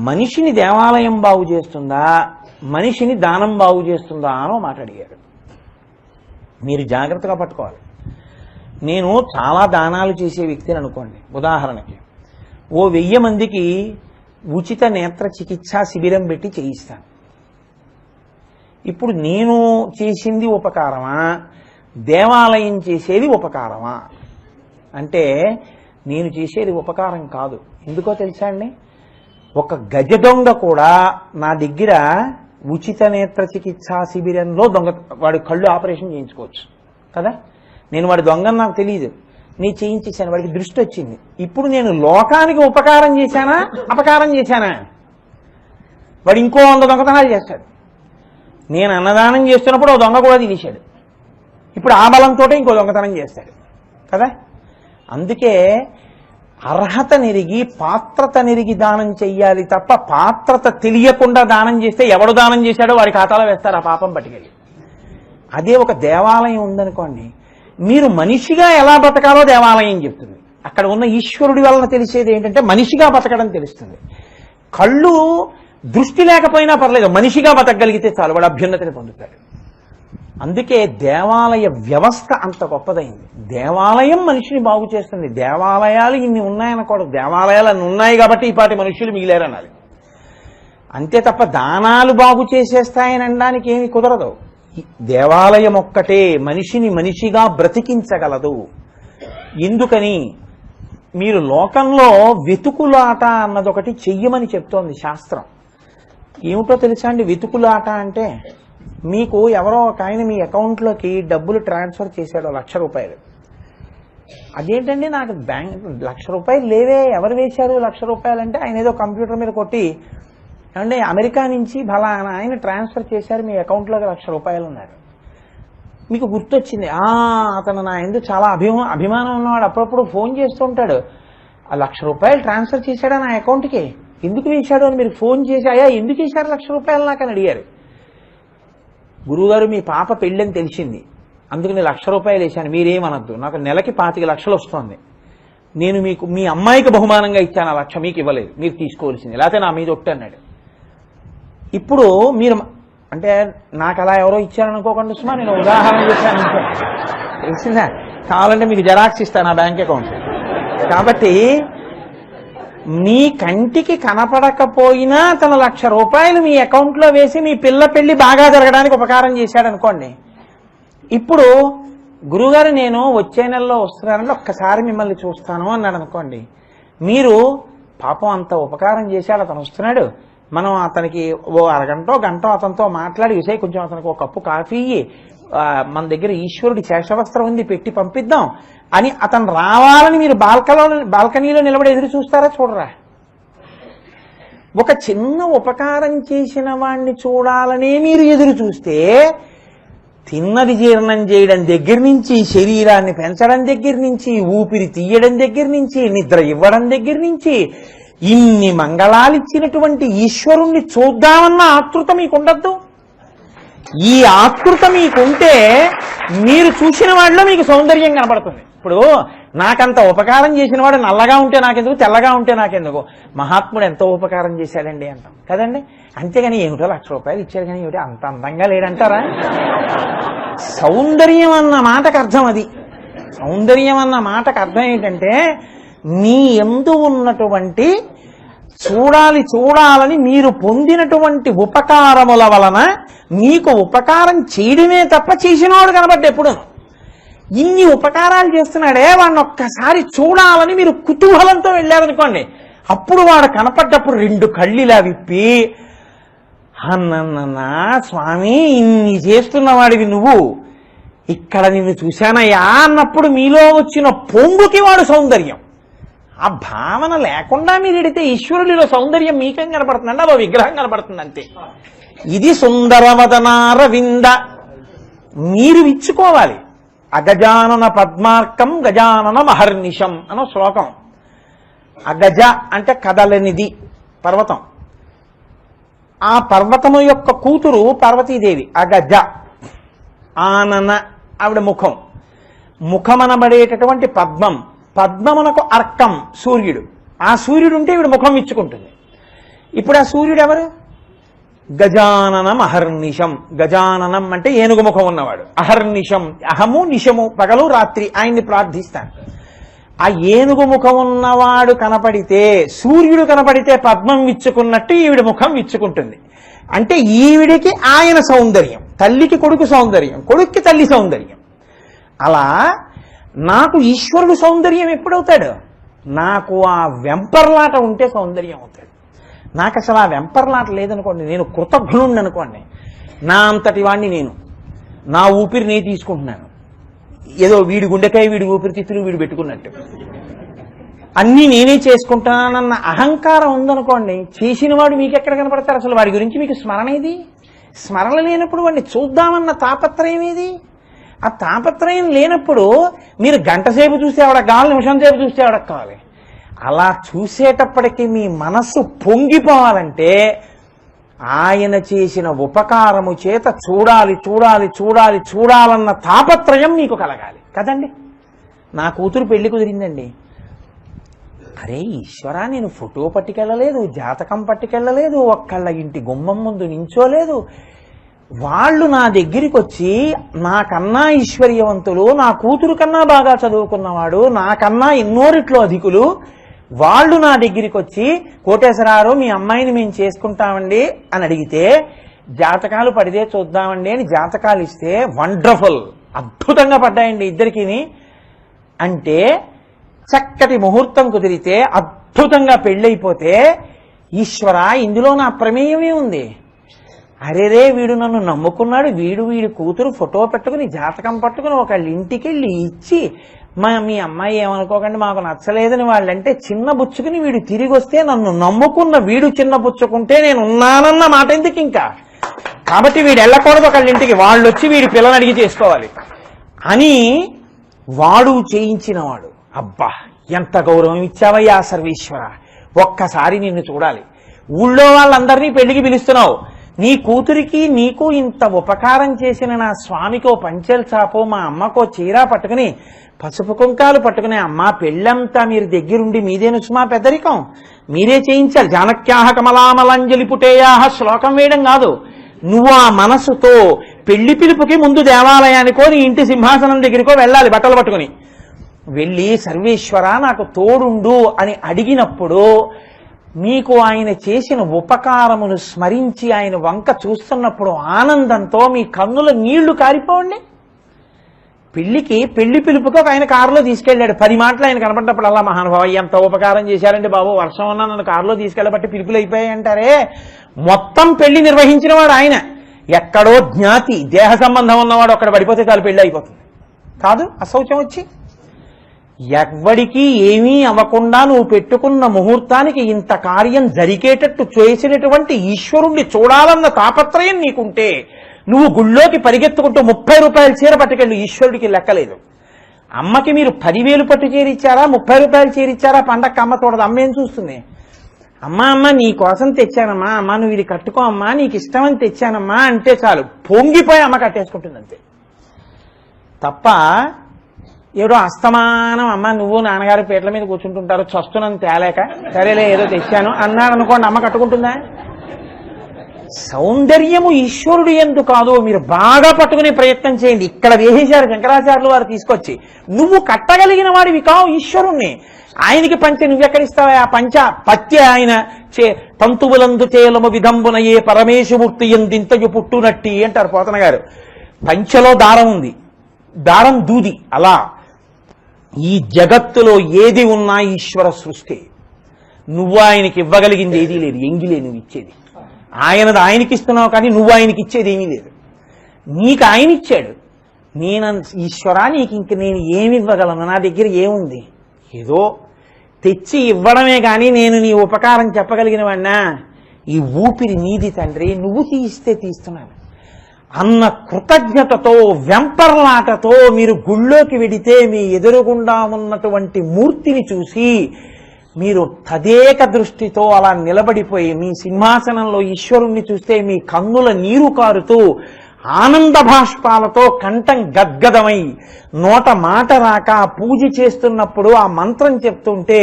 [SPEAKER 1] మనిషిని దేవాలయం బాగు చేస్తుందా, మనిషిని దానం బాగు చేస్తుందా అని మాట అడిగారు. మీరు జాగ్రత్తగా పట్టుకోవాలి. నేను చాలా దానాలు చేసే వ్యక్తిని అనుకోండి, ఉదాహరణకి ఓ 1000 మందికి ఉచిత నేత్ర చికిత్సా శిబిరం పెట్టి చేయిస్తాను. ఇప్పుడు నేను చేసింది ఉపకారమా, దేవాలయం చేసేది ఉపకారమా అంటే నేను చేసేది ఉపకారం కాదు. ఎందుకో తెలుసా అండి? ఒక గజ దొంగ కూడా నా దగ్గర ఉచిత నేత్ర చికిత్సా శిబిరంలో వాడి కళ్ళు ఆపరేషన్ చేయించుకోవచ్చు కదా. నేను వాడి దొంగని నాకు తెలియదు, నేను చేయించేశాను, వాడికి దృష్టి వచ్చింది. ఇప్పుడు నేను లోకానికి ఉపకారం చేశానా అపకారం చేశానా? వాడు ఇంకో 100 దొంగతనాలు చేస్తాడు. నేను అన్నదానం చేస్తున్నప్పుడు ఓ దొంగ కూడా తినేశాడు, ఇప్పుడు ఆ బలంతో ఇంకో దొంగతనం చేస్తాడు కదా. అందుకే అర్హత నెరిగి పాత్రత నెరిగి దానం చెయ్యాలి తప్ప పాత్రత తెలియకుండా దానం చేస్తే ఎవడు దానం చేశాడో వాడి ఖాతాలో వేస్తారు ఆ పాపం పట్టుకెళ్ళి. అదే ఒక దేవాలయం ఉందనుకోండి, మీరు మనిషిగా ఎలా బతకాలో దేవాలయం చెప్తుంది. అక్కడ ఉన్న ఈశ్వరుడి వలన తెలిసేది ఏంటంటే మనిషిగా బతకడం తెలుస్తుంది. కళ్ళు దృష్టి లేకపోయినా పర్లేదు, మనిషిగా బతకగలిగితే చాలు, వాడు అభ్యున్నతిని పొందుతాడు. అందుకే దేవాలయ వ్యవస్థ అంత గొప్పదైంది. దేవాలయం మనిషిని బాగు చేస్తుంది. దేవాలయాలు ఇన్ని ఉన్నాయనకూడదు. దేవాలయాలు అన్ని ఉన్నాయి కాబట్టి ఈ పాటి మనుషులు మిగిలారనాలి. అంతే తప్ప దానాలు బాగు చేసేస్తాయని అనడానికి ఏమి కుదరదు. దేవాలయం ఒక్కటే మనిషిని మనిషిగా బ్రతికించగలదు. ఎందుకని మీరు లోకంలో వెతుకులాట అన్నదొకటి చెయ్యమని చెప్తోంది శాస్త్రం. ఏమిటో తెలుసా అండి వెతుకులాట అంటే? మీకు ఎవరో ఒక ఆయన మీ అకౌంట్లోకి డబ్బులు ట్రాన్స్ఫర్ చేశాడు 1,00,000 రూపాయలు. అదేంటండి నాకు బ్యాంక్ 1,00,000 రూపాయలు లేవే, ఎవరు వేశారు 1,00,000 రూపాయలు అంటే ఆయన ఏదో కంప్యూటర్ మీద కొట్టి అంటే అమెరికా నుంచి ఫలానా ఆయన ట్రాన్స్ఫర్ చేశారు మీ అకౌంట్లోకి 1,00,000 రూపాయలు ఉన్నారు. మీకు గుర్తొచ్చింది, అతను నా ఎందుకు చాలా అభిమానం ఉన్నవాడు, అప్పుడప్పుడు ఫోన్ చేస్తుంటాడు, ఆ 1,00,000 రూపాయలు ట్రాన్స్ఫర్ చేశాడా నా అకౌంట్కి, ఎందుకు వేశాడు అని మీరు ఫోన్ చేసి అయ్యా ఎందుకు వేశారు 1,00,000 రూపాయలు నాకు అని అడిగారు. గురువుగారు మీ పాప పెళ్ళని తెలిసింది, అందుకు నేను 1,00,000 రూపాయలు వేశాను, మీరేమనద్దు, నాకు నెలకి 25 లక్షలు వస్తుంది, నేను మీకు మీ అమ్మాయికి బహుమానంగా ఇచ్చాను, 1,00,000 మీకు ఇవ్వలేదు, మీరు తీసుకోవాల్సింది, లేకపోతే నా మీద ఒట్టు అన్నాడు. ఇప్పుడు మీరు అంటే నాకు అలా ఎవరో ఇచ్చారనుకోకుండా సుమా, నేను ఉదాహరణ చెప్పాను తెలిసిందా, కావాలంటే మీకు జెరాక్స్ ఇస్తాను నా బ్యాంక్ అకౌంట్. కాబట్టి మీ కంటికి కనపడకపోయినా తన 1,00,000 రూపాయలు మీ అకౌంట్లో వేసి మీ పిల్ల పెళ్లి బాగా జరగడానికి ఉపకారం చేశాడు అనుకోండి. ఇప్పుడు గురుగారు నేను వచ్చే నెలలో వస్తున్నానంటే ఒక్కసారి మిమ్మల్ని చూస్తాను అన్నాడు అనుకోండి. మీరు పాపం అంత ఉపకారం చేశాడు, అతను వస్తున్నాడు, మనం అతనికి ఓ అరగంటో గంటో అతనితో మాట్లాడి విషయం కొంచెం అతనికి ఒక కప్పు కాఫీ మన దగ్గర ఈశ్వరుడి శేషవస్త్రం ఉంది పెట్టి పంపిద్దాం అని అతను రావాలని మీరు బాల్కనీలో నిలబడి ఎదురు చూస్తారా చూడరా? ఒక చిన్న ఉపకారం చేసిన వాణ్ణి చూడాలనే మీరు ఎదురు చూస్తే తిన్నది జీర్ణం చేయడం దగ్గర నుంచి, శరీరాన్ని పెంచడం దగ్గర నుంచి, ఊపిరి తీయడం దగ్గర నుంచి, నిద్ర ఇవ్వడం దగ్గర నుంచి ఇన్ని మంగళాలు ఇచ్చినటువంటి ఈశ్వరుణ్ణి చూద్దామన్న ఆతృత మీకుండద్దు. ఈ ఆతృత మీకుంటే మీరు చూసిన వాడిలో మీకు సౌందర్యం కనబడుతుంది. ఇప్పుడు నాకంత ఉపకారం చేసిన వాడు నల్లగా ఉంటే నాకెందుకు, తెల్లగా ఉంటే నాకెందుకు, మహాత్ముడు ఎంతో ఉపకారం చేశాడండి అంటాం కదండి. అంతేగాని ఏమిటో 1,00,000 రూపాయలు ఇచ్చారు కానీ ఏమిటో అంత అందంగా లేడంటారా? సౌందర్యం అన్న మాటకు అర్థం అది. సౌందర్యం అన్న మాటకు అర్థం ఏంటంటే నీ యందు ఉన్నటువంటి చూడాలని మీరు పొందినటువంటి ఉపకారముల వలన మీకు ఉపకారం చేయడమే తప్ప చేసినవాడు కనబడ్డ ఎప్పుడు. ఇన్ని ఉపకారాలు చేస్తున్నాడే వాడిని ఒక్కసారి చూడాలని మీరు కుతూహలంతో వెళ్ళారనుకోండి, అప్పుడు వాడు కనపడ్డప్పుడు 2 కళ్ళిలా విప్పి అన్నన్నా స్వామి ఇన్ని చేస్తున్నవాడివి నువ్వు, ఇక్కడ నిన్ను చూశానయ్యా అన్నప్పుడు మీలో వచ్చిన పొంగుకి వాడు సౌందర్యం. ఆ భావన లేకుండా మీరు ఎడితే ఈశ్వరుడిలో సౌందర్యం మీకేం కనపడుతుందండి, అదో విగ్రహం కనపడుతుంది అంతే. ఇది సుందరవదనారవింద. మీరు ఇచ్చుకోవాలి. అగజానన పద్మార్కం గజానన మహర్నిశం అనో శ్లోకం. అగజ అంటే కదలనిది పర్వతం. ఆ పర్వతము యొక్క కూతురు పార్వతీదేవి అగజ. ఆనన ఆవిడ ముఖం, ముఖమనబడేటటువంటి పద్మం, పద్మమునకు అర్కం సూర్యుడు. ఆ సూర్యుడు ఉంటే ఈవిడ ముఖం ఇచ్చుకుంటుంది. ఇప్పుడు ఆ సూర్యుడు ఎవరు? గజాననం అహర్నిశం. గజాననం అంటే ఏనుగు ముఖం ఉన్నవాడు. అహర్నిశం అహము నిశము పగలు రాత్రి ఆయన్ని ప్రార్థిస్తాను. ఆ ఏనుగు ముఖం ఉన్నవాడు కనపడితే, సూర్యుడు కనపడితే పద్మం విచ్చుకున్నట్టు ఈవిడ ముఖం విచ్చుకుంటుంది. అంటే ఈవిడికి ఆయన సౌందర్యం, తల్లికి కొడుకు సౌందర్యం, కొడుక్కి తల్లి సౌందర్యం. అలా నాకు ఈశ్వరుడు సౌందర్యం ఎప్పుడవుతాడు? నాకు ఆ వెంపర్లాట ఉంటే సౌందర్యం అవుతాడు. నాకు అసలు ఆ వెంపర్లాట లేదనుకోండి, నేను కృతజ్ఞుణ్ణి అనుకోండి, నా అంతటి వాడిని నేను, నా ఊపిరి నేను తీసుకుంటున్నాను, ఏదో వీడి గుండెకాయ వీడి ఊపిరితిత్తులు వీడు పెట్టుకున్నట్టు అన్నీ నేనే చేసుకుంటానన్న అహంకారం ఉందనుకోండి, చేసిన వాడు మీకెక్కడ కనపడతారు? అసలు వాడి గురించి మీకు స్మరణ ఏది? స్మరణ లేనప్పుడు వాడిని చూద్దామన్న తాపత్రయం ఏది? ఆ తాపత్రయం లేనప్పుడు మీరు గంట సేపు చూస్తే ఆవిడ కావాలి, నిమిషం సేపు చూస్తే ఆవిడ కావాలి. అలా చూసేటప్పటికీ మీ మనస్సు పొంగిపోవాలంటే ఆయన చేసిన ఉపకారము చేత చూడాలన్న తాపత్రయం మీకు కలగాలి కదండి. నా కూతురు పెళ్లి కుదిరిందండి, అరే ఈశ్వరా నేను ఫోటో పట్టుకెళ్ళలేదు, జాతకం పట్టుకెళ్ళలేదు, ఒక్కళ్ళ ఇంటి గుమ్మం ముందు నించోలేదు, వాళ్ళు నా దగ్గరికి వచ్చి నాకన్నా ఐశ్వర్యవంతులు, నా కూతురు కన్నా బాగా చదువుకున్నవాడు, నాకన్నా ఎన్నోరిట్లో అధికులు, వాళ్ళు నా దగ్గరికి వచ్చి కోటేశ్వరారు మీ అమ్మాయిని మేము చేసుకుంటామండి అని అడిగితే జాతకాలు పడితే చూద్దామండి అని జాతకాలు ఇస్తే వండర్ఫుల్, అద్భుతంగా పడ్డాయండి ఇద్దరికి. అంటే చక్కటి ముహూర్తం కుదిరితే అద్భుతంగా పెళ్ళైపోతే ఈశ్వర ఇందులో నా ప్రమేయమే ఉంది. అరేరే వీడు నన్ను నమ్ముకున్నాడు, వీడి కూతురు ఫోటో పెట్టుకుని జాతకం పట్టుకుని ఒకళ్ళ ఇంటికి వెళ్ళి ఇచ్చి మీ అమ్మాయి ఏమనుకోకండి మాకు నచ్చలేదని వాళ్ళంటే చిన్న బుచ్చుకుని వీడు తిరిగి వస్తే నన్ను నమ్ముకున్న వీడు చిన్న బుచ్చుకుంటే నేను ఉన్నానన్న మాట ఎందుకు ఇంకా. కాబట్టి వీడు వెళ్ళకూడదు ఒకళ్ళ ఇంటికి, వాళ్ళు వచ్చి వీడి పిల్లని అడిగి చేసుకోవాలి అని వాడు చేయించినవాడు. అబ్బా ఎంత గౌరవం ఇచ్చావయ్యా సర్వేశ్వర, ఒక్కసారి నిన్ను చూడాలి. ఊళ్ళో వాళ్ళందరినీ పెళ్లికి పిలుస్తున్నావు, నీ కూతురికి నీకు ఇంత ఉపకారం చేసిన నా స్వామికో పంచెల చాపో మా అమ్మకో చీర పట్టుకుని పసుపు కుంకాలు పట్టుకుని అమ్మా పెళ్ళంతా మీరు దగ్గరుండి మీదేను సుమా పెద్దరికం, మీరే చేయించాలి. జానక్యాహ కమలామలంజలి పుటేయాహ శ్లోకం వేయడం కాదు, నువ్వు ఆ మనసుతో పెళ్లి పిలుపుకి ముందు దేవాలయానికో నీ ఇంటి సింహాసనం దగ్గరికో వెళ్ళాలి బట్టలు పట్టుకుని. వెళ్ళి సర్వేశ్వర నాకు తోడుండు అని అడిగినప్పుడు మీకు ఆయన చేసిన ఉపకారమును స్మరించి ఆయన వంక చూస్తున్నప్పుడు ఆనందంతో మీ కన్నుల నీళ్లు కారిపోండి. పెళ్లి పిలుపుకి ఒక ఆయన కారులో తీసుకెళ్లాడు, 10 మాటలు ఆయన కనపడ్డప్పుడు అలా మహానుభావ ఎంత ఉపకారం చేశారంటే బాబు, వర్షం ఉన్నా నన్ను కారులో తీసుకెళ్లబట్టి పిలుపులు అయిపోయాయి అంటారే. మొత్తం పెళ్లి నిర్వహించిన వాడు ఆయన. ఎక్కడో జ్ఞాతి దేహ సంబంధం ఉన్నవాడు అక్కడ పడిపోతే చాలు పెళ్లి అయిపోతుంది కాదు. అశౌచం వచ్చి ఎవ్వడికి ఏమీ అవ్వకుండా నువ్వు పెట్టుకున్న ముహూర్తానికి ఇంత కార్యం జరిగేటట్టు చేసినటువంటి ఈశ్వరుణ్ణి చూడాలన్న తాపత్రయం నీకుంటే నువ్వు గుళ్ళోకి పరిగెత్తుకుంటూ 30 రూపాయల చీర పట్టుకెళ్ళు, ఈశ్వరుడికి లెక్కలేదు. అమ్మకి మీరు 10,000 పట్టు చీరిచ్చారా 30 రూపాయలు చీరిచ్చారా పండగ అమ్మ చూడదు, అమ్మ ఏం చూస్తుంది. అమ్మ నీ కోసం తెచ్చానమ్మా, అమ్మ నువ్వు ఇది కట్టుకో అమ్మా, నీకు ఇష్టమని తెచ్చానమ్మా అంటే చాలు పొంగిపోయి అమ్మ కట్టేసుకుంటుంది అంతే. తప్ప ఏదో అస్తమానం అమ్మ నువ్వు నాన్నగారు పీటల మీద కూర్చుంటుంటారు చస్తున్నాను తేలేక సరేలే ఏదో తెచ్చాను అన్నాడు అనుకోండి, అమ్మ కట్టుకుంటుందా? సౌందర్యము ఈశ్వరుడు ఎందు కాదు, మీరు బాగా పట్టుకునే ప్రయత్నం చేయండి. ఇక్కడ వేసేశారు శంకరాచార్యులు వారు తీసుకొచ్చి, నువ్వు కట్టగలిగిన వాడివి కావు ఈశ్వరుణ్ణి. ఆయనకి పంచె నువ్వెక్కడిస్తావా? ఆ పంచ పత్య ఆయన తంతువులందు చేలము విధంబున ఏ పరమేశమూర్తి ఎందింతయు పుట్టునట్టి అంటారు పోతన గారు. పంచెలో దారం ఉంది, దారం దూది. అలా ఈ జగత్తులో ఏది ఉన్నా ఈశ్వర సృష్టి. నువ్వు ఆయనకి ఇవ్వగలిగింది ఏదీ లేదు, ఎంగిలే నువ్వు ఇచ్చేది. ఆయనది ఆయనకి ఇస్తున్నావు కానీ నువ్వు ఆయనకి ఇచ్చేది ఏమీ లేదు. నీకు ఆయన ఇచ్చాడు. నేను ఈశ్వరా నీకు ఇంక నేను ఏమి ఇవ్వగలను, నా దగ్గర ఏముంది? ఏదో తెచ్చి ఇవ్వడమే కానీ నేను నీ ఉపకారం చెప్పగలిగిన వాడినా? ఈ ఊపిరి నీది తండ్రి, నువ్వు తీస్తే తీస్తున్నాను అన్న కృతజ్ఞతతో వెంపర్లాటతో మీరు గుళ్ళోకి వెడితే మీ ఎదురుగుండా ఉన్నటువంటి మూర్తిని చూసి మీరు తదేక దృష్టితో అలా నిలబడిపోయి మీ సింహాసనంలో ఈశ్వరుణ్ణి చూస్తే మీ కన్నుల నీరు కారుతూ ఆనంద భాష్పాలతో కంఠం గద్గదమై నోట మాట రాక పూజ చేస్తున్నప్పుడు ఆ మంత్రం చెప్తుంటే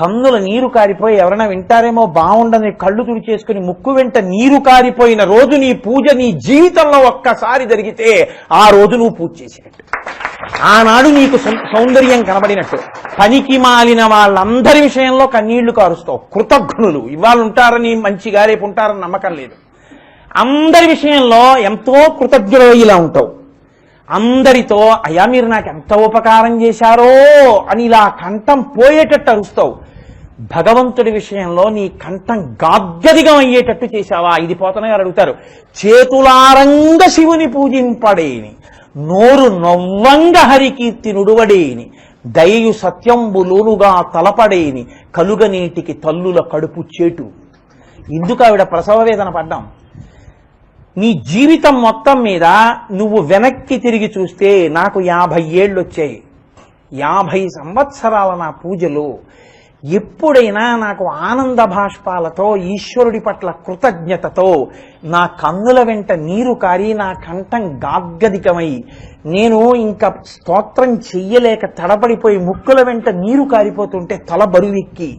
[SPEAKER 1] కన్నుల నీరు కారిపోయి ఎవరైనా వింటారేమో బాగుండని కళ్ళు తుడిచేసుకుని ముక్కు వెంట నీరు కారిపోయిన రోజు నీ పూజ నీ జీవితంలో ఒక్కసారి జరిగితే ఆ రోజు నువ్వు పూజ చేసినట్టు, ఆనాడు నీకు సౌందర్యం కనబడినట్టు. పనికి మాలిన వాళ్ళందరి విషయంలో కన్నీళ్లు కారుస్తావు. కృతజ్ఞులు ఇవాళ ఉంటారని మంచిగా రేపు ఉంటారని నమ్మకం లేదు. అందరి విషయంలో ఎంతో కృతజ్ఞులు ఇలా ఉంటావు. అందరితో అయ్యా మీరు నాకు ఎంత ఉపకారం చేశారో అని ఇలా కంఠం పోయేటట్టు అరుస్తావు. భగవంతుడి విషయంలో నీ కంఠం గాద్గదిగం అయ్యేటట్టు చేశావా? ఇది పోతన గారు అడుగుతారు. చేతులారంగ శివుని పూజింపడేని, నోరు నవ్వంగ హరికీర్తి నుడువడేని, దయయు సత్యంబులోనుగా తలపడేని, కలుగనీటికి తల్లుల కడుపు చేటు. ఇందుకు ఆవిడ ప్రసవ వేదన పడ్డాం. నీ జీవితం మొత్తం మీద నువ్వు వెనక్కి తిరిగి చూస్తే నాకు 50 ఏళ్ళు వచ్చాయి. 50 సంవత్సరాల నా పూజలు ఎప్పుడైనా నాకు ఆనంద భాష్పాలతో ఈశ్వరుడి పట్ల కృతజ్ఞతతో నా కన్నుల వెంట నీరు కారి నా కంఠం గాద్గదికమై నేను ఇంకా స్తోత్రం చెయ్యలేక తడబడిపోయి ముక్కుల వెంట నీరు కారిపోతుంటే తల బరువెక్కి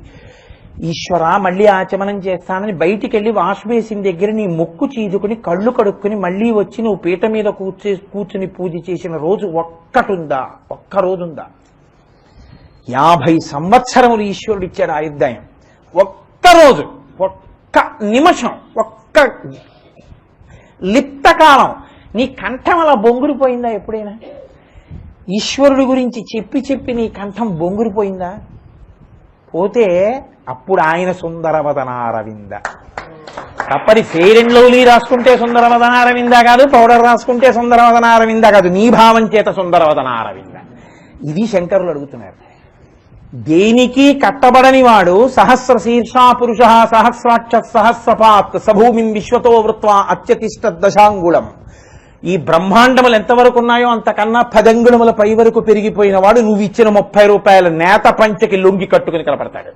[SPEAKER 1] ఈశ్వర మళ్ళీ ఆచమనం చేస్తానని బయటికి వెళ్ళి వాష్ బేసిన్ దగ్గర నీ ముక్కు చీదుకుని కళ్ళు కడుక్కుని మళ్ళీ వచ్చి నువ్వు పీట మీద కూర్చుని పూజ చేసిన రోజు ఒక్కటుందా? ఒక్క రోజుందా? 50 సంవత్సరములు ఈశ్వరుడు ఇచ్చాడు ఆయుర్దాయం. ఒక్కరోజు, ఒక్క నిమిషం, ఒక్క లిప్తకాలం నీ కంఠం అలా బొంగురిపోయిందా ఎప్పుడైనా? ఈశ్వరుడి గురించి చెప్పి చెప్పి నీ కంఠం బొంగురిపోయిందా? పోతే అప్పుడు ఆయన సుందరవదనారవింద. తప్పది ఫెయిర్ అండ్ లవ్లీ రాసుకుంటే సుందరవదనారవింద కాదు, పౌడర్ రాసుకుంటే సుందరవదనారవింద కాదు, నీ భావం చేత సుందరవదనారవింద. ఇది శంకరులు అడుగుతున్నారు. దేనికి కట్టబడని వాడు సహస్ర శీర్షా పురుష సహస్రాక్ష సహస్రపాత్ సభూమిం విశ్వతో వృత్వా అత్యతిష్ట దశాంగుళం. ఈ బ్రహ్మాండములు ఎంతవరకు ఉన్నాయో అంతకన్నా 10 అంగుళముల పై వరకు పెరిగిపోయిన వాడు నువ్వు ఇచ్చిన 30 రూపాయల నేత పంచకి లొంగి కట్టుకుని కనపడతాడు.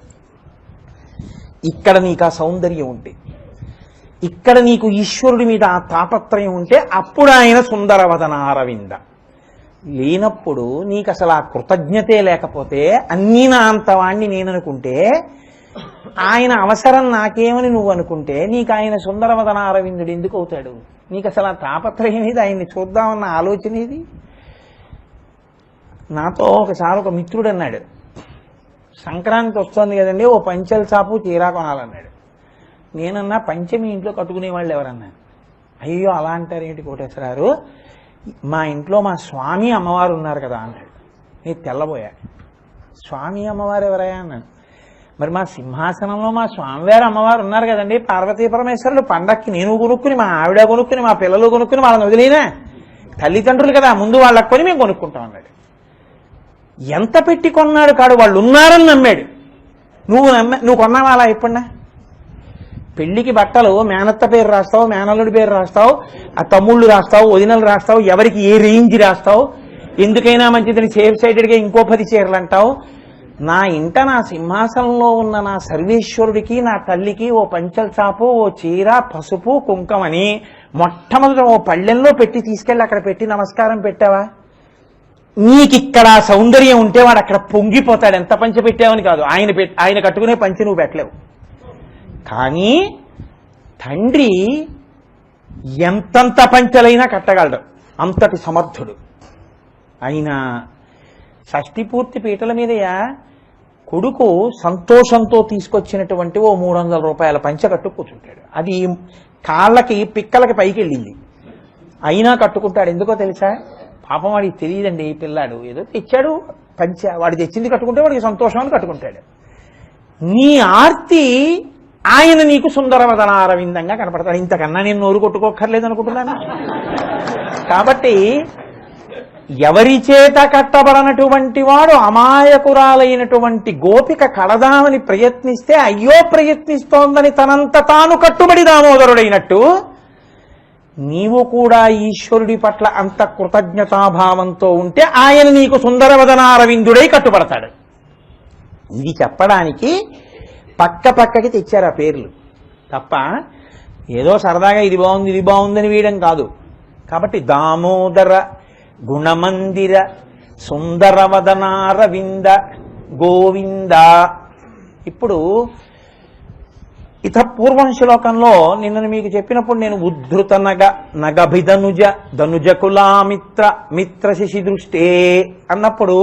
[SPEAKER 1] ఇక్కడ నీకు ఆ సౌందర్యం ఉంటే, ఇక్కడ నీకు ఈశ్వరుడి మీద ఆ తాపత్రయం ఉంటే అప్పుడు ఆయన సుందరవదనారవింద. లేనప్పుడు నీకు అసలు ఆ కృతజ్ఞతే లేకపోతే, అన్నీ నా అంతవాణ్ణి నేననుకుంటే, ఆయన అవసరం నాకేమని నువ్వు అనుకుంటే, నీకు ఆయన సుందరవదనారవిందుడు ఎందుకు అవుతాడు? నీకు అసలు ఆ తాపత్రయం ఏది? ఆయన్ని చూద్దామన్న ఆలోచన ఏది? నాతో ఒకసారి ఒక మిత్రుడు అన్నాడు, సంక్రాంతి వస్తుంది కదండి, ఓ పంచెల చాపు చీరా కొనాలన్నాడు. నేనన్నా పంచమి ఇంట్లో కట్టుకునే వాళ్ళు ఎవరన్నా? అయ్యో అలా అంటారేంటి కోటేశ్వరారు, మా ఇంట్లో మా స్వామి అమ్మవారు ఉన్నారు కదా అన్నాడు. నేను తెల్లబోయా. స్వామి అమ్మవారు ఎవరయ్యా అన్నాను. మరి మా సింహాసనంలో మా స్వామివారు అమ్మవారు ఉన్నారు కదండి, పార్వతీ పరమేశ్వరులు. పండక్కి నేను కొనుక్కుని, మా ఆవిడ కొనుక్కుని, మా పిల్లలు కొనుక్కుని వాళ్ళని వదిలేనా? తల్లిదండ్రులు కదా, ముందు వాళ్ళకి కొని మేము కొనుక్కుంటాం అన్నాడు. ఎంత పెట్టి కొన్నాడు కాడు, వాళ్ళు ఉన్నారని నమ్మాడు. నువ్వు కొన్నావా అలా? ఎప్పుడన్నా పెళ్లికి బట్టలు మేనత్త పేరు రాస్తావు, మేనల్లుడి పేరు రాస్తావు, ఆ తమ్ముళ్ళు రాస్తావు, వదినలు రాస్తావు, ఎవరికి ఏ రేంజ్ రాస్తావు, ఎందుకైనా మంచిదని సేఫ్ సైడెడ్గా ఇంకో 10 చీరలు అంటావు. నా ఇంట నా సింహాసనంలో ఉన్న నా సర్వేశ్వరుడికి, నా తల్లికి ఓ పంచల చాపు, ఓ చీర, పసుపు, కుంకమని మొట్టమొదట ఓ పళ్ళెంలో పెట్టి తీసుకెళ్ళి అక్కడ పెట్టి నమస్కారం పెట్టావా? నీకిక్కడ సౌందర్యం ఉంటే వాడు అక్కడ పొంగిపోతాడు. ఎంత పంచ పెట్టావని కాదు, ఆయన కట్టుకునే పంచి నువ్వు పెట్టలేవు. కానీ తండ్రి ఎంతంత పంచలైనా కట్టగలడు, అంతటి సమర్థుడు. ఆయన షష్ఠి పూర్తి పీటల మీదయా కొడుకు సంతోషంతో తీసుకొచ్చినటువంటి ఓ 300 రూపాయల పంచ కట్టు కూర్చుంటాడు. అది కాళ్ళకి పిక్కలకి పైకి వెళ్ళింది, అయినా కట్టుకుంటాడు. ఎందుకో తెలుసా? పాపం వాడికి తెలియదండి, పిల్లాడు ఏదో తెచ్చాడు పంచ, వాడు తెచ్చింది కట్టుకుంటే వాడికి సంతోషం అని కట్టుకుంటాడు. నీ ఆర్తి ఆయన నీకు సుందరవదనారవిందంగా కనపడతాడు. ఇంతకన్నా నేను నోరు కొట్టుకోక్కర్లేదు అనుకుంటున్నాను. కాబట్టి ఎవరి చేత కట్టబడనటువంటి వాడు అమాయకురాలైనటువంటి గోపిక కడదామని ప్రయత్నిస్తే అయ్యో ప్రయత్నిస్తోందని తనంత తాను కట్టుబడి దామోదరుడైనట్టు నీవు కూడా ఈశ్వరుడి పట్ల అంత కృతజ్ఞతాభావంతో ఉంటే ఆయన నీకు సుందరవదనారవిందుడై కట్టుబడతాడు. ఇది చెప్పడానికి పక్కకి తెచ్చారు ఆ పేర్లు తప్ప ఏదో సరదాగా ఇది బాగుందని వేయడం కాదు. కాబట్టి దామోదర గుణమందిర సుందరవదనారవింద గోవింద. ఇప్పుడు ఇత పూర్వం శ్లోకంలో నిన్న మీకు చెప్పినప్పుడు నేను ఉద్ధృత నగభిధనుజ ధనుజకులామిత్ర మిత్ర శశి దృష్టే అన్నప్పుడు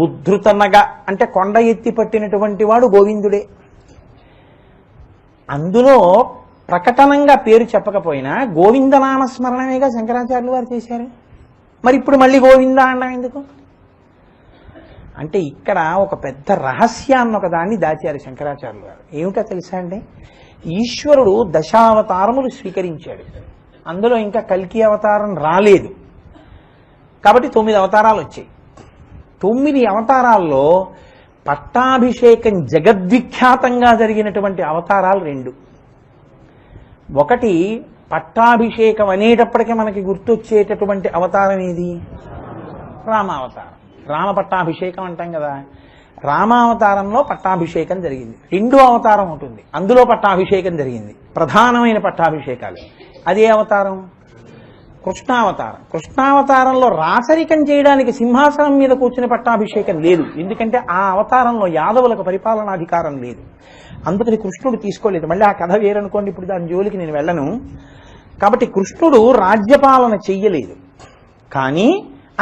[SPEAKER 1] ఉద్ధృత నగ అంటే కొండ ఎత్తి పట్టినటువంటి వాడు గోవిందుడే. అందులో ప్రకటనంగా పేరు చెప్పకపోయినా గోవిందనామస్మరణమేగా శంకరాచార్యులు వారు చేశారు. మరి ఇప్పుడు మళ్ళీ గోవింద అనడం ఎందుకు? అంటే ఇక్కడ ఒక పెద్ద రహస్యాన్ని ఒకదాన్ని దాచారు శంకరాచార్యులు గారు. ఏమిటో తెలుసా అండి? ఈశ్వరుడు 10 అవతారములు స్వీకరించాడు. అందులో ఇంకా కల్కి అవతారం రాలేదు కాబట్టి 9 అవతారాలు వచ్చాయి. 9 అవతారాల్లో పట్టాభిషేకం జగద్విఖ్యాతంగా జరిగినటువంటి అవతారాలు 2. ఒకటి పట్టాభిషేకం అనేటప్పటికీ మనకి గుర్తొచ్చేటటువంటి అవతారం ఏది? రామావతారం. రామ పట్టాభిషేకం అంటాం కదా. రామావతారంలో పట్టాభిషేకం జరిగింది. 2వ అవతారం ఉంటుంది, అందులో పట్టాభిషేకం జరిగింది. ప్రధానమైన పట్టాభిషేకాలు. అదే అవతారం కృష్ణావతారంలో రాచరికం చేయడానికి సింహాసనం మీద కూర్చుని పట్టాభిషేకం లేదు. ఎందుకంటే ఆ అవతారంలో యాదవులకు పరిపాలనాధికారం లేదు. అందుకని కృష్ణుడు తీసుకోలేదు. మళ్ళీ ఆ కథ వేరనుకోండి, ఇప్పుడు దాని జోలికి నేను వెళ్ళను. కాబట్టి కృష్ణుడు రాజ్యపాలన చెయ్యలేదు, కానీ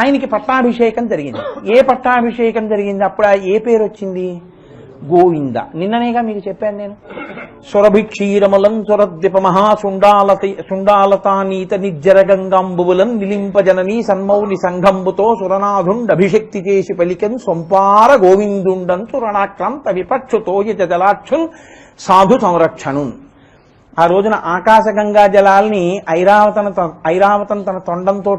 [SPEAKER 1] ఆయనకి పట్టాభిషేకం జరిగింది. ఏ పట్టాభిషేకం జరిగింది? అప్పుడు ఏ పేరు వచ్చింది? గోవింద. నిన్ననేగా మీకు చెప్పాను నేను. సురభిక్షీరములం సురద్విప సుండాలతానీత నిర్జర గంగాంబువులం నిలింపజననీ సన్మౌని సంఘంబుతో సురనాథుండభిషక్తి చేసి పలికెన్ సొంపార గోవిందుండన్ సురణాక్రాంత విపక్షుతోయ జలాక్షున్ సాధు సంరక్షణు. ఆ రోజున ఆకాశగంగా జలాల్ని ఐరావతం తన తొండంతో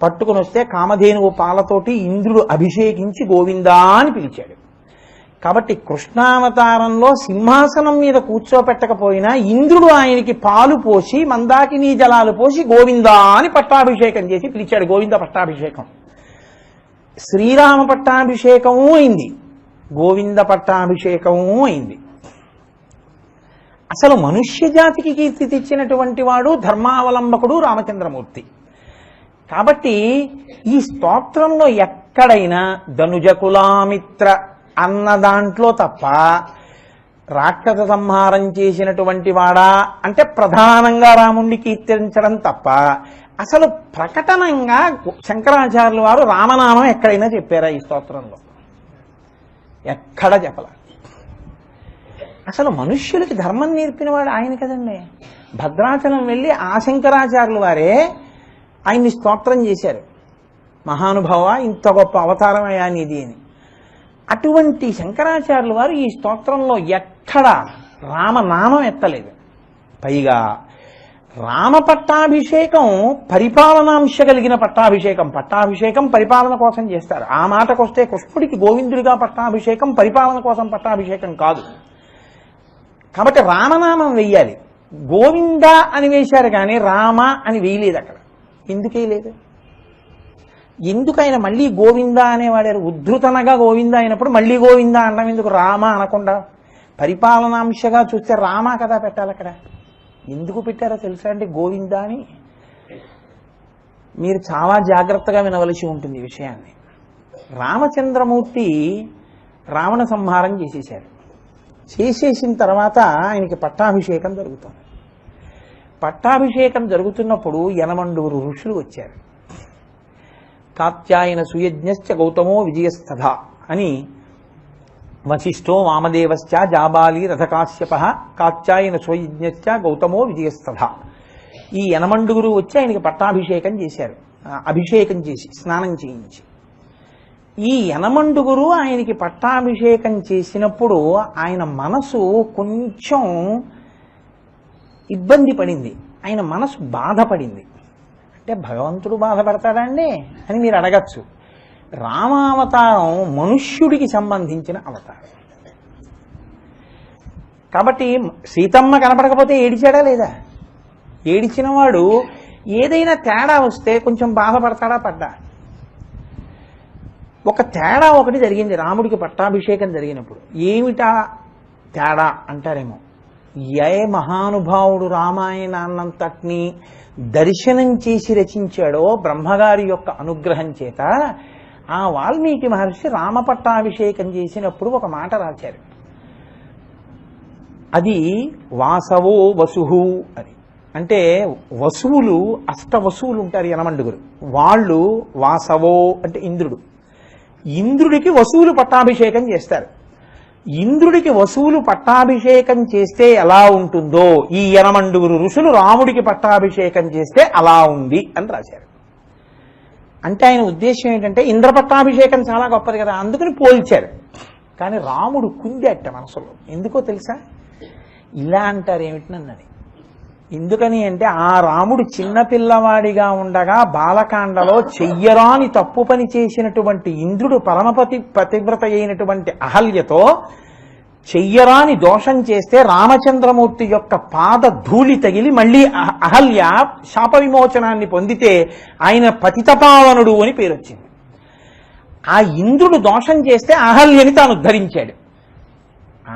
[SPEAKER 1] పట్టుకుని వస్తే కామధేనువు పాలతోటి ఇంద్రుడు అభిషేకించి గోవిందా అని పిలిచాడు. కాబట్టి కృష్ణావతారంలో సింహాసనం మీద కూర్చోపెట్టకపోయినా ఇంద్రుడు ఆయనకి పాలు పోసి మందాకినీ జలాలు పోసి గోవిందా అని పట్టాభిషేకం చేసి పిలిచాడు. గోవింద పట్టాభిషేకం. శ్రీరామ పట్టాభిషేకము అయింది, గోవింద పట్టాభిషేకము అయింది. అసలు మనుష్య జాతికి కీర్తి తెచ్చినటువంటి వాడు ధర్మావలంబకుడు రామచంద్రమూర్తి. కాబట్టి ఈ స్తోత్రంలో ఎక్కడైనా ధనుజకులామిత్ర అన్న దాంట్లో తప్ప రాక్షస సంహారం చేసినటువంటి వాడా అంటే ప్రధానంగా రాముణ్ణి కీర్తించడం తప్ప అసలు ప్రకటనంగా శంకరాచార్యుల వారు రామనామం ఎక్కడైనా చెప్పారా? ఈ స్తోత్రంలో ఎక్కడ చెప్పల. అసలు మనుష్యులకి ధర్మం నేర్పినవాడు ఆయన కదండి. భద్రాచలం వెళ్ళి ఆ శంకరాచార్యుల వారే ఆయన్ని స్తోత్రం చేశారు. మహానుభావ, ఇంత గొప్ప అవతారం అయ్యా నీది అని. అటువంటి శంకరాచార్యుల వారు ఈ స్తోత్రంలో ఎక్కడ రామనామం ఎత్తలేదు. పైగా రామ పట్టాభిషేకం పరిపాలనాంశ కలిగిన పట్టాభిషేకం పరిపాలన కోసం చేస్తారు. ఆ మాటకొస్తే కృష్ణుడికి గోవిందుడిగా పట్టాభిషేకం పరిపాలన కోసం పట్టాభిషేకం కాదు. కాబట్టి రామనామం వెయ్యాలి. గోవింద అని వేశారు కానీ రామ అని వేయలేదు. అక్కడ ఎందుకు వేయలేదు? ఎందుకు ఆయన మళ్ళీ గోవింద అనేవాడారు? ఉద్ధృతనగా గోవింద అయినప్పుడు మళ్ళీ గోవింద అనడం ఎందుకు? రామ అనకుండా పరిపాలనాంశగా చూస్తే రామ కదా పెట్టాలి. అక్కడ ఎందుకు పెట్టారో తెలుసా అండి గోవింద అని? మీరు చాలా జాగ్రత్తగా వినవలసి ఉంటుంది ఈ విషయాన్ని. రామచంద్రమూర్తి రావణ సంహారం చేసేసిన తర్వాత ఆయనకి పట్టాభిషేకం జరుగుతుంది. పట్టాభిషేకం జరుగుతున్నప్పుడు 80 ఋషులు వచ్చారు. కాత్యాయన సుయజ్ఞశ్చ గౌతమో విజయస్థధ అని వశిష్ఠో వామదేవశ్చ జాబాలి రథకాశ్యప కాత్యాయన సుయజ్ఞశ్చ గౌతమో విజయస్థధ. ఈ 80 వచ్చి ఆయనకి పట్టాభిషేకం చేశారు. అభిషేకం చేసి స్నానం చేయించి ఈ 80 ఆయనకి పట్టాభిషేకం చేసినప్పుడు ఆయన మనసు కొంచెం ఇబ్బంది పడింది. ఆయన మనసు బాధపడింది. అంటే భగవంతుడు బాధపడతాడా అండి అని మీరు అడగచ్చు. రామావతారం మనుష్యుడికి సంబంధించిన అవతారం కాబట్టి సీతమ్మ కనపడకపోతే ఏడిచాడా లేదా? ఏడిచిన వాడు ఏదైనా తేడా వస్తే కొంచెం బాధపడతాడా పడ్డా? ఒక తేడా ఒకటి జరిగింది రాముడికి పట్టాభిషేకం జరిగినప్పుడు. ఏమిటా తేడా అంటారేమో. ఏ మహానుభావుడు రామాయణాన్నంతటినీ దర్శనం చేసి రచించాడో బ్రహ్మగారి యొక్క అనుగ్రహం చేత ఆ వాల్మీకి మహర్షి రామ పట్టాభిషేకం చేసినప్పుడు ఒక మాట రాశారు. అది వాసవో వసుహు అని. అంటే వసువులు అష్టవసువులు ఉంటారు 80. వాళ్ళు వాసవో అంటే ఇంద్రుడు. ఇంద్రుడికి వసువులు పట్టాభిషేకం చేస్తారు. ఇంద్రుడికి వసువులు పట్టాభిషేకం చేస్తే ఎలా ఉంటుందో ఈ 80 ఋషులు రాముడికి పట్టాభిషేకం చేస్తే అలా ఉంది అని రాశారు. అంటే ఆయన ఉద్దేశం ఏంటంటే ఇంద్ర పట్టాభిషేకం చాలా గొప్పది కదా, అందుకని పోల్చారు. కానీ రాముడు కుందేట మనసులో. ఎందుకో తెలుసా? ఇలా అంటారు ఏమిటినన్నది. ఎందుకని అంటే ఆ రాముడు చిన్నపిల్లవాడిగా ఉండగా బాలకాండలో చెయ్యరాని తప్పు పని చేసినటువంటి ఇంద్రుడు పతివ్రత అయినటువంటి అహల్యతో చెయ్యరాని దోషం చేస్తే రామచంద్రమూర్తి యొక్క పాద ధూళి తగిలి మళ్ళీ అహల్య శాప విమోచనాన్ని పొందితే ఆయన పతితపావనుడు అని పేరు వచ్చింది. ఆ ఇంద్రుడు దోషం చేస్తే అహల్యని తాను ఉద్ధరించాడు.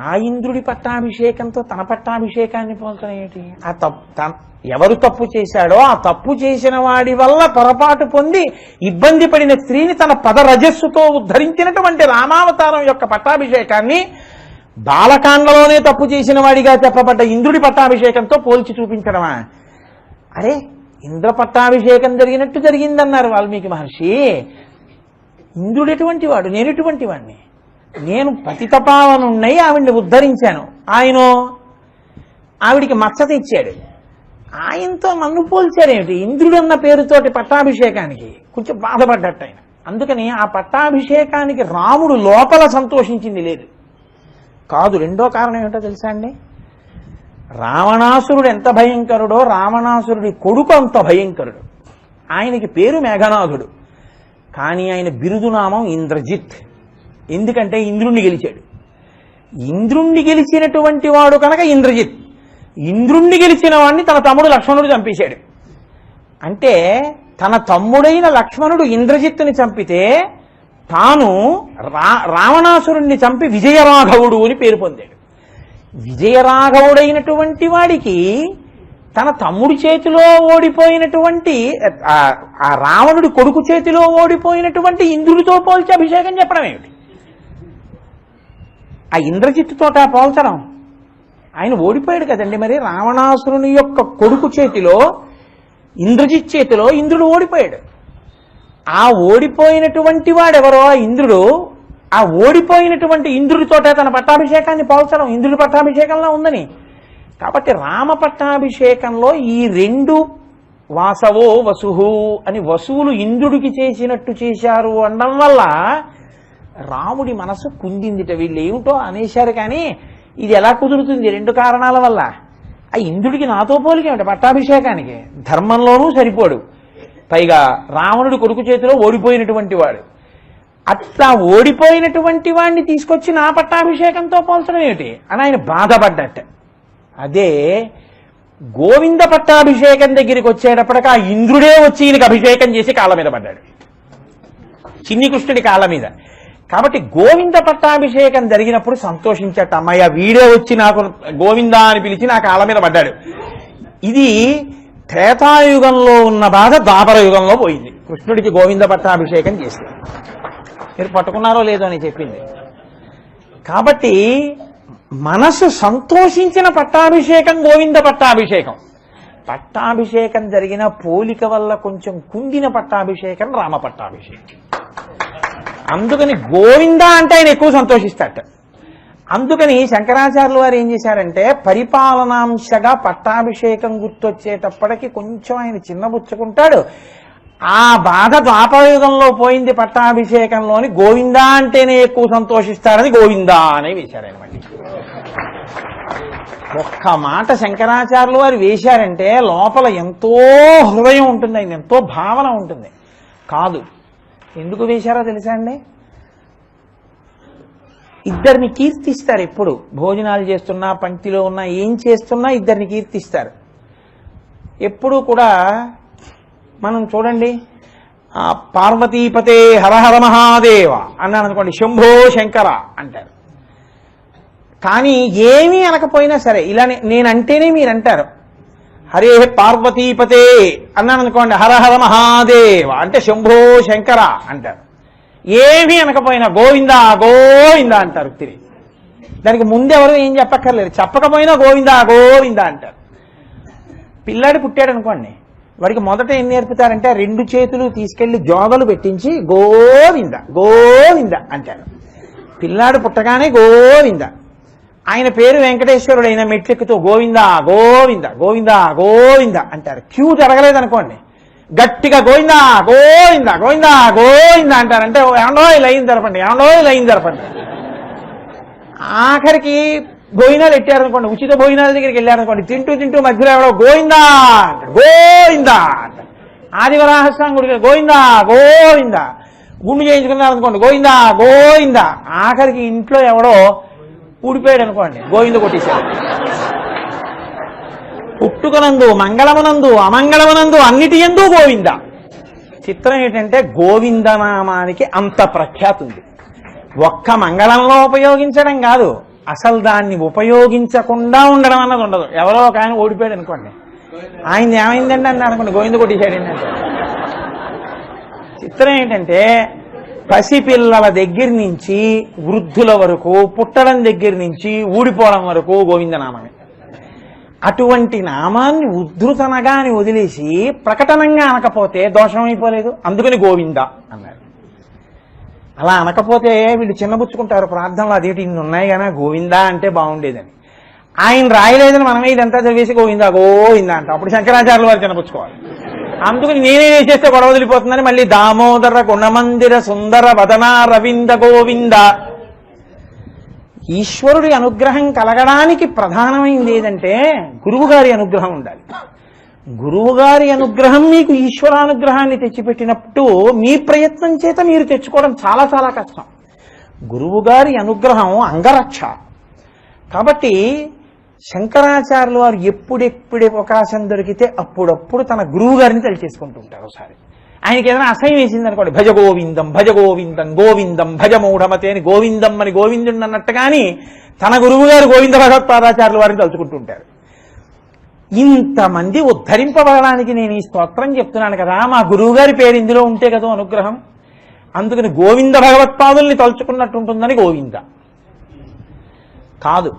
[SPEAKER 1] ఆ ఇంద్రుడి పట్టాభిషేకంతో తన పట్టాభిషేకాన్ని పోల్చడం ఏంటి? ఆ ఎవరు తప్పు చేశాడో ఆ తప్పు చేసిన వాడి వల్ల పొరపాటు పొంది ఇబ్బంది పడిన స్త్రీని తన పదరజస్సుతో ఉద్ధరించినటువంటి రామావతారం యొక్క పట్టాభిషేకాన్ని బాలకాండలోనే తప్పు చేసిన వాడిగా చెప్పబడ్డ ఇంద్రుడి పట్టాభిషేకంతో పోల్చి చూపించడమా? అరే, ఇంద్ర పట్టాభిషేకం జరిగినట్టు జరిగిందన్నారు వాల్మీకి మహర్షి. ఇంద్రుడు ఎటువంటి వాడు, నేను ఎటువంటి వాడిని? నేను పతితపావనున్నై ఆవిడ్ని ఉద్ధరించాను, ఆయన ఆవిడికి మచ్చ తెచ్చాడు. ఆయనతో నన్ను పోల్చారేమిటి? ఇంద్రుడు అన్న పేరుతోటి పట్టాభిషేకానికి కొంచెం బాధపడ్డట్టు ఆయన. అందుకని ఆ పట్టాభిషేకానికి రాముడు లోపల సంతోషించింది లేదు. కాదు, రెండో కారణం ఏమిటో తెలుసా అండి? రావణాసురుడు ఎంత భయంకరుడో రావణాసురుడి కొడుకు అంత భయంకరుడు. ఆయనకి పేరు మేఘనాథుడు, కానీ ఆయన బిరుదునామం ఇంద్రజిత్. ఎందుకంటే ఇంద్రుణ్ణి గెలిచాడు. ఇంద్రుణ్ణి గెలిచినటువంటి వాడు కనుక ఇంద్రజిత్. ఇంద్రుణ్ణి గెలిచిన వాడిని తన తమ్ముడు లక్ష్మణుడు చంపేశాడు. అంటే తన తమ్ముడైన లక్ష్మణుడు ఇంద్రజిత్తుని చంపితే తాను రావణాసురుణ్ణి చంపి విజయరాఘవుడు అని పేరు పొందాడు. విజయరాఘవుడైనటువంటి వాడికి తన తమ్ముడి చేతిలో ఓడిపోయినటువంటి ఆ రావణుడి కొడుకు చేతిలో ఓడిపోయినటువంటి ఇంద్రుడితో పోల్చి అభిషేకం చెప్పడం ఏమిటి? ఆ ఇంద్రజిత్తుతోట పోల్చడం. ఆయన ఓడిపోయాడు కదండి. మరి రావణాసురుని యొక్క కొడుకు చేతిలో ఇంద్రజిత్ చేతిలో ఇంద్రుడు ఓడిపోయాడు. ఆ ఓడిపోయినటువంటి వాడెవరో ఆ ఇంద్రుడు, ఆ ఓడిపోయినటువంటి ఇంద్రుడితోటే తన పట్టాభిషేకాన్ని పోల్చడం ఇంద్రుడి పట్టాభిషేకంలో ఉందని. కాబట్టి రామ పట్టాభిషేకంలో ఈ రెండు వాసవో వసుహు అని వసువులు ఇంద్రుడికి చేసినట్టు చేశారు అనడం వల్ల రాముడి మనసు కుందిందిట. వీళ్ళు ఏమిటో అనేశారు, కానీ ఇది ఎలా కుదురుతుంది? రెండు కారణాల వల్ల. ఆ ఇంద్రుడికి నాతో పోలికేమిటి పట్టాభిషేకానికి? ధర్మంలోనూ సరిపోడు, పైగా రావణుడి కొడుకు చేతిలో ఓడిపోయినటువంటి వాడు. అట్లా ఓడిపోయినటువంటి వాడిని తీసుకొచ్చి నా పట్టాభిషేకంతో పోల్చడం ఏమిటి అని ఆయన బాధపడ్డట్ట. అదే గోవింద పట్టాభిషేకం దగ్గరికి వచ్చేటప్పటికి ఆ ఇంద్రుడే వచ్చి ఈయనకి అభిషేకం చేసి కాళ్ళ మీద పడ్డాడు, చిన్ని కృష్ణుడి కాళ్ళ మీద. కాబట్టి గోవింద పట్టాభిషేకం జరిగినప్పుడు సంతోషించట. అమ్మయ్య, వీడే వచ్చి నాకు గోవింద అని పిలిచి నా కాళ్ళ మీద పడ్డాడు. ఇది త్రేతాయుగంలో ఉన్న బాధ ద్వాపర యుగంలో పోయింది. కృష్ణుడికి గోవింద పట్టాభిషేకం చేసి మీరు పట్టుకున్నారో లేదో అని చెప్పింది. కాబట్టి మనసు సంతోషించిన పట్టాభిషేకం గోవింద పట్టాభిషేకం. పట్టాభిషేకం జరిగిన పోలిక వల్ల కొంచెం కుందిన పట్టాభిషేకం రామ పట్టాభిషేకం. అందుకని గోవింద అంటే ఆయన ఎక్కువ సంతోషిస్తాట. అందుకని శంకరాచార్యులు వారు ఏం చేశారంటే పరిపాలనాంశగా పట్టాభిషేకం గుర్తొచ్చేటప్పటికి కొంచెం ఆయన చిన్నబుచ్చుకుంటాడు. ఆ బాధ ద్వాపరయుగంలో పోయింది పట్టాభిషేకంలోని. గోవింద అంటేనే ఎక్కువ సంతోషిస్తారని గోవిందా అని వేశారు ఆయన. మళ్ళీ ఒక్క మాట శంకరాచార్యులు వారు వేశారంటే లోపల ఎంతో హృదయం ఉంటుంది, ఆయన ఎంతో భావన ఉంటుంది. కాదు, ఎందుకు వేశారో తెలుసా అండి? ఇద్దరిని కీర్తిస్తారు. ఎప్పుడు భోజనాలు చేస్తున్నా, పంక్తిలో ఉన్నా, ఏం చేస్తున్నా ఇద్దరిని కీర్తిస్తారు. ఎప్పుడు కూడా మనం చూడండి, పార్వతీపతే హరహర మహాదేవ అన్నాను అనుకోండి, శంభో శంకర అంటారు. కానీ ఏమీ అనకపోయినా సరే ఇలా నేనంటేనే మీరు అంటారు. హరే పార్వతీపతే అన్నాను అనుకోండి, హరహర మహాదేవ అంటే శంభో శంకర అంటారు. ఏమీ అనకపోయినా గోవిందా గోవిందా అంటారు తిరిగి. దానికి ముందెవరు ఏం చెప్పక్కర్లేదు, చెప్పకపోయినా గోవిందా గోవిందా అంటారు. పిల్లాడు పుట్టాడు అనుకోండి, వాడికి మొదట ఏం నేర్పుతారంటే రెండు చేతులు తీసుకెళ్లి జోగలు పెట్టించి గోవింద గోవింద అంటారు. పిల్లాడు పుట్టగానే గోవింద. ఆయన పేరు వెంకటేశ్వరుడు, అయిన మెట్లెక్కుతూ గోవింద గోవింద గోవింద గోవింద అంటారు. క్యూ జరగలేదనుకోండి, గట్టిగా గోవింద గోవింద గోవింద గోవింద అంటారంటే ఏమండో లైన్ జరపండి, ఏమండో లైన్ జరపండి. ఆఖరికి భోజనాలు ఎట్టారనుకోండి, ఉచిత భోజనాల దగ్గరికి వెళ్ళారనుకోండి, తింటూ తింటూ మధ్యలో ఎవడో గోవిందా అంటారు, గోవిందా అంటారు. ఆదివరాహస్వామి గుడికి గోవిందా గోవింద. గుండు చేయించుకున్నారనుకోండి, గోవిందా గోవింద. ఆఖరికి ఇంట్లో ఎవడో ఊడిపోయాడు అనుకోండి, గోవింద కొట్టేశాడు. పుట్టుకనందు మంగళమనందు అమంగళమనందు అన్నిటి యందు గోవింద. చిత్రం ఏంటంటే గోవిందనామానికి అంత ప్రఖ్యాతి ఉంది. ఒక్క మంగళంలో ఉపయోగించడం కాదు, అసలు దాన్ని ఉపయోగించకుండా ఉండడం అన్నది ఉండదు. ఎవరో ఒక ఆయన ఓడిపోయాడు అనుకోండి, ఆయన ఏమైందండి అని అనుకోండి, గోవింద కొట్టేశాడు ఏంటంటే. చిత్రం ఏంటంటే పసిపిల్లల దగ్గర నుంచి వృద్ధుల వరకు, పుట్టడం దగ్గర నుంచి ఊడిపోవడం వరకు గోవిందనామమే. అటువంటి నామాన్ని ఉద్ధృతనగా అని వదిలేసి ప్రకటనంగా అనకపోతే దోషం అయిపోలేదు. అందుకని గోవింద అన్నారు. అలా అనకపోతే వీళ్ళు చిన్నబుచ్చుకుంటారు ప్రార్థనలు, అదేంటి ఇన్ని ఉన్నాయి కానీ గోవింద అంటే బాగుండేదని. ఆయన రాయలేదని మనమే ఇదంతా చదివేసి గోవింద గోవింద అంట. అప్పుడు శంకరాచార్యుల వారు చిన్నబుచ్చుకోవాలి. అందుకని నేనే వేసేస్తే గొడవ వదిలిపోతుందని మళ్ళీ దామోదర గుణమందిర సుందర వదన రవింద గోవింద. ఈశ్వరుడి అనుగ్రహం కలగడానికి ప్రధానమైంది ఏదంటే గురువుగారి అనుగ్రహం ఉండాలి. గురువుగారి అనుగ్రహం మీకు ఈశ్వరానుగ్రహాన్ని తెచ్చిపెట్టినప్పుడు మీ ప్రయత్నం చేత మీరు తెచ్చుకోవడం చాలా చాలా కష్టం. గురువుగారి అనుగ్రహం అంగరక్ష. కాబట్టి శంకరాచార్యుల వారు ఎప్పుడెప్పుడే అవకాశం దొరికితే అప్పుడప్పుడు తన గురువు గారిని తలిచేసుకుంటూ ఉంటారు. ఒకసారి ఆయనకి ఏదైనా అసహ్యం వేసింది అనుకోండి, భజ గోవిందం భజ గోవిందం గోవిందం భజ మూఢమతే అని గోవిందం అని గోవిందుడు అన్నట్టుగాని తన గురువు గారు గోవింద భగవత్పాదాచార్యుల వారిని తలుచుకుంటూ ఉంటారు. ఇంతమంది ఉద్ధరింపబడడానికి నేను ఈ స్తోత్రం చెప్తున్నాను కదా, మా గురువు గారి పేరు ఇందులో ఉంటే కదా అనుగ్రహం. అందుకని గోవింద భగవత్పాదుల్ని తలుచుకున్నట్టు ఉంటుందని గోవింద కాదు.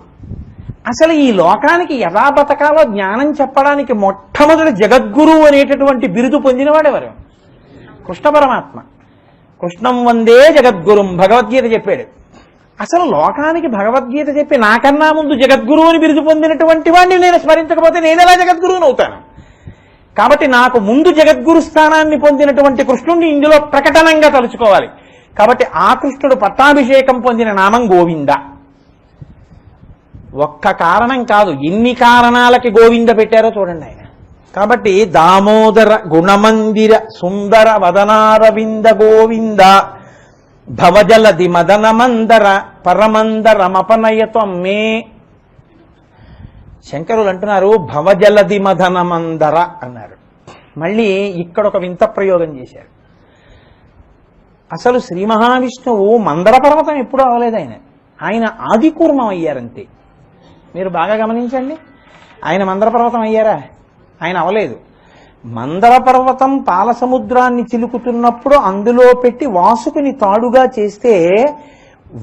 [SPEAKER 1] అసలు ఈ లోకానికి ఎలా బతకాలో జ్ఞానం చెప్పడానికి మొట్టమొదటి జగద్గురువు అనేటటువంటి బిరుదు పొందినవాడెవరు? కృష్ణ పరమాత్మ. కృష్ణం వందే జగద్గురుం భగవద్గీత చెప్పాడు. అసలు లోకానికి భగవద్గీత చెప్పి నాకన్నా ముందు జగద్గురువు అని బిరుదు పొందినటువంటి వాడిని నేను స్మరించకపోతే నేను ఎలా జగద్గురువుని అవుతాను? కాబట్టి నాకు ముందు జగద్గురు స్థానాన్ని పొందినటువంటి కృష్ణుడిని ఇందులో ప్రకటనంగా తలుచుకోవాలి. కాబట్టి ఆ కృష్ణుడు పట్టాభిషేకం పొందిన నామం గోవింద. ఒక్క కారణం కాదు, ఎన్ని కారణాలకి గోవింద పెట్టారో చూడండి ఆయన. కాబట్టి దామోదర గుణమందిర సుందర వదనారవింద గోవింద భవజలది మదన మందర పరమందరమపనయత్వం మే. శంకరులు అంటున్నారు భవజలది మదన మందర అన్నారు. మళ్ళీ ఇక్కడ ఒక వింత ప్రయోగం చేశారు. అసలు శ్రీ మహావిష్ణువు మందర పర్వతం ఎప్పుడూ అవ్వలేదు. ఆయన ఆదికూర్మం అయ్యారంతే. మీరు బాగా గమనించండి, ఆయన మందర పర్వతం అయ్యారా? ఆయన అవలేదు. మందర పర్వతం పాల సముద్రాన్ని చిలుకుతున్నప్పుడు అందులో పెట్టి వాసుకిని తాడుగా చేస్తే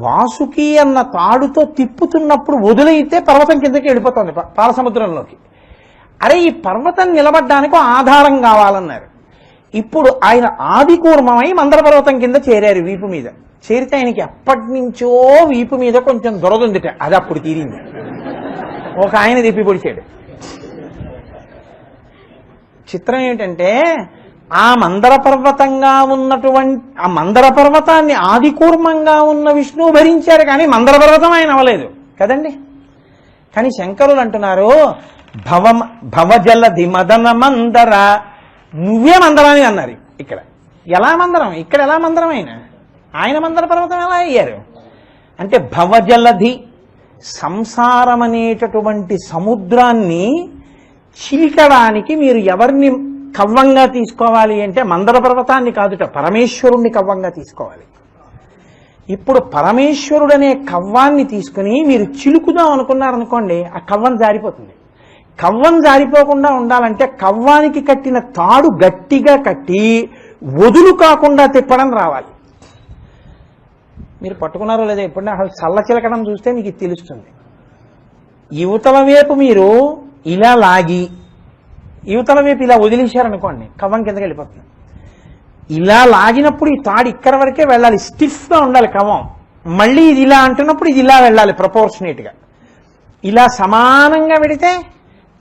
[SPEAKER 1] వాసుకి అన్న తాడుతో తిప్పుతున్నప్పుడు వదిలైతే పర్వతం కిందకి వెళ్ళిపోతుంది పాల సముద్రంలోకి. అరే ఈ పర్వతం నిలబడ్డానికి ఆధారం కావాలన్నారు. ఇప్పుడు ఆయన ఆదికూర్మమై మందర పర్వతం కింద చేరారు. వీపు మీద చేరితే ఆయనకి ఎప్పటి నుంచో వీపు మీద కొంచెం దొరదుందిట. అది అప్పుడు తీరింది. ఒక ఆయన తిప్పి పొడిచాడు. చిత్రం ఏంటంటే ఆ మందర పర్వతంగా ఉన్నటువంటి ఆ మందర పర్వతాన్ని ఆదికూర్మంగా ఉన్న విష్ణువు భరించారు, కానీ మందర పర్వతం ఆయన అవ్వలేదు కదండి. కానీ శంకరులు అంటున్నారు భవజలది మదన మందర, నువ్వే మందరాన్ని అన్నారు. ఇక్కడ ఎలా మందరం, ఇక్కడ ఎలా మందరం ఆయన మందర పర్వతం ఎలా అయ్యారు అంటే భవజలధి సంసారం అనేటటువంటి సముద్రాన్ని చీల్చడానికి మీరు ఎవరిని కవ్వంగా తీసుకోవాలి అంటే మందర పర్వతాన్ని కాదుట, పరమేశ్వరుణ్ణి కవ్వంగా తీసుకోవాలి. ఇప్పుడు పరమేశ్వరుడనే కవ్వాన్ని తీసుకుని మీరు చిలుకుదాం అనుకున్నారనుకోండి, ఆ కవ్వం జారిపోతుంది. కవ్వం జారిపోకుండా ఉండాలంటే కవ్వానికి కట్టిన తాడు గట్టిగా కట్టి వదులు కాకుండా తిప్పడం రావాలి. మీరు పట్టుకున్నారో లేదా ఎప్పుడైనా అసలు చల్ల చిలకడం చూస్తే మీకు తెలుస్తుంది. యువతల వైపు మీరు ఇలా లాగి యువతల వైపు ఇలా వదిలేశారనుకోండి, కవ్వం కిందకి వెళ్ళిపోతుంది. ఇలా లాగినప్పుడు ఈ తాడు ఇక్కడ వరకే వెళ్ళాలి, స్టిఫ్గా ఉండాలి కవ్వం. మళ్ళీ ఇది ఇలా అంటున్నప్పుడు ఇది ఇలా వెళ్ళాలి ప్రపోర్షనేట్గా. ఇలా సమానంగా పెడితే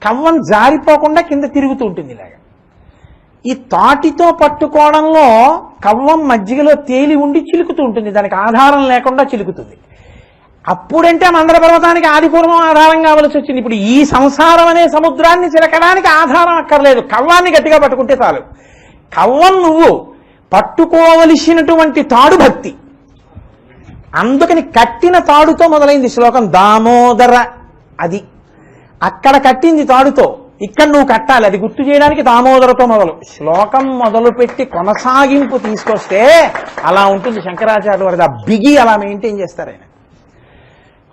[SPEAKER 1] కవ్వం జారిపోకుండా కింద తిరుగుతూ ఉంటుంది. ఇలాగా ఈ తాటితో పట్టుకోవడంలో కవ్వం మజ్జిగలో తేలి ఉండి చిలుకుతూ ఉంటుంది, దానికి ఆధారం లేకుండా చిలుకుతుంది. అప్పుడంటే మందర పర్వతానికి ఆదిపూర్వం ఆధారం కావలసి వచ్చింది. ఇప్పుడు ఈ సంసారం అనే సముద్రాన్ని చిలకడానికి ఆధారం అక్కర్లేదు, కవ్వాన్ని గట్టిగా పట్టుకుంటే చాలు. కవ్వం నువ్వు, పట్టుకోవలసినటువంటి తాడు భక్తి. అందుకని కట్టిన తాడుతో మొదలైంది శ్లోకం. దామోదర అది అక్కడ కట్టింది తాడుతో, ఇక్కడ నువ్వు కట్టాలి. అది గుర్తు చేయడానికి దామోదరతో మొదలు. శ్లోకం మొదలు పెట్టి కొనసాగింపు తీసుకొస్తే అలా ఉంటుంది శంకరాచార్య వారిది. ఆ బిగి అలా మెయింటైన్ చేస్తారు ఆయన.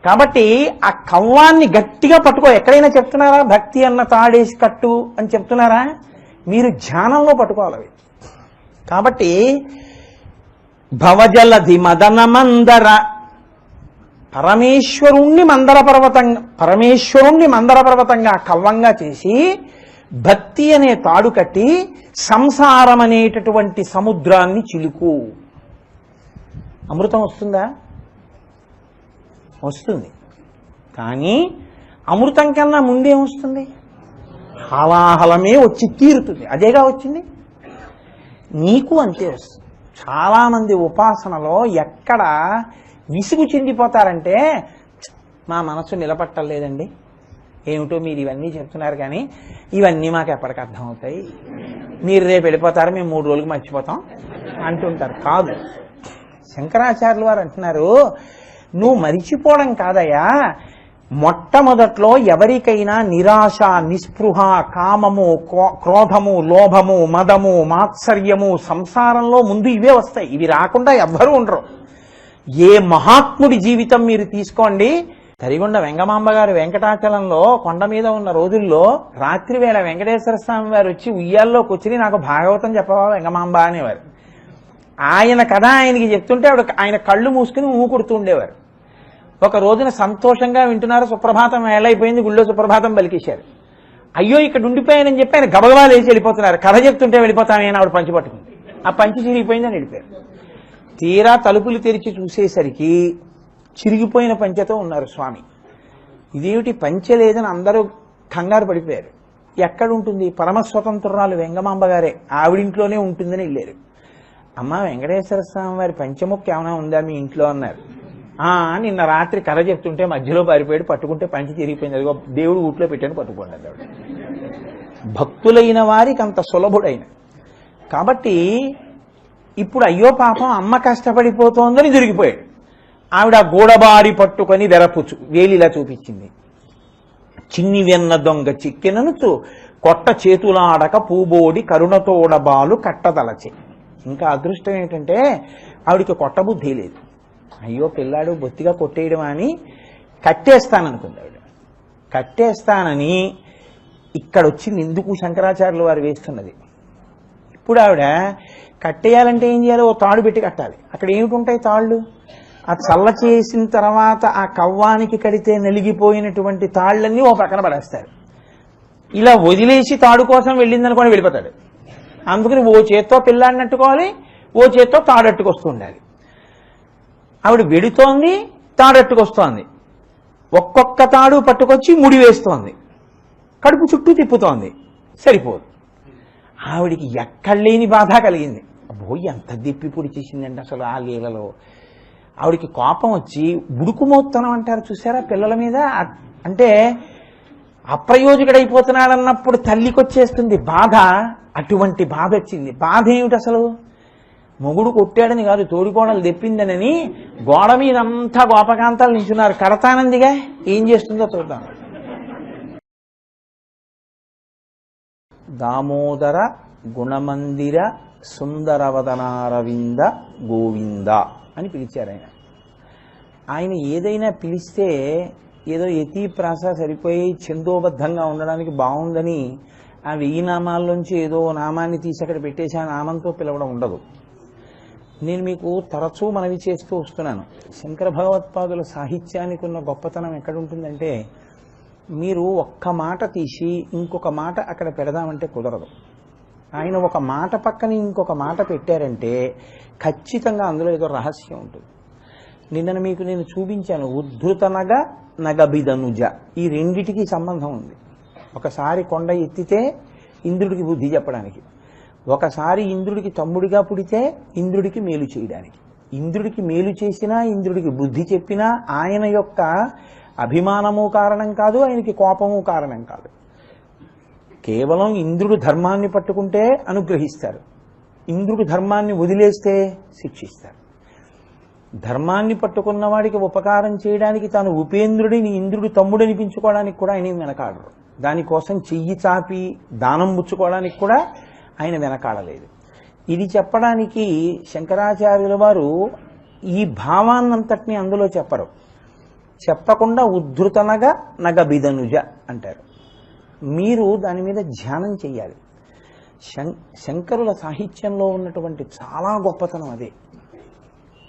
[SPEAKER 1] కాబట్టి ఆ కవ్వాన్ని గట్టిగా పట్టుకో. ఎక్కడైనా చెప్తున్నారా భక్తి అన్న తాడేసి కట్టు అని చెప్తున్నారా? మీరు ధ్యానంలో పట్టుకోవాలి. కాబట్టి భవజలధి మదన మందర పరమేశ్వరుణ్ణి మందర పర్వతంగా కవ్వంగా చేసి భక్తి అనే తాడు కట్టి సంసారం అనేటటువంటి సముద్రాన్ని చిలుకు. అమృతం వస్తుందా? వస్తుంది. కానీ అమృతం కన్నా ముందేం వస్తుంది? హలాహలమే వచ్చి తీరుతుంది. అదేగా వచ్చింది. నీకు అంతే వస్తుంది. చాలామంది ఉపాసనలో ఎక్కడ విసుగు చెందిపోతారంటే, మా మనసు నిలబట్టలేదండి, ఏమిటో మీరు ఇవన్నీ చెప్తున్నారు కానీ ఇవన్నీ మాకు ఎప్పటికి అర్థమవుతాయి, మీరు రేపు వెళ్ళిపోతారు, మేము 3 రోజులకు మర్చిపోతాం అంటుంటారు. కాదు, శంకరాచార్యులు వారు అంటున్నారు, నువ్వు మరిచిపోవడం కాదయ్యా, మొట్టమొదట్లో ఎవరికైనా నిరాశ, నిస్పృహ, కామము, క్రోధము, లోభము, మదము, మాత్సర్యము సంసారంలో ముందు ఇవే వస్తాయి. ఇవి రాకుండా ఎవ్వరూ ఉండరు. ఏ మహాత్ముడి జీవితం మీరు తీసుకోండి. తరిగొండ వెంగమాంబ గారు వెంకటాచలంలో కొండ మీద ఉన్న రోజుల్లో రాత్రి వేళ వెంకటేశ్వర స్వామి వారు వచ్చి ఉయ్యాల్లో కూర్చుని నాకు భాగవతం చెప్పవా వెంగమాంబ అనేవారు. ఆయన కథ ఆయనకి చెప్తుంటే ఆయన కళ్ళు మూసుకుని ఊకుడుతూ ఉండేవారు. ఒక రోజున సంతోషంగా వింటున్నారు, సుప్రభాతం వేళైపోయింది, గుళ్ళో సుప్రభాతం పలికేశారు. అయ్యో ఇక్కడ ఉండిపోయానని చెప్పి ఆయన గబగబా లేచి వెళ్ళిపోతున్నారు. కథ చెప్తుంటే వెళ్ళిపోతామని ఆవిడ పంచి పట్టుకుంది. ఆ పంచి చిరిగిపోయిందని వెళ్ళిపోయారు. తీరా తలుపులు తెరిచి చూసేసరికి చిరిగిపోయిన పంచెతో ఉన్నారు స్వామి. ఇదేమిటి పంచె లేదని అందరూ కంగారు పడిపోయారు. ఎక్కడుంటుంది? పరమస్వతంత్రురాలు వెంగమాంబ గారే, ఆవిడింట్లోనే ఉంటుందని వెళ్ళారు. అమ్మ వెంకటేశ్వర స్వామి వారి పంచముక్క ఏమైనా ఉందా మీ ఇంట్లో అన్నారు. నిన్న రాత్రి కథ చెప్తుంటే మధ్యలో పారిపోయాడు, పట్టుకుంటే పంచి తిరిగిపోయింది, అదిగో దేవుడు ఊట్లో పెట్టాను పట్టుకోండి అన్నాడు. భక్తులైన వారికి అంత సులభుడైన. కాబట్టి ఇప్పుడు అయ్యో పాపం అమ్మ కష్టపడిపోతోందని దొరికిపోయాడు. ఆవిడ గోడబారి పట్టుకొని వెరపుచ్చు వేలిలా చూపించింది. చిన్ని వెన్న దొంగ చిక్కెననుచు కొట్ట చేతులాడక పూబోడి కరుణతోడబాలు కట్టదలచి. ఇంకా అదృష్టం ఏంటంటే ఆవిడికి కొట్టబుద్ధి లేదు. అయ్యో పిల్లాడు బొత్తిగా కొట్టేయడం అని కట్టేస్తాననుకుంది ఆవిడ. కట్టేస్తానని ఇక్కడొచ్చింది. ఎందుకు శంకరాచార్యులు వారు వేస్తున్నది. ఇప్పుడు ఆవిడ కట్టేయాలంటే ఏం చేయాలి? ఓ తాడు పెట్టి కట్టాలి. అక్కడ ఏమిటి తాళ్ళు? ఆ చల్ల చేసిన తర్వాత ఆ కవ్వానికి కడితే నలిగిపోయినటువంటి తాళ్ళన్నీ ఓ పక్కన పడేస్తారు. ఇలా వదిలేసి తాడు కోసం వెళ్ళిందనుకోని వెళ్ళిపోతాడు. అందుకని ఓ చేత్తో పిల్లాడిని అట్టుకోవాలి, ఓ చేత్తో తాడట్టుకొస్తూ ఉండాలి. ఆవిడ వెడుతోంది, తాడట్టుకొస్తోంది. ఒక్కొక్క తాడు పట్టుకొచ్చి ముడి వేస్తోంది, కడుపు చుట్టూ తిప్పుతోంది, సరిపోదు. ఆవిడికి ఎక్కడలేని బాధ కలిగింది. అబ్బో ఎంత దిప్పి పొడి చేసిందండి అసలు ఆ లీలలో. ఆవిడికి కోపం వచ్చి బుడుకుమోత్తనం అంటారు చూసారా పిల్లల మీద, అంటే అప్రయోజకుడైపోతున్నాడన్నప్పుడు తల్లికొచ్చేస్తుంది బాధ. అటువంటి బాధ వచ్చింది. బాధ ఏమిటి అసలు? మొగుడు కొట్టాడని కాదు, తోడికోడలు తెప్పిందనని గోడ మీదంతా గోపకాంతాలు నించున్నారు. కడతానందిగా ఏం చేస్తుందో చూద్దాం. దామోదర గుణమందిర సుందరవదనారవింద గోవింద అని పిలిచారు ఆయన. ఆయన ఏదైనా పిలిస్తే ఏదో యతి ప్రాస సరిపోయి ఛందోబద్ధంగా ఉండడానికి బాగుందని ఆ 1000 నామాల్లోంచి ఏదో నామాన్ని తీసి అక్కడ పెట్టేసి ఆ నామంతో పిలవడం ఉండదు. నేను మీకు తరచూ మనవి చేస్తూ వస్తున్నాను, శంకర భగవత్పాదుల సాహిత్యానికి ఉన్న గొప్పతనం ఎక్కడుంటుందంటే, మీరు ఒక్క మాట తీసి ఇంకొక మాట అక్కడ పెడదామంటే కుదరదు. ఆయన ఒక మాట పక్కన ఇంకొక మాట పెట్టారంటే ఖచ్చితంగా అందులో ఏదో రహస్యం ఉంటుంది. నిన్న మీకు నేను చూపించాను, ఉద్ధృత నగ నగబిదనుజ, ఈ రెండిటికి సంబంధం ఉంది. ఒకసారి కొండ ఎత్తితే ఇంద్రుడికి బుద్ధి చెప్పడానికి, ఒకసారి ఇంద్రుడికి తమ్ముడిగా పుడితే ఇంద్రుడికి మేలు చేయడానికి. ఇంద్రుడికి మేలు చేసినా ఇంద్రుడికి బుద్ధి చెప్పినా ఆయన యొక్క అభిమానము కారణం కాదు, ఆయనకి కోపము కారణం కాదు. కేవలం ఇంద్రుడు ధర్మాన్ని పట్టుకుంటే అనుగ్రహిస్తారు, ఇంద్రుడు ధర్మాన్ని వదిలేస్తే శిక్షిస్తారు. ధర్మాన్ని పట్టుకున్న వాడికి ఉపకారం చేయడానికి తాను ఉపేంద్రుడిని ఇంద్రుడు తమ్ముడు అనిపించుకోవడానికి కూడా ఆయన వెనకాడరు. దానికోసం చెయ్యి చాపి దానం పుచ్చుకోవడానికి కూడా ఆయన వెనకాడలేదు. ఇది చెప్పడానికి శంకరాచార్యుల వారు ఈ భావాన్నంతటినీ అందులో చెప్పరు. చెప్పకుండా ఉద్ధృతనగ నగబిదనుజ అంటారు. మీరు దాని మీద ధ్యానం చెయ్యాలి. శంకరుల సాహిత్యంలో ఉన్నటువంటి చాలా గొప్పతనం అదే.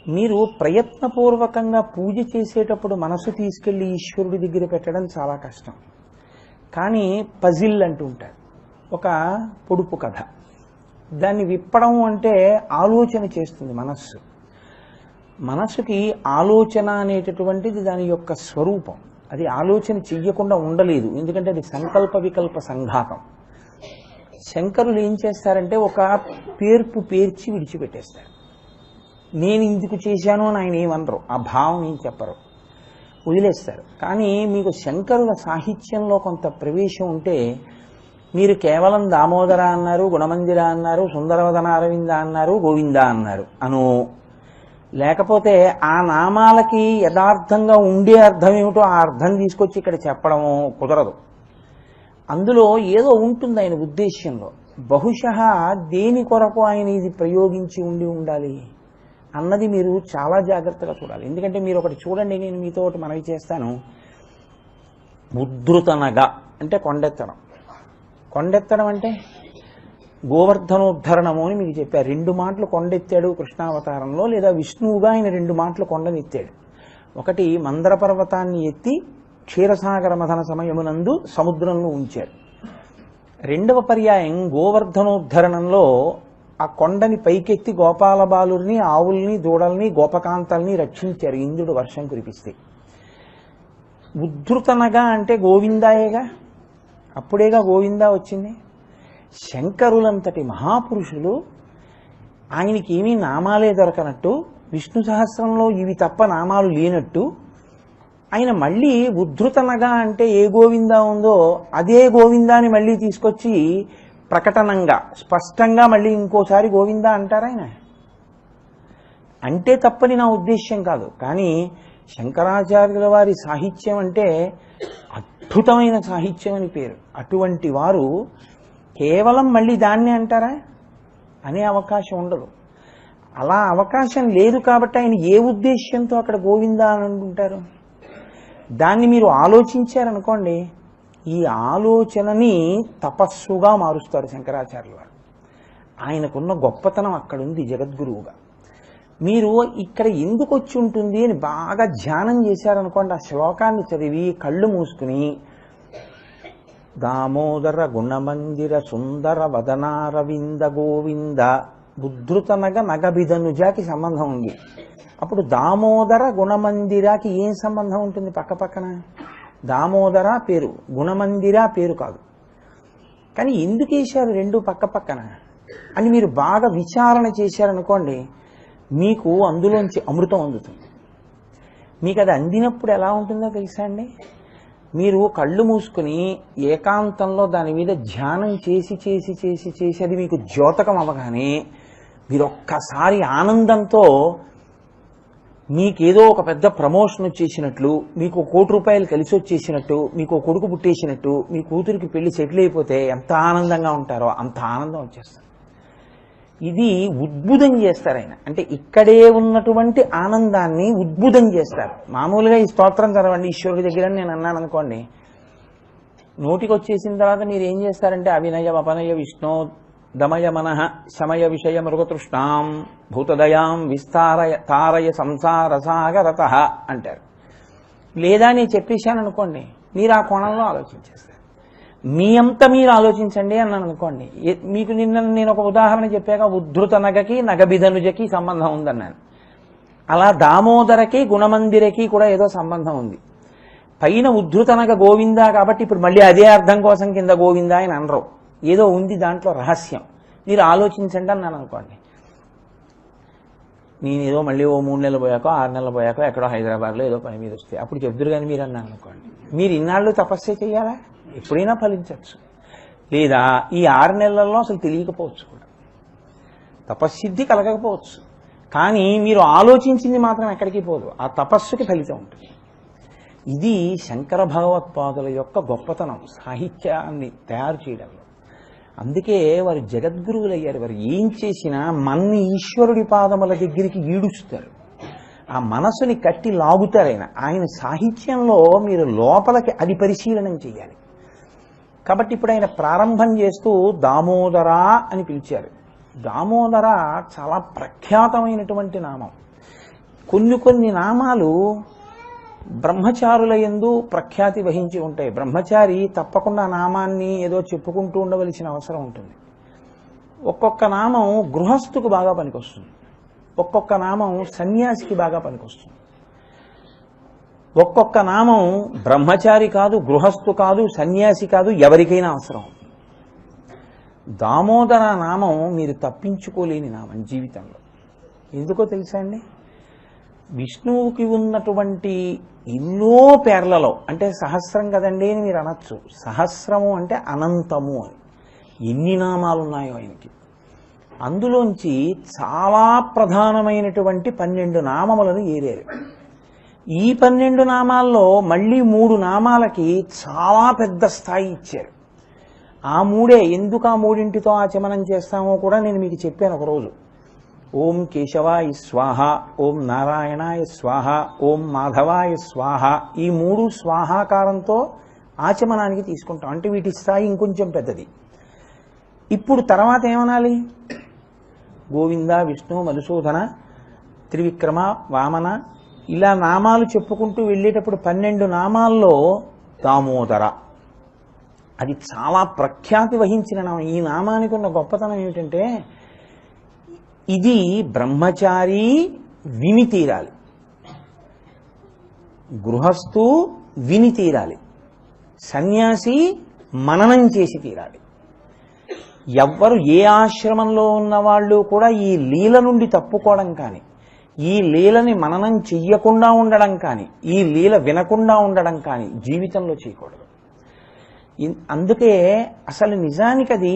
[SPEAKER 1] మీరు ప్రయత్నపూర్వకంగా పూజ చేసేటప్పుడు మనసు తీసుకెళ్లి ఈశ్వరుడి దగ్గర పెట్టడం చాలా కష్టం. కానీ పజిల్ అంటూ ఉంటారు, ఒక పొడుపు కథ. దాన్ని విప్పడం అంటే ఆలోచన చేస్తుంది మనస్సు. మనసుకి ఆలోచన అనేటటువంటిది దాని యొక్క స్వరూపం. అది ఆలోచన చెయ్యకుండా ఉండలేదు, ఎందుకంటే అది సంకల్ప వికల్ప సంఘాతం. శంకరులు ఏం చేస్తారంటే ఒక పేర్చి విడిచిపెట్టేస్తారు. నేను ఇందుకు చేశాను అని ఆయన ఏమనరు, ఆ భావం ఏం చెప్పరు, వదిలేస్తారు. కానీ మీకు శంకరుల సాహిత్యంలో కొంత ప్రవేశం ఉంటే మీరు కేవలం దామోదర అన్నారు, గుణమందిర అన్నారు, సుందరవదన అరవింద అన్నారు, గోవింద అన్నారు అను, లేకపోతే ఆ నామాలకి యథార్థంగా ఉండే అర్థం ఏమిటో ఆ అర్థం తీసుకొచ్చి ఇక్కడ చెప్పడము కుదరదు. అందులో ఏదో ఉంటుంది ఆయన ఉద్దేశ్యంలో. బహుశः దేని కొరకు ఆయన ఇది ప్రయోగించి ఉండాలి అన్నది మీరు చాలా జాగ్రత్తగా చూడాలి. ఎందుకంటే మీరు ఒకటి చూడండి, నేను మీతో ఒకటి మనవి చేస్తాను. ఉద్ధృతనగా అంటే కొండెత్తడం. కొండెత్తడం అంటే గోవర్ధనోద్ధరణము అని మీకు చెప్పారు. 2 మాటలు కొండెత్తాడు కృష్ణావతారంలో, లేదా విష్ణువుగా ఆయన 2 మాటలు కొండనెత్తాడు. ఒకటి మందర పర్వతాన్ని ఎత్తి క్షీరసాగర మథన సమయమునందు సముద్రంలో ఉంచారు. 2వ పర్యాయం గోవర్ధనోద్ధరణంలో ఆ కొండని పైకెత్తి గోపాల బాలుల్ని, ఆవుల్ని, దూడల్ని, గోపకాంతల్ని రక్షించారు ఇంద్రుడు వర్షం కురిపిస్తే. ఉద్ధృతనగా అంటే గోవిందాయేగా, అప్పుడేగా గోవిందా వచ్చింది. శంకరులంతటి మహాపురుషులు ఆయనకి ఏమీ నామాలే దొరకనట్టు, విష్ణు సహస్రంలో ఇవి తప్ప నామాలు లేనట్టు, ఆయన మళ్ళీ ఉద్ధృతనగా అంటే ఏ గోవిందా ఉందో అదే గోవిందాని మళ్ళీ తీసుకొచ్చి ప్రకటనంగా స్పష్టంగా మళ్ళీ ఇంకోసారి గోవిందా అంటారు ఆయన. అంటే తప్పని నా ఉద్దేశ్యం కాదు, కానీ శంకరాచార్యుల వారి సాహిత్యం అంటే అద్భుతమైన సాహిత్యం అని పేరు. అటువంటి వారు కేవలం మళ్ళీ దాన్నే అంటారా అనే అవకాశం ఉండదు. అలా అవకాశం లేదు కాబట్టి ఆయన ఏ ఉద్దేశ్యంతో అక్కడ గోవిందా అని అంటుంటారు. దాన్ని మీరు ఆలోచించారనుకోండి, ఈ ఆలోచనని తపస్సుగా మారుస్తారు శంకరాచార్యుల వారు. ఆయనకున్న గొప్పతనం అక్కడుంది జగద్గురువుగా. మీరు ఇక్కడ ఎందుకు వచ్చి ఉంటుంది అని బాగా ధ్యానం చేశారనుకోండి, ఆ శ్లోకాన్ని చదివి కళ్ళు మూసుకుని దామోదర గుణమందిర సుందర వదనారవింద గోవింద ఉద్ధృతనగ నగబిదనుజాకి సంబంధం ఉంది. అప్పుడు దామోదర గుణమందిరాకి ఏం సంబంధం ఉంటుంది? పక్క పక్కన దామోదర పేరు, గుణమందిర పేరు కాదు. కానీ ఎందుకు వేశారు 2 పక్క పక్కన అని మీరు బాగా విచారణ చేశారనుకోండి, మీకు అందులోంచి అమృతం అందుతుంది. మీకు అది అందినప్పుడు ఎలా ఉంటుందో తెలుసా అండి? మీరు కళ్ళు మూసుకుని ఏకాంతంలో దాని మీద ధ్యానం చేసి చేసి చేసి చేసి అది మీకు ద్యోతకం అవ్వగానే మీరు ఒక్కసారి ఆనందంతో మీకేదో ఒక పెద్ద ప్రమోషన్ వచ్చేసినట్లు, మీకు ₹1,00,00,000 కలిసి వచ్చేసినట్టు, మీకు కొడుకు పుట్టేసినట్టు, మీ కూతురికి పెళ్లి సెటిల్ అయిపోతే ఎంత ఆనందంగా ఉంటారో అంత ఆనందం వచ్చేస్తుంది. ఇది ఉద్భుతం చేస్తారు ఆయన. అంటే ఇక్కడే ఉన్నటువంటి ఆనందాన్ని ఉద్భుతం చేస్తారు. మామూలుగా ఈ స్తోత్రం చదవండి ఈశ్వరుడి దగ్గర నేను అన్నాను అనుకోండి, నోటికి వచ్చేసిన తర్వాత మీరు ఏం చేస్తారంటే అవినయ అపనయ విష్ణు దమయ మనః శమయ విషయ మృగతృష్ణాం భూతదయాం విస్తారయ తారయ సంసార సాగరతః అంటారు. లేదా నేను చెప్పేశాను అనుకోండి, మీరు ఆ కోణంలో ఆలోచించేస్తారు. మీ అంతా మీరు ఆలోచించండి అన్నాను అనుకోండి. మీకు నిన్న నేను ఒక ఉదాహరణ చెప్పాక ఉద్ధృత నగకి నగబిదనుజకి సంబంధం ఉందన్నాను. అలా దామోదరకి గుణమందిరకి కూడా ఏదో సంబంధం ఉంది. పైన ఉద్ధృత నగ గోవిందా కాబట్టి ఇప్పుడు మళ్ళీ అదే అర్థం కోసం కింద గోవిందా అని అనరు. ఏదో ఉంది దాంట్లో రహస్యం, మీరు ఆలోచించండి అన్నాను అనుకోండి. నేను ఏదో మళ్ళీ ఓ 3 నెలలు పోయాకో 6 నెలలు పోయాకో ఎక్కడో హైదరాబాద్లో ఏదో పని మీద వస్తే అప్పుడు చెప్తురు కానీ మీరు అన్నాను అనుకోండి. మీరు ఇన్నాళ్ళు తపస్సే చేయాలా? ఎప్పుడైనా ఫలించవచ్చు. లేదా ఈ 6 నెలల్లో అసలు తెలియకపోవచ్చు కూడా, తపస్సిద్ధి కలగకపోవచ్చు. కానీ మీరు ఆలోచించింది మాత్రం ఎక్కడికి పోదు, ఆ తపస్సుకి ఫలితం ఉంటుంది. ఇది శంకర భగవత్పాదుల యొక్క గొప్పతనం సాహిత్యాన్ని తయారు చేయడంలో. అందుకే వారు జగద్గురువులు అయ్యారు. వారు ఏం చేసినా మన్ని ఈశ్వరుడి పాదముల దగ్గరికి ఈడుస్తారు. ఆ మనసుని కట్టి లాగుతారు ఆయన సాహిత్యంలో మీరు లోపలికి అది పరిశీలనం చేయాలి. కాబట్టి ఇప్పుడు ఆయన ప్రారంభం చేస్తూ దామోదర అని పిలిచారు. దామోదర చాలా ప్రఖ్యాతమైనటువంటి నామం. కొన్ని నామాలు బ్రహ్మచారుల యందు ప్రఖ్యాతి వహించి ఉంటాయి. బ్రహ్మచారి తప్పకుండా నామాన్ని ఏదో చెప్పుకుంటూ ఉండవలసిన అవసరం ఉంటుంది. ఒక్కొక్క నామం గృహస్థుకు బాగా పనికొస్తుంది, ఒక్కొక్క నామం సన్యాసికి బాగా పనికొస్తుంది. ఒక్కొక్క నామం బ్రహ్మచారి కాదు, గృహస్థు కాదు, సన్యాసి కాదు, ఎవరికైనా అవసరం. దామోదర నామం మీరు తప్పించుకోలేని నామం జీవితంలో. ఎందుకో తెలుసా అండి? విష్ణువుకి ఉన్నటువంటి ఎన్నో పేర్లలో, అంటే సహస్రం కదండి అని మీరు అనొచ్చు, సహస్రము అంటే అనంతము అని. ఎన్ని నామాలు ఉన్నాయో ఆయనకి. అందులోంచి చాలా ప్రధానమైనటువంటి 12 నామములను ఏరారు. ఈ 12 నామాల్లో మళ్ళీ 3 నామాలకి చాలా పెద్ద స్థాయి ఇచ్చారు. ఆ 3 ఎందుకు ఆ 3ంటితో ఆచమనం చేస్తామో కూడా నేను మీకు చెప్పాను ఒకరోజు. ఓం కేశవాయ స్వాహ, ఓం నారాయణాయ స్వాహ, ఓం మాధవాయ స్వాహ. ఈ 3 స్వాహాకారంతో ఆచమనానికి తీసుకుంటాం. అంటే వీటి స్థాయి ఇంకొంచెం పెద్దది. ఇప్పుడు తర్వాత ఏమనాలి? గోవింద, విష్ణు, మధుసూదన, త్రివిక్రమ, వామన, ఇలా నామాలు చెప్పుకుంటూ వెళ్ళేటప్పుడు 12 నామాల్లో దామోదర అది చాలా ప్రఖ్యాతి వహించిన నామం. ఈ నామానికి ఉన్న గొప్పతనం ఏమిటంటే ఇది బ్రహ్మచారి విని తీరాలి, గృహస్థు విని తీరాలి, సన్యాసి మననం చేసి తీరాలి. ఎవ్వరు ఏ ఆశ్రమంలో ఉన్నవాళ్ళు కూడా ఈ లీల నుండి తప్పుకోవడం కానీ, ఈ లీలని మననం చెయ్యకుండా ఉండడం కానీ, ఈ లీల వినకుండా ఉండడం కానీ జీవితంలో చేయకూడదు. అందుకే అసలు నిజానికి అది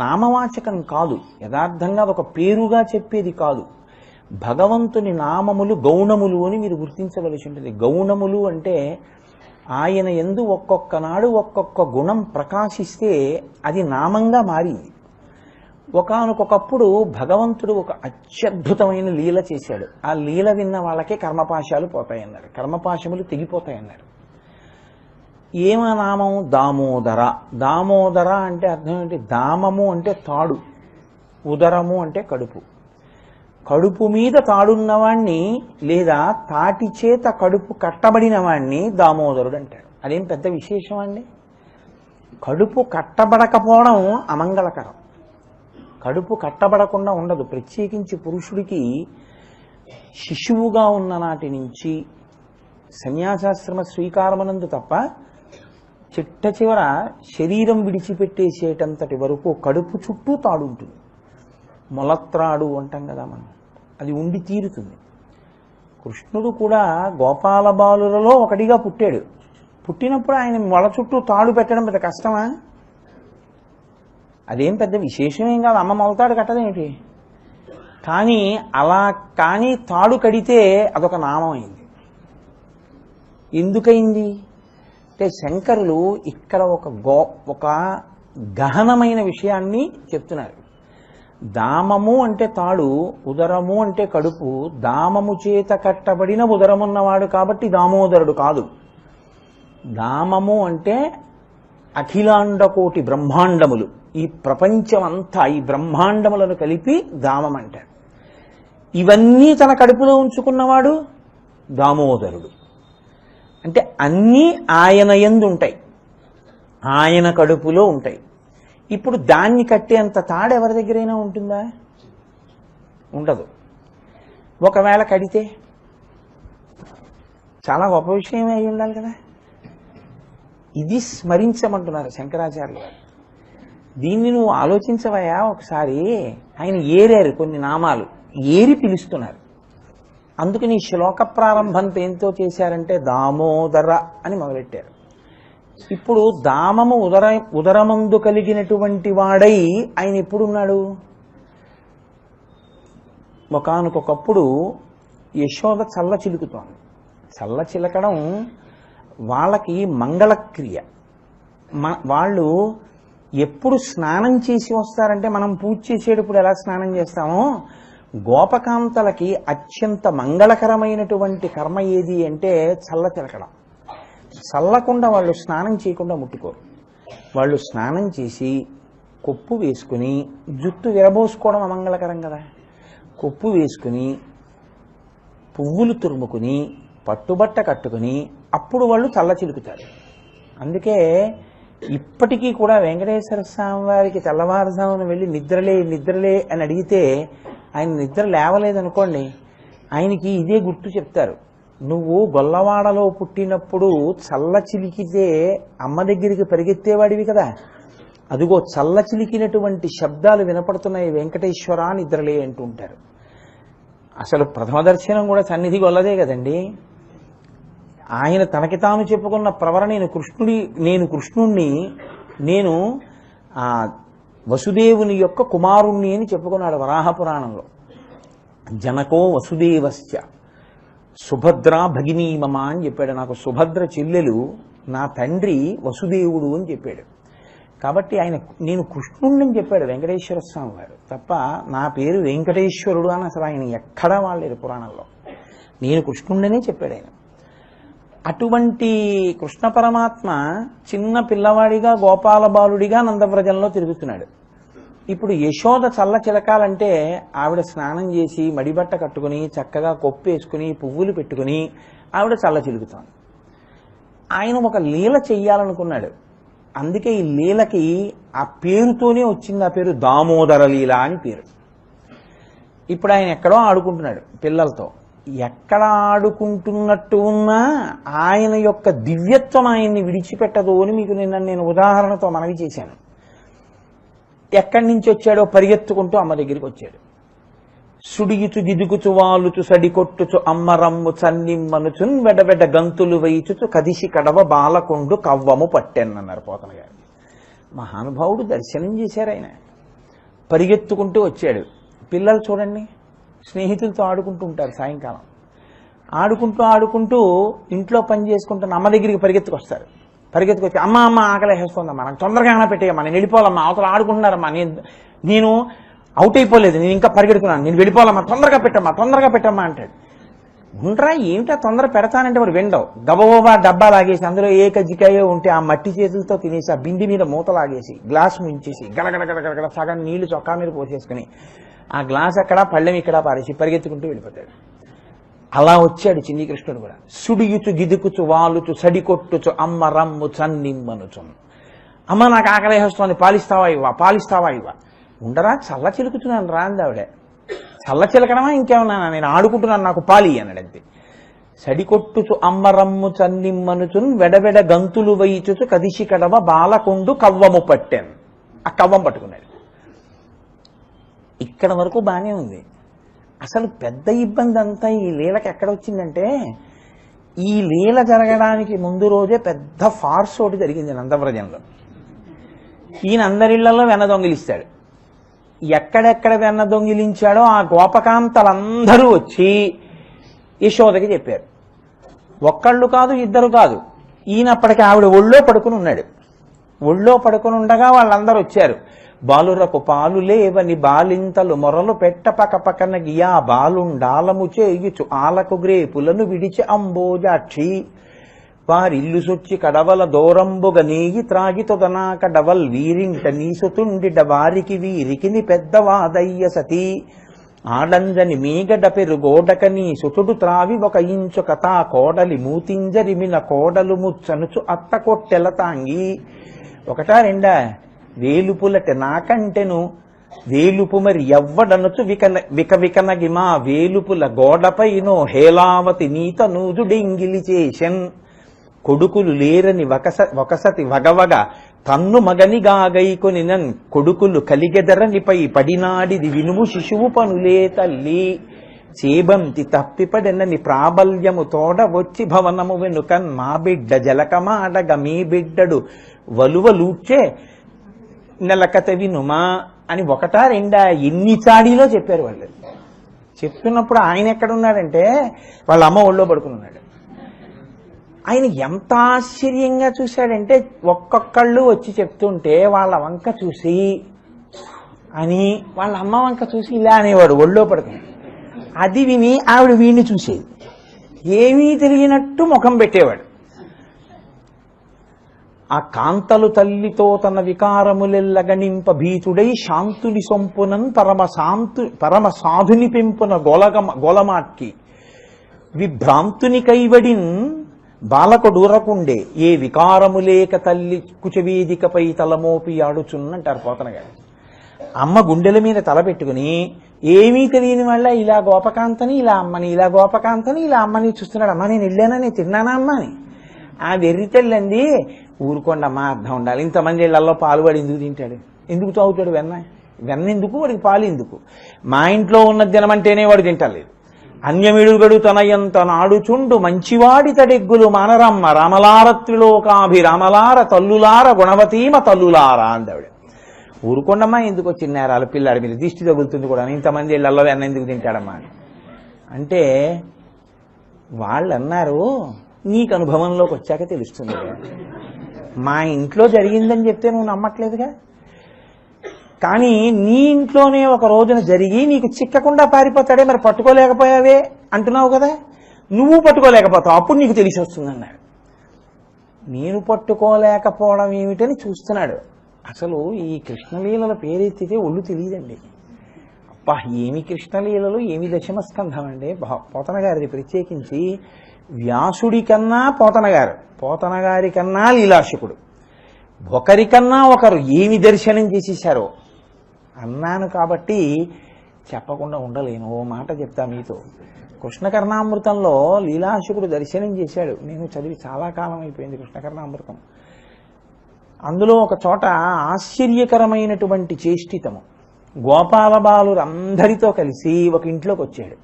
[SPEAKER 1] నామవాచకం కాదు, యథార్థంగా ఒక పేరుగా చెప్పేది కాదు. భగవంతుని నామములు గౌణములు అని మీరు గుర్తించవలసి ఉంటుంది. గౌణములు అంటే ఆయన యందు ఒక్కొక్క నాడు ఒక్కొక్క గుణం ప్రకాశిస్తే అది నామంగా మారింది. ఒకానొకప్పుడు భగవంతుడు ఒక అత్యద్భుతమైన లీల చేశాడు. ఆ లీల విన్న వాళ్ళకే కర్మపాశాలు పోతాయన్నారు, కర్మపాశములు తెగిపోతాయన్నారు. ఏమా నామం? దామోదర. దామోదర అంటే అర్థం ఏంటి? దామము అంటే తాడు, ఉదరము అంటే కడుపు. కడుపు మీద తాడున్నవాణ్ణి లేదా తాటి చేత కడుపు కట్టబడిన వాణ్ణి దామోదరుడు అంటాడు. అదేం పెద్ద విశేషం అండి. కడుపు కట్టబడకపోవడం అమంగళకరం. కడుపు కట్టబడకుండా ఉండదు. ప్రత్యేకించి పురుషుడికి శిశువుగా ఉన్న నాటి నుంచి సన్యాసాశ్రమ స్వీకారమనందు తప్ప చిట్ట చివర శరీరం విడిచిపెట్టేసేటంతటి వరకు కడుపు చుట్టూ తాడుంటుంది. మొలత్రాడు అంటాం కదా మనం, అది ఉండి తీరుతుంది. కృష్ణుడు కూడా గోపాల బాలులలో ఒకటిగా పుట్టాడు. పుట్టినప్పుడు ఆయన మొల చుట్టూ తాడు పెట్టడం పెద్ద కష్టమా? అదేం పెద్ద విశేషమేం కాదు. అమ్మ మొలతాడు కట్టదేమిటి? కానీ అలా కానీ తాడు కడితే అదొక నామం అయింది. ఎందుకయింది అంటే శంకరులు ఇక్కడ ఒక గహనమైన విషయాన్ని చెప్తున్నారు. దామము అంటే తాడు, ఉదరము అంటే కడుపు. దామము చేత కట్టబడిన ఉదరమున్నవాడు కాబట్టి దామోదరుడు కాదు. దామము అంటే అఖిలాండకోటి బ్రహ్మాండములు, ఈ ప్రపంచం అంతా, ఈ బ్రహ్మాండములను కలిపి దామం అంటారు. ఇవన్నీ తన కడుపులో ఉంచుకున్నవాడు దామోదరుడు. అంటే అన్నీ ఆయన యందు ఉంటాయి, ఆయన కడుపులో ఉంటాయి. ఇప్పుడు దాన్ని కట్టేంత తాడు ఎవరి దగ్గరైనా ఉంటుందా? ఉండదు. ఒకవేళ కడితే చాలా గొప్ప విషయమే అయి ఉండాలి కదా. ఇది స్మరించమంటున్నారు శంకరాచార్యులు గారు. దీన్ని నువ్వు ఆలోచించవయా ఒకసారి. ఆయన ఏరారు కొన్ని నామాలు, ఏరి పిలుస్తున్నారు. అందుకని ఈ శ్లోక ప్రారంభం ఏంతో చేశారంటే దామోదర అని మొదలెట్టారు. ఇప్పుడు దామము ఉదరమందు కలిగినటువంటి వాడై ఆయన ఎప్పుడున్నాడు? ఒకానొకప్పుడు యశోద చల్ల చిలుకుతోంది. చల్ల చిలకడం వాళ్ళకి మంగళక్రియ. వాళ్ళు ఎప్పుడు స్నానం చేసి వస్తారంటే మనం పూజ చేసేటప్పుడు ఎలా స్నానం చేస్తామో గోపకాంతలకి అత్యంత మంగళకరమైనటువంటి కర్మ ఏది అంటే చల్ల తిరగడం. చల్లకుండా వాళ్ళు స్నానం చేయకుండా ముట్టుకోరు. వాళ్ళు స్నానం చేసి కొప్పు వేసుకుని, జుట్టు విరబోసుకోవడం అమంగళకరం కదా, కొప్పు వేసుకుని పువ్వులు తురుముకుని పట్టుబట్ట కట్టుకుని అప్పుడు వాళ్ళు చల్ల చిలుకుతారు. అందుకే ఇప్పటికీ కూడా వెంకటేశ్వర స్వామి వారికి తెల్లవారుజామున వెళ్ళి నిద్రలే అని అడిగితే ఆయన నిద్ర లేవలేదనుకోండి, ఆయనకి ఇదే గుర్తు చెప్తారు. నువ్వు గొల్లవాడలో పుట్టినప్పుడు చల్ల చిలికితే అమ్మ దగ్గరికి పరిగెత్తేవాడివి కదా, అదిగో చల్ల చిలికినటువంటి శబ్దాలు వినపడుతున్నాయి వెంకటేశ్వర నిద్రలే అంటూ ఉంటారు. అసలు ప్రథమ దర్శనం కూడా సన్నిధి గొల్లదే కదండి. ఆయన తనకి తాను చెప్పుకున్న ప్రవర నేను కృష్ణుణ్ణి, నేను వసుదేవుని యొక్క కుమారుణ్ణి అని చెప్పుకున్నాడు వరాహపురాణంలో. జనకో వసుదేవశ్చ సుభద్ర భగినీ మమ అని చెప్పాడు. నాకు సుభద్ర చెల్లెలు, నా తండ్రి వసుదేవుడు అని చెప్పాడు. కాబట్టి ఆయన నేను కృష్ణుణ్ణి అని చెప్పాడు వెంకటేశ్వర స్వామి వారు తప్ప నా పేరు వెంకటేశ్వరుడు అని అసలు ఆయన ఎక్కడా వాడలేదు పురాణంలో. నేను కృష్ణుణ్ణనే చెప్పాడు ఆయన. అటువంటి కృష్ణ పరమాత్మ చిన్న పిల్లవాడిగా గోపాల బాలుడిగా నందవ్రజంలో తిరుగుతున్నాడు. ఇప్పుడు యశోద చల్ల చిలకాలంటే ఆవిడ స్నానం చేసి మడిబట్ట కట్టుకుని చక్కగా కొప్పేసుకుని పువ్వులు పెట్టుకుని ఆవిడ చల్ల చిలుకుతాను. ఆయన ఒక లీల చెయ్యాలనుకున్నాడు. అందుకే ఈ లీలకి ఆ పేరుతోనే వచ్చింది. ఆ పేరు దామోదర లీల అని పేరు. ఇప్పుడు ఆయన ఎక్కడో ఆడుకుంటున్నాడు పిల్లలతో. ఎక్కడ ఆడుకుంటున్నట్టు ఉన్నా ఆయన యొక్క దివ్యత్వం ఆయన్ని విడిచిపెట్టదు అని మీకు నేను ఉదాహరణతో మనవి చేశాను. ఎక్కడి నుంచి వచ్చాడో పరిగెత్తుకుంటూ అమ్మ దగ్గరికి వచ్చాడు. సుడియుచు గిదుగుచు వాలుచు సడికొట్టుచు అమ్మరమ్ము చన్నిమ్మనుచున్ వెడవెడ గంతులు వేయిచుచు కదిసి కడవ బాలకొండు కవ్వము పట్టెన్నన్నారు పోతన గారు. మహానుభావుడు దర్శనం చేశారు ఆయన. పరిగెత్తుకుంటూ వచ్చాడు. పిల్లలు చూడండి, స్నేహితులతో ఆడుకుంటూ ఉంటారు. సాయంకాలం ఆడుకుంటూ ఇంట్లో పని చేసుకుంటున్న అమ్మ దగ్గరికి పరిగెత్తుకొస్తారు. పరిగెత్తుకొచ్చి అమ్మ ఆకలి వేస్తుందమ్మా, నాకు తొందరగా ఏమైనా పెట్టేయమ్మా, నేను వెళ్ళిపోవాలమ్మా, అవతల ఆడుకుంటున్నారమ్మా, నేను అవుట్ అయిపోలేదు, నేను ఇంకా పరిగెడుతున్నాను, నేను వెళ్ళిపోవాలమ్మా, తొందరగా పెట్టమ్మా అంటాడు. ఉండరా ఏమిటా తొందర పెడతానంటే మరి వెండవు. గబగబా డబ్బా లాగేసి అందులో ఏ కజ్జికాయో ఉంటే ఆ మట్టి చేతులతో తినేసి ఆ బిండి మీద మూత లాగేసి గ్లాస్ ముంచేసి గడగడ సగం నీళ్లు చొక్కా మీద పోసేసుకుని ఆ గ్లాస్ అక్కడ పళ్ళెం ఇక్కడ పారేసి పరిగెత్తుకుంటూ వెళ్ళిపోతాడు. అలా వచ్చాడు చిన్ని కృష్ణుడు కూడా. సుడియుచు గిదుకుచు వాలుచు సడికొట్టుచు అమ్మ రమ్ము చన్నిమ్మనుచు. అమ్మ నాకు ఆకలేస్తోంది, పాలిస్తావా ఇవ్వ. ఉండరా చల్ల చిలుకుతున్నాను రా అంది ఆవిడ. చల్ల చిలకడమా ఇంకేమన్నా, నేను ఆడుకుంటున్నాను, నాకు పాలి అన్నాడంతే. సడికొట్టుచు అమ్మరమ్ము చన్నిమ్మనుచున్ వెడవెడ గంతులు వేయిచుచు కదిసి కడవ బాలకొండు కవ్వము పట్టాను. ఆ కవ్వం పట్టుకున్నాడు. ఇక్కడ వరకు బానే ఉంది. అసలు పెద్ద ఇబ్బంది అంతా ఈ లీలకి ఎక్కడ వచ్చిందంటే, ఈ లీల జరగడానికి ముందు రోజే పెద్ద ఫార్స్ ఒకటి జరిగింది నందవ్రజంలో. ఈయన అందరిళ్లలో వెన్న దొంగిలిస్తాడు. ఎక్కడెక్కడ వెన్న దొంగిలించాడో ఆ గోపకాంతలందరూ వచ్చి యశోదకి చెప్పారు. ఒక్కళ్ళు కాదు, ఇద్దరు కాదు. ఈయనప్పటికీ ఆవిడ ఒళ్ళో పడుకుని ఉన్నాడు. ఒళ్ళో పడుకుని ఉండగా వాళ్ళందరూ వచ్చారు. బాలురకు పాలు లేవని బాలింతలు మొరలు పెట్ట పకపకన గియా బాలుండాలము చేయుచు ఆలకు గ్రేపులను విడిచి అంబోజాక్షి వారిల్లు సొచ్చి కడవల దూరంబుగ నీగి త్రాగి తొదనా కడవల్ వీరింట నీసుతుండిడ వారికి వీరికిని పెద్దవాదయ్య సతీ ఆడంజని మీగడ పెరుగోడక నీ సుతుడు త్రావి ఒక ఇంచు కథా కోడలి మూతింజరిమిన కోడలు ముచ్చనుచు అత్త కొట్టెల తాంగి. ఒకటా రెండా? వేలుపులట నాకంటెను వేలుపు మరి ఎవ్వడనుచు వికనగిమా వేలుపుల గోడపైనో హేలావతి నీత నూజుడెంగిలి చేషన్. కొడుకులు లేరని ఒకసతి వగవగ తన్ను మగనిగాగైకొని నన్ కొడుకులు కలిగెదరనిపై పడినాడిది వినుము శిశువు పనులే తల్లి. చేబంతి తప్పిపడెనని ప్రాబల్యము తోడ వచ్చి భవనము వెనుకన్ మా బిడ్డ జలకమాడగ మీ బిడ్డడు వలువలూడ్చే నెలకత వినుమా అని ఒకటా రెండా ఎన్ని చాడీలో చెప్పారు వాళ్ళు. చెప్తున్నప్పుడు ఆయన ఎక్కడున్నాడంటే వాళ్ళ అమ్మ ఒళ్ళో పడుకుని ఉన్నాడు. ఆయన ఎంత ఆశ్చర్యంగా చూశాడంటే ఒక్కొక్కళ్ళు వచ్చి చెప్తుంటే వాళ్ళ వంక చూసి అని వాళ్ళ అమ్మ వంక చూసి ఇలా అనేవాడు ఒళ్ళో పడుకుని. అది విని ఆవిడ వీడిని చూసేది, ఏమీ తెలియనట్టు ముఖం పెట్టేవాడు. ఆ కాంతలు తల్లితో తన వికారములెల్లగణింప భీతుడై శాంతుని సొంపునన్ పరమ సాధుని పెంపున గోలమాట్కి విభ్రాంతుని కైవడిన్ బాలకుడూరకుండే ఏ వికారములేక తల్లి కుచవేదికపై తలమోపి ఆడుచున్నంటారు పోతన గారు. అమ్మ గుండెల మీద తల పెట్టుకుని ఏమీ తెలియని వాళ్ళ ఇలా గోపకాంతని ఇలా అమ్మని, ఇలా గోపకాంతని ఇలా అమ్మని చూస్తున్నాడు. అమ్మ నేను వెళ్ళానని తిన్నానా అమ్మ అని. ఆ వెర్రితెల్లంది ఊరుకోండమ్మా, అర్థం ఉండాలి. ఇంతమంది ఇళ్లలో పాలు వాడు ఎందుకు తింటాడు, ఎందుకు తాగుతాడు వెన్న ఎందుకు, వాడికి పాలు ఎందుకు? మా ఇంట్లో ఉన్న దినమంటేనే వాడు తింటలేదు. అన్యమిడుగడు తనయంత నాడుచుండు మంచివాడి తడెగ్గులు మానరమ్మ రామలార తల్లులార గుణవతీమ తల్లులారా అందావిడ. ఊరుకోండమ్మా, ఎందుకు వచ్చిన నేరాలు, పిల్లాడి మీద దిష్టి తగులుతుంది కూడా, ఇంతమంది ఇళ్లలో వెన్న ఎందుకు తింటాడమ్మా అని అంటే వాళ్ళు అన్నారు, నీకు అనుభవంలోకి వచ్చాక తెలుస్తుంది. మా ఇంట్లో జరిగిందని చెప్తే నువ్వు నమ్మట్లేదుగా, కానీ నీ ఇంట్లోనే ఒక రోజున జరిగి నీకు చిక్కకుండా పారిపోతాడే, మరి పట్టుకోలేకపోయావే అంటున్నావు కదా, నువ్వు పట్టుకోలేకపోతావు, అప్పుడు నీకు తెలిసి వస్తుంది అన్నాడు. నేను పట్టుకోలేకపోవడం ఏమిటని చూస్తున్నాడు. అసలు ఈ కృష్ణలీలల పేరెత్తితే ఒళ్ళు తెలియదండి. అబ్బా ఏమి కృష్ణలీలలు, ఏమి దశమస్కంధం అండి. పోతన గారిది ప్రత్యేకించి వ్యాసుడి కన్నా పోతన గారి కన్నా లీలాశకుడు, ఒకరికన్నా ఒకరు ఏమి దర్శనం చేసేశారో అన్నాను కాబట్టి చెప్పకుండా ఉండలేను. ఓ మాట చెప్తా మీతో. కృష్ణకర్ణామృతంలో లీలాశకుడు దర్శనం చేశాడు. నేను చదివి చాలా కాలం అయిపోయింది కృష్ణకర్ణామృతం. అందులో ఒక చోట ఆశ్చర్యకరమైనటువంటి చేష్టితము. గోపాల బాలురందరితో కలిసి ఒక ఇంట్లోకి వచ్చాడు.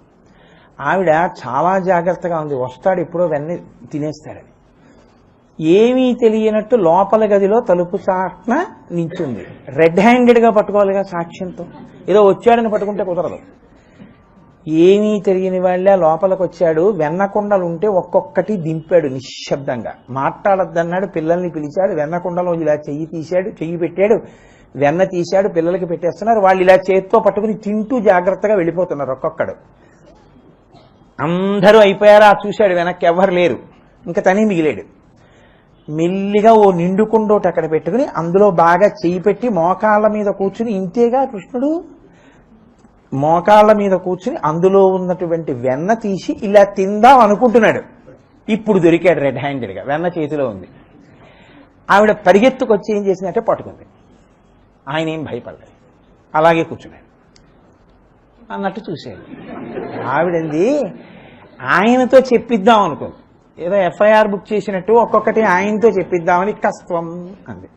[SPEAKER 1] ఆవిడ చాలా జాగ్రత్తగా ఉంది, వస్తాడు ఎప్పుడో వెన్న తినేస్తాడని. ఏమీ తెలియనట్టు లోపల గదిలో తలుపు చాట్న నించుంది. రెడ్ హ్యాండెడ్గా పట్టుకోవాలిగా సాక్ష్యంతో, ఏదో వచ్చాడని పట్టుకుంటే కుదరదు. ఏమీ తెలియని వాళ్ళ లోపలికి వచ్చాడు. వెన్నకొండలు ఉంటే ఒక్కొక్కటి దింపాడు నిశ్శబ్దంగా. మాట్లాడొద్దన్నాడు, పిల్లల్ని పిలిచాడు. వెన్నకొండలో ఇలా చెయ్యి పెట్టాడు, వెన్న తీశాడు, పిల్లలకి పెట్టేస్తున్నారు. వాళ్ళు ఇలా చేత్తో పట్టుకుని తింటూ జాగ్రత్తగా వెళ్ళిపోతున్నారు ఒక్కొక్కడు. అందరూ అయిపోయారా చూశాడు, వెనక్కి ఎవ్వరు లేరు, ఇంకా తనే మిగిలాడు. మెల్లిగా ఓ నిండుకుండోటి అక్కడ పెట్టుకుని అందులో బాగా చెయ్యి పెట్టి మోకాళ్ళ మీద కూర్చుని, ఇంతేగా కృష్ణుడు, మోకాళ్ళ మీద కూర్చుని అందులో ఉన్నటువంటి వెన్న తీసి ఇలా తిందాం అనుకుంటున్నాడు. ఇప్పుడు దొరికాడు రెడ్ హ్యాండెడ్గా, వెన్న చేతిలో ఉంది. ఆవిడ పరిగెత్తుకొచ్చి ఏం చేసిందంటే పట్టుకుంది. ఆయన ఏం భయపడలేదు, అలాగే కూర్చున్నాడు అన్నట్టు చూశాడు. ఆవిడంది ఆయనతో చెప్పిద్దాం అనుకుంది, ఏదో ఎఫ్ఐఆర్ బుక్ చేసినట్టు ఒక్కొక్కటి ఆయనతో చెప్పిద్దామని కస్త్వం అంది.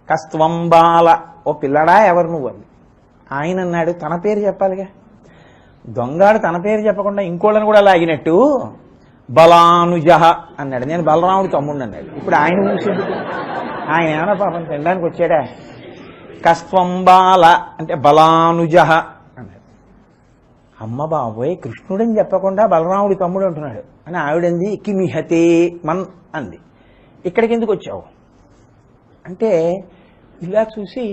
[SPEAKER 1] కస్త్వం బాల, ఓ పిల్లడా ఎవరు నువ్వు అంది. ఆయన అన్నాడు, తన పేరు చెప్పాలిగా. దొంగాడు తన పేరు చెప్పకుండా ఇంకోళ్ళని కూడా లాగినట్టు బలానుజ అన్నాడు. నేను బలరాముడు తమ్ముడు అన్నాడు. ఇప్పుడు ఆయన ఊసేందుకు, ఆయన ఏమన్నా పాపం తినడానికి వచ్చాడా. కస్త్వం బాల అంటే బలానుజ అన్నాడు. అమ్మ బాబోయ్, కృష్ణుడని చెప్పకుండా బలరాముడి తమ్ముడు అంటున్నాడు అని ఆవిడంది. కిమిహతే మన్ అంది. ఇక్కడికి ఎందుకు వచ్చావు అంటే ఇలా చూసి,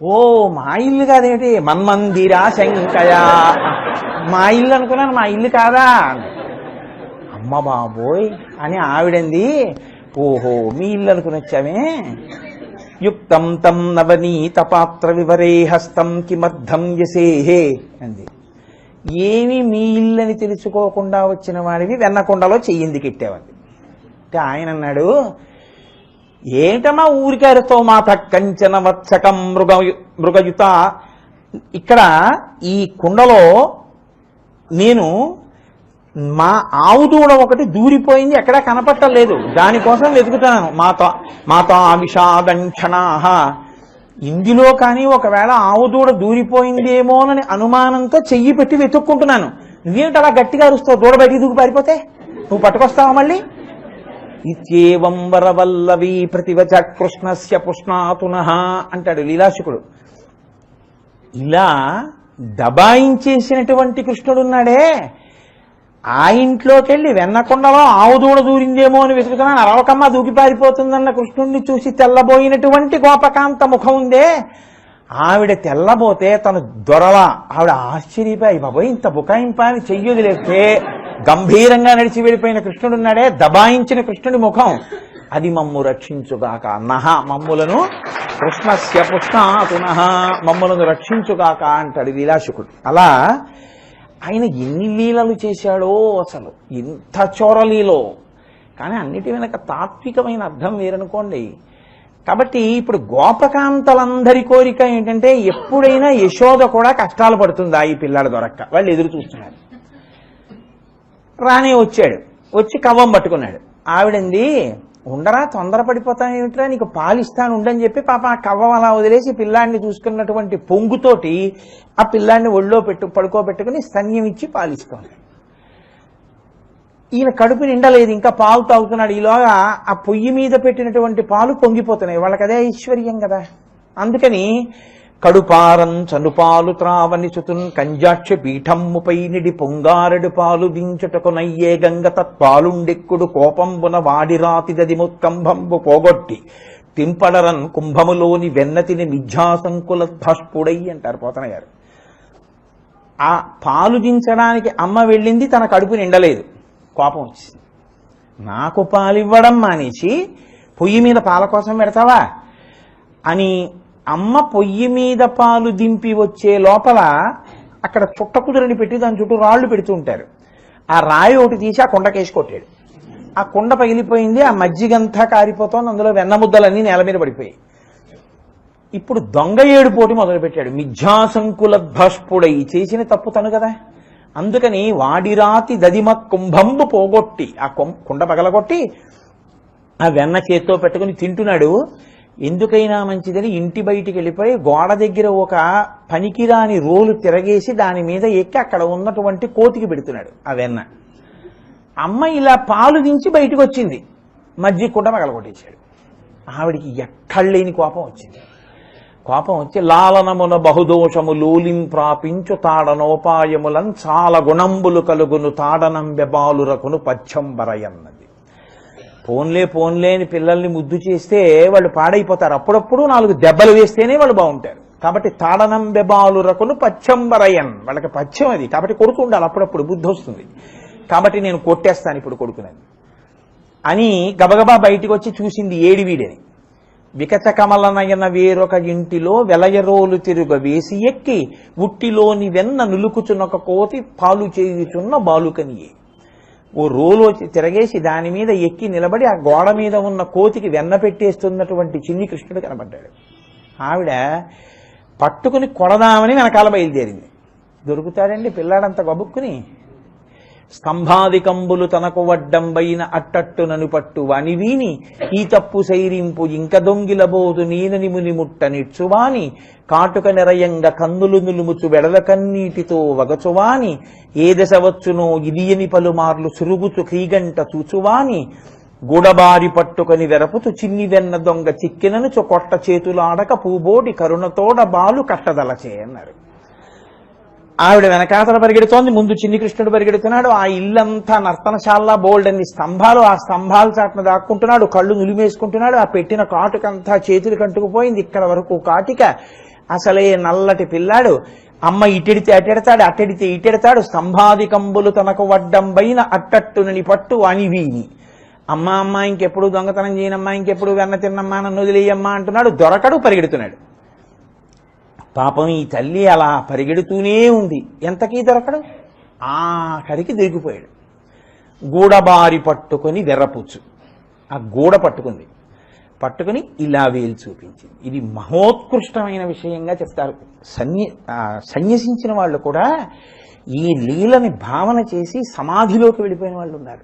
[SPEAKER 1] ఓ మా ఇల్లు కాదేమిటి, మన్మందిరా శంకయా, మా ఇల్లు అనుకున్నాను, మా ఇల్లు కాదా. అమ్మ బాబోయ్ అని ఆవిడంది. ఓహో మీ ఇల్లు అనుకుని వచ్చామే. యుక్తం తం నవనీత పాత్ర వివరే హస్తం కిమర్థం యసేహే అంది. ఏమి మీ ఇల్లని తెలుసుకోకుండా వచ్చిన వాడివి వెన్నకొండలో చెయ్యింది కెట్టావంది. అంటే ఆయన అన్నాడు, ఏమిటమ్మా ఊరికారుతో మాత కంచన వత్సకం మృగయుత, ఇక్కడ ఈ కుండలో నేను మా ఆవు దూడ ఒకటి దూరిపోయింది, ఎక్కడా కనపట్టలేదు, దానికోసం వెతుకుతున్నాను. మాతా విషాదంక్షణాహ, ఇందులో కానీ ఒకవేళ ఆవు దూడ దూరిపోయిందేమోనని అనుమానంతో చెయ్యి పెట్టి వెతుక్కుంటున్నాను. నువ్వేమిటి అలా గట్టిగా అరుస్తావు, దూడ బయటికి దూకి పారిపోతే నువ్వు పట్టుకొస్తావా మళ్ళీ. ఇత్యేవం వరవల్లవీ ప్రతివచ కృష్ణస్య పుష్ణాతునః అంటాడు లీలాశకుడు. ఇలా దబాయించేసినటువంటి కృష్ణుడున్నాడే, ఆ ఇంట్లోకి వెళ్ళి వెన్నకొండలో ఆవు దూడ దూరిందేమో అని వెతుకుతున్నాను, అరవకమ్మ దూకి పారిపోతుందన్న కృష్ణుణ్ణి చూసి తెల్లబోయినటువంటి గోపకాంత ముఖం ఉందే, ఆవిడ తెల్లబోతే తను దొరలా ఆవిడ ఆశ్చర్యపోయి, బాబోయ్ ఇంత బుకాయింపాన్ని చెయ్యొదిలేస్తే గంభీరంగా నడిచి వెళ్ళిపోయిన కృష్ణుడున్నాడే, దబాయించిన కృష్ణుడి ముఖం, అది మమ్ము రక్షించుగాక, నహ మమ్ములను కృష్ణస్య పుష్ణాతునః, మమ్ములను రక్షించుగాక అంటాడు లీలాశుకుడు. అలా ఆయన ఎన్ని లీలలు చేశాడో, అసలు ఇంత చోరలీలో. కానీ అన్నిటి వెనక తాత్వికమైన అర్థం వేరనుకోండి. కాబట్టి ఇప్పుడు గోపకాంతలందరి కోరిక ఏంటంటే ఎప్పుడైనా యశోద కూడా కష్టాలు పడుతుందా ఈ పిల్లాడు దొరక్క, వాళ్ళు ఎదురు చూస్తున్నారు. రానే వచ్చాడు, వచ్చి కవ్వం పట్టుకున్నాడు. ఆవిడంది, ఉండరా తొందరపడిపోతానేమిట్రా, నీకు పాలిస్తాను ఉండని చెప్పి పాప ఆ కవ్వం అలా వదిలేసి పిల్లాడిని చూసుకున్నటువంటి పొంగుతోటి ఆ పిల్లాడిని ఒళ్ళో పడుకోబెట్టుకుని స్తన్యం ఇచ్చి పాలిస్తోంది. ఈయన కడుపు నిండలేదు, ఇంకా పాలు తాగుతున్నాడు. ఈలోగా ఆ పొయ్యి మీద పెట్టినటువంటి పాలు పొంగిపోతున్నాయి. వాళ్ళకి అదే ఐశ్వర్యం కదా. అందుకని కడుపారం చనుపాలు త్రావని చుతున్ కంజాక్ష పీఠమ్ముపై నిడి పొంగారెడు పాలు దించుటకు నయ్యే గంగ తత్పాలుండెక్కుడు కోపంబున వాడిరాతిదది ముత్కంభంబు పోగొట్టి తింపడరన్ కుంభములోని వెన్నతిని మిథ్యాసంకుల భస్పుడై అంటారు పోతన గారు. ఆ పాలు దించడానికి అమ్మ వెళ్ళింది, తన కడుపు నిండలేదు, కోపం వచ్చింది. నాకు పాలివ్వడం మానేసి పొయ్యి మీద పాల కోసం పెడతావా అని అమ్మ పొయ్యి మీద పాలు దింపి వచ్చే లోపల అక్కడ చుట్టకుదురని పెట్టి దాని చుట్టూ రాళ్లు పెడుతూ ఉంటారు. ఆ రాయి ఒకటి తీసి ఆ కుండకేసి కొట్టాడు. ఆ కుండ పగిలిపోయింది, ఆ మజ్జిగంతా కారిపోతోంది, అందులో వెన్న ముద్దలన్నీ నేల మీద పడిపోయాయి. ఇప్పుడు దొంగ ఏడు పోటీ మొదలుపెట్టాడు. మిథ్యాసంకుల భస్పుడై, చేసిన తప్పు తను కదా. అందుకని వాడిరాతి దదిమ కుంభంబు పోగొట్టి, ఆ కుండ పగలగొట్టి ఆ వెన్న చేత్తో పెట్టుకుని తింటున్నాడు. ఎందుకైనా మంచిదని ఇంటి బయటికి వెళ్ళిపోయి గోడ దగ్గర ఒక పనికిరాని రోలు తిరగేసి దాని మీద ఎక్కి అక్కడ ఉన్నటువంటి కోతికి పెడుతున్నాడు ఆ వెన్న. అమ్మ ఇలా పాలు దించి బయటకు వచ్చింది, మజ్జిగ కుండ పగలగొట్టేశాడు. ఆవిడికి ఎక్కడలేని కోపం వచ్చింది. కోపం వచ్చి లాలనమున బహుదోషము లూలిం ప్రాపించు తాడనోపాయములను చాలా గుణంబులు కలుగును తాడనంబె బాలురకును పచ్చంబరయన్నది. పోన్లే అని పిల్లల్ని ముద్దు చేస్తే వాళ్ళు పాడైపోతారు. అప్పుడప్పుడు 4 దెబ్బలు వేస్తేనే వాళ్ళు బాగుంటారు. కాబట్టి తాడనంబె బాలురకును పచ్చంబరయన్, వాళ్ళకి పచ్చం అది. కాబట్టి కొడుకు ఉండాలి, అప్పుడప్పుడు బుద్ధి వస్తుంది. కాబట్టి నేను కొట్టేస్తాను ఇప్పుడు కొడుకునని అని గబగబా బయటికి వచ్చి చూసింది ఏడివీడని. వికచ కమలనయన వేరొక ఇంటిలో వెలయరోలు తిరుగ వేసి ఎక్కి ఉట్టిలోని వెన్న నులుకుచునొక కోతి పాలు చేయుచున్న బాలుకనియే. ఓ రోలు తిరగేసి దాని మీద ఎక్కి నిలబడి ఆ గోడ మీద ఉన్న కోతికి వెన్న పెట్టేస్తున్నటువంటి చిన్ని కృష్ణుడు కనబడ్డాడు. ఆవిడ పట్టుకుని కొడదామని వెనకాల బయలుదేరింది. దొరుకుతాడండి పిల్లాడంత గబుక్కుని. స్తంభాదికంబులు తనకు వడ్డంబైన అట్టట్టు నను పట్టు వాని వీని ఈ తప్పు సైరింపు ఇంక దొంగిలబోదు నీనని ముని ముట్ట నిచ్చువాని కాటుక నిరయంగ కన్నులు నులుముచు వెడల కన్నీటితో వగచువాని ఏ దశ వచ్చునో ఇదియని పలుమార్లు సురుగుచు క్రీగంట చూచువాని గూడబారి పట్టుకొని వెరపుతు చిన్ని వెన్న దొంగ చిక్కినను కొట్ట చేతులాడక పూబోటి కరుణతోడ బాలు కట్టదలచే అన్నారు. ఆవిడ వెనకాతల పరిగెడుతోంది, ముందు చిన్ని కృష్ణుడు పరిగెడుతున్నాడు. ఆ ఇల్లంతా నర్తనశాల, బోల్డ్ అన్ని స్తంభాలు, ఆ స్తంభాల చాటున దాక్కుంటున్నాడు, కళ్ళు నులిమేసుకుంటున్నాడు. ఆ పెట్టిన కాటుకంతా చేతులు కంటుకుపోయింది, ఇక్కడ వరకు కాటిక. అసలే నల్లటి పిల్లాడు. అమ్మ ఇటెడితే అటెడతాడు, అట్టెడితే ఇటెడతాడు. స్తంభాదికంబులు తనకు వడ్డంబైన అట్టట్టునని పట్టు అనివీని. అమ్మ ఇంకెప్పుడు దొంగతనం చేయనమ్మా, ఇంకెప్పుడు వెన్న తిన్నమ్మా, నన్ను వదిలేయమ్మా అంటున్నాడు. దొరకడు, పరిగెడుతున్నాడు. పాపం ఈ తల్లి అలా పరిగెడుతూనే ఉంది, ఎంతకీ దొరకడు. ఆఖరికి దొరికిపోయాడు. గూడబారి పట్టుకొని వెర్రపుచ్చు, ఆ గూడ పట్టుకుంది. పట్టుకుని ఇలా వేలు చూపించింది. ఇది మహోత్కృష్టమైన విషయంగా చెప్తారు. సన్యసించిన వాళ్ళు కూడా ఈ లీలని భావన చేసి సమాధిలోకి వెళ్ళిపోయిన వాళ్ళు ఉన్నారు.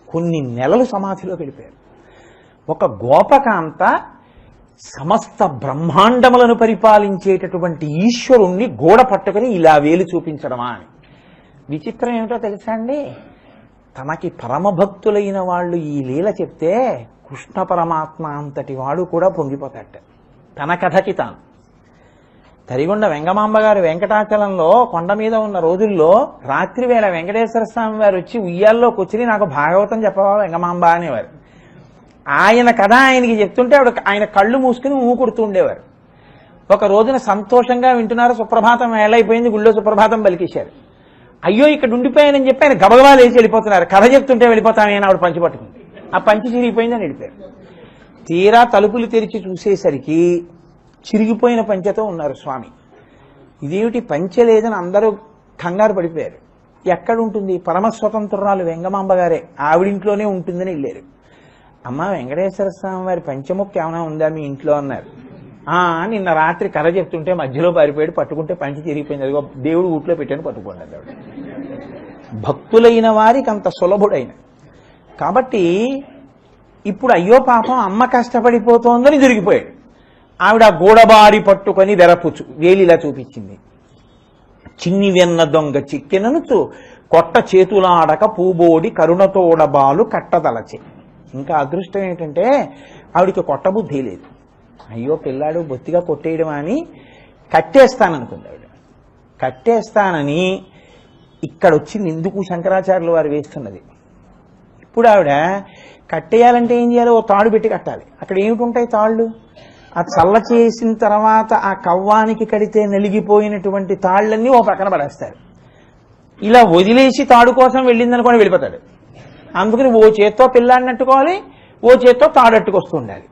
[SPEAKER 1] కొన్ని నెలలు సమాధిలోకి వెళ్ళిపోయారు. ఒక గోపకాంత సమస్త బ్రహ్మాండములను పరిపాలించేటటువంటి ఈశ్వరుణ్ణి గోడ పట్టుకుని ఇలా వేలు చూపించడమా అని. విచిత్రం ఏమిటో తెలుసా అండి, తనకి పరమభక్తులైన వాళ్ళు ఈ లీల చెప్తే కృష్ణ పరమాత్మ అంతటి వాడు కూడా పొంగిపోతాట. తన కథకి తాను. తరిగొండ వెంగమాంబ గారు వెంకటాచలంలో కొండ మీద ఉన్న రోజుల్లో రాత్రి వేళ వెంకటేశ్వర స్వామి వారు వచ్చి ఉయ్యాల్లో కూర్చుని నాకు భాగవతం చెప్పవా వెంగమాంబ అనేవారు. ఆయన కథ ఆయనకి చెప్తుంటే ఆయన కళ్ళు మూసుకుని ఊకుడుతూ ఉండేవారు. ఒక రోజున సంతోషంగా వింటున్నారు, సుప్రభాతం వేళైపోయింది, గుళ్ళో సుప్రభాతం పలికేశారు. అయ్యో ఇక్కడ ఉండిపోయానని చెప్పి ఆయన గబగబా లేచి వెళ్ళిపోతున్నారు. కథ చెప్తుంటే వెళ్ళిపోతామే అని ఆవిడ పంచి పట్టుకుంది. ఆ పంచి చిరిగిపోయిందని వెళ్ళిపోయారు. తీరా తలుపులు తెరిచి చూసేసరికి చిరిగిపోయిన పంచెతో ఉన్నారు స్వామి. ఇదేమిటి పంచె లేదని అందరూ కంగారు పడిపోయారు. ఎక్కడుంటుంది? పరమ స్వతంత్రురాలు వెంగమాంబ గారే, ఆవిడింట్లోనే ఉంటుందని వెళ్ళారు. అమ్మ వెంకటేశ్వర స్వామి వారి పంచముఖ్య ఏమైనా ఉందా మీ ఇంట్లో అన్నారు. నిన్న రాత్రి కథ చెప్తుంటే మధ్యలో పారిపోయాడు, పట్టుకుంటే పంచి చిరిగిపోయింది, అదిగో దేవుడు ఊట్లో పెట్టాను పట్టుకోండి అన్నాడు. భక్తులైన వారికి అంత సులభుడైన. కాబట్టి ఇప్పుడు అయ్యో పాపం అమ్మ కష్టపడిపోతోందని దొరికిపోయాడు. ఆవిడ గోడబారి పట్టుకొని వెరపుచ్చు వేలిలా చూపించింది. చిన్ని వెన్న దొంగ చిక్కెననుచు కొట్ట చేతులాడక పూబోడి కరుణతోడబాలు కట్టదలచే. ఇంకా అదృష్టం ఏంటంటే ఆవిడికి కొట్టబుద్ధి లేదు. అయ్యో పిల్లాడు బొత్తిగా కొట్టేయడం అని కట్టేస్తాననుకుంది ఆవిడ. కట్టేస్తానని ఇక్కడొచ్చి ఎందుకు శంకరాచార్యులు వారు వేస్తున్నది. ఇప్పుడు ఆవిడ కట్టేయాలంటే ఏం చేయాలి? ఓ తాడు పెట్టి కట్టాలి. అక్కడ ఏమిటి ఉంటాయి తాళ్ళు? ఆ చల్ల చేసిన తర్వాత ఆ కవ్వానికి కడితే నలిగిపోయినటువంటి తాళ్ళన్నీ ఓ పక్కన పడేస్తారు. ఇలా వదిలేసి తాడు కోసం వెళ్ళిందనుకోని వెళ్ళిపోతాడు. అందుకని ఓ చేత్తో పిల్లాడిని అట్టుకోవాలి, ఓ చేత్తో తాడు అట్టుకొస్తూ ఉండాలి.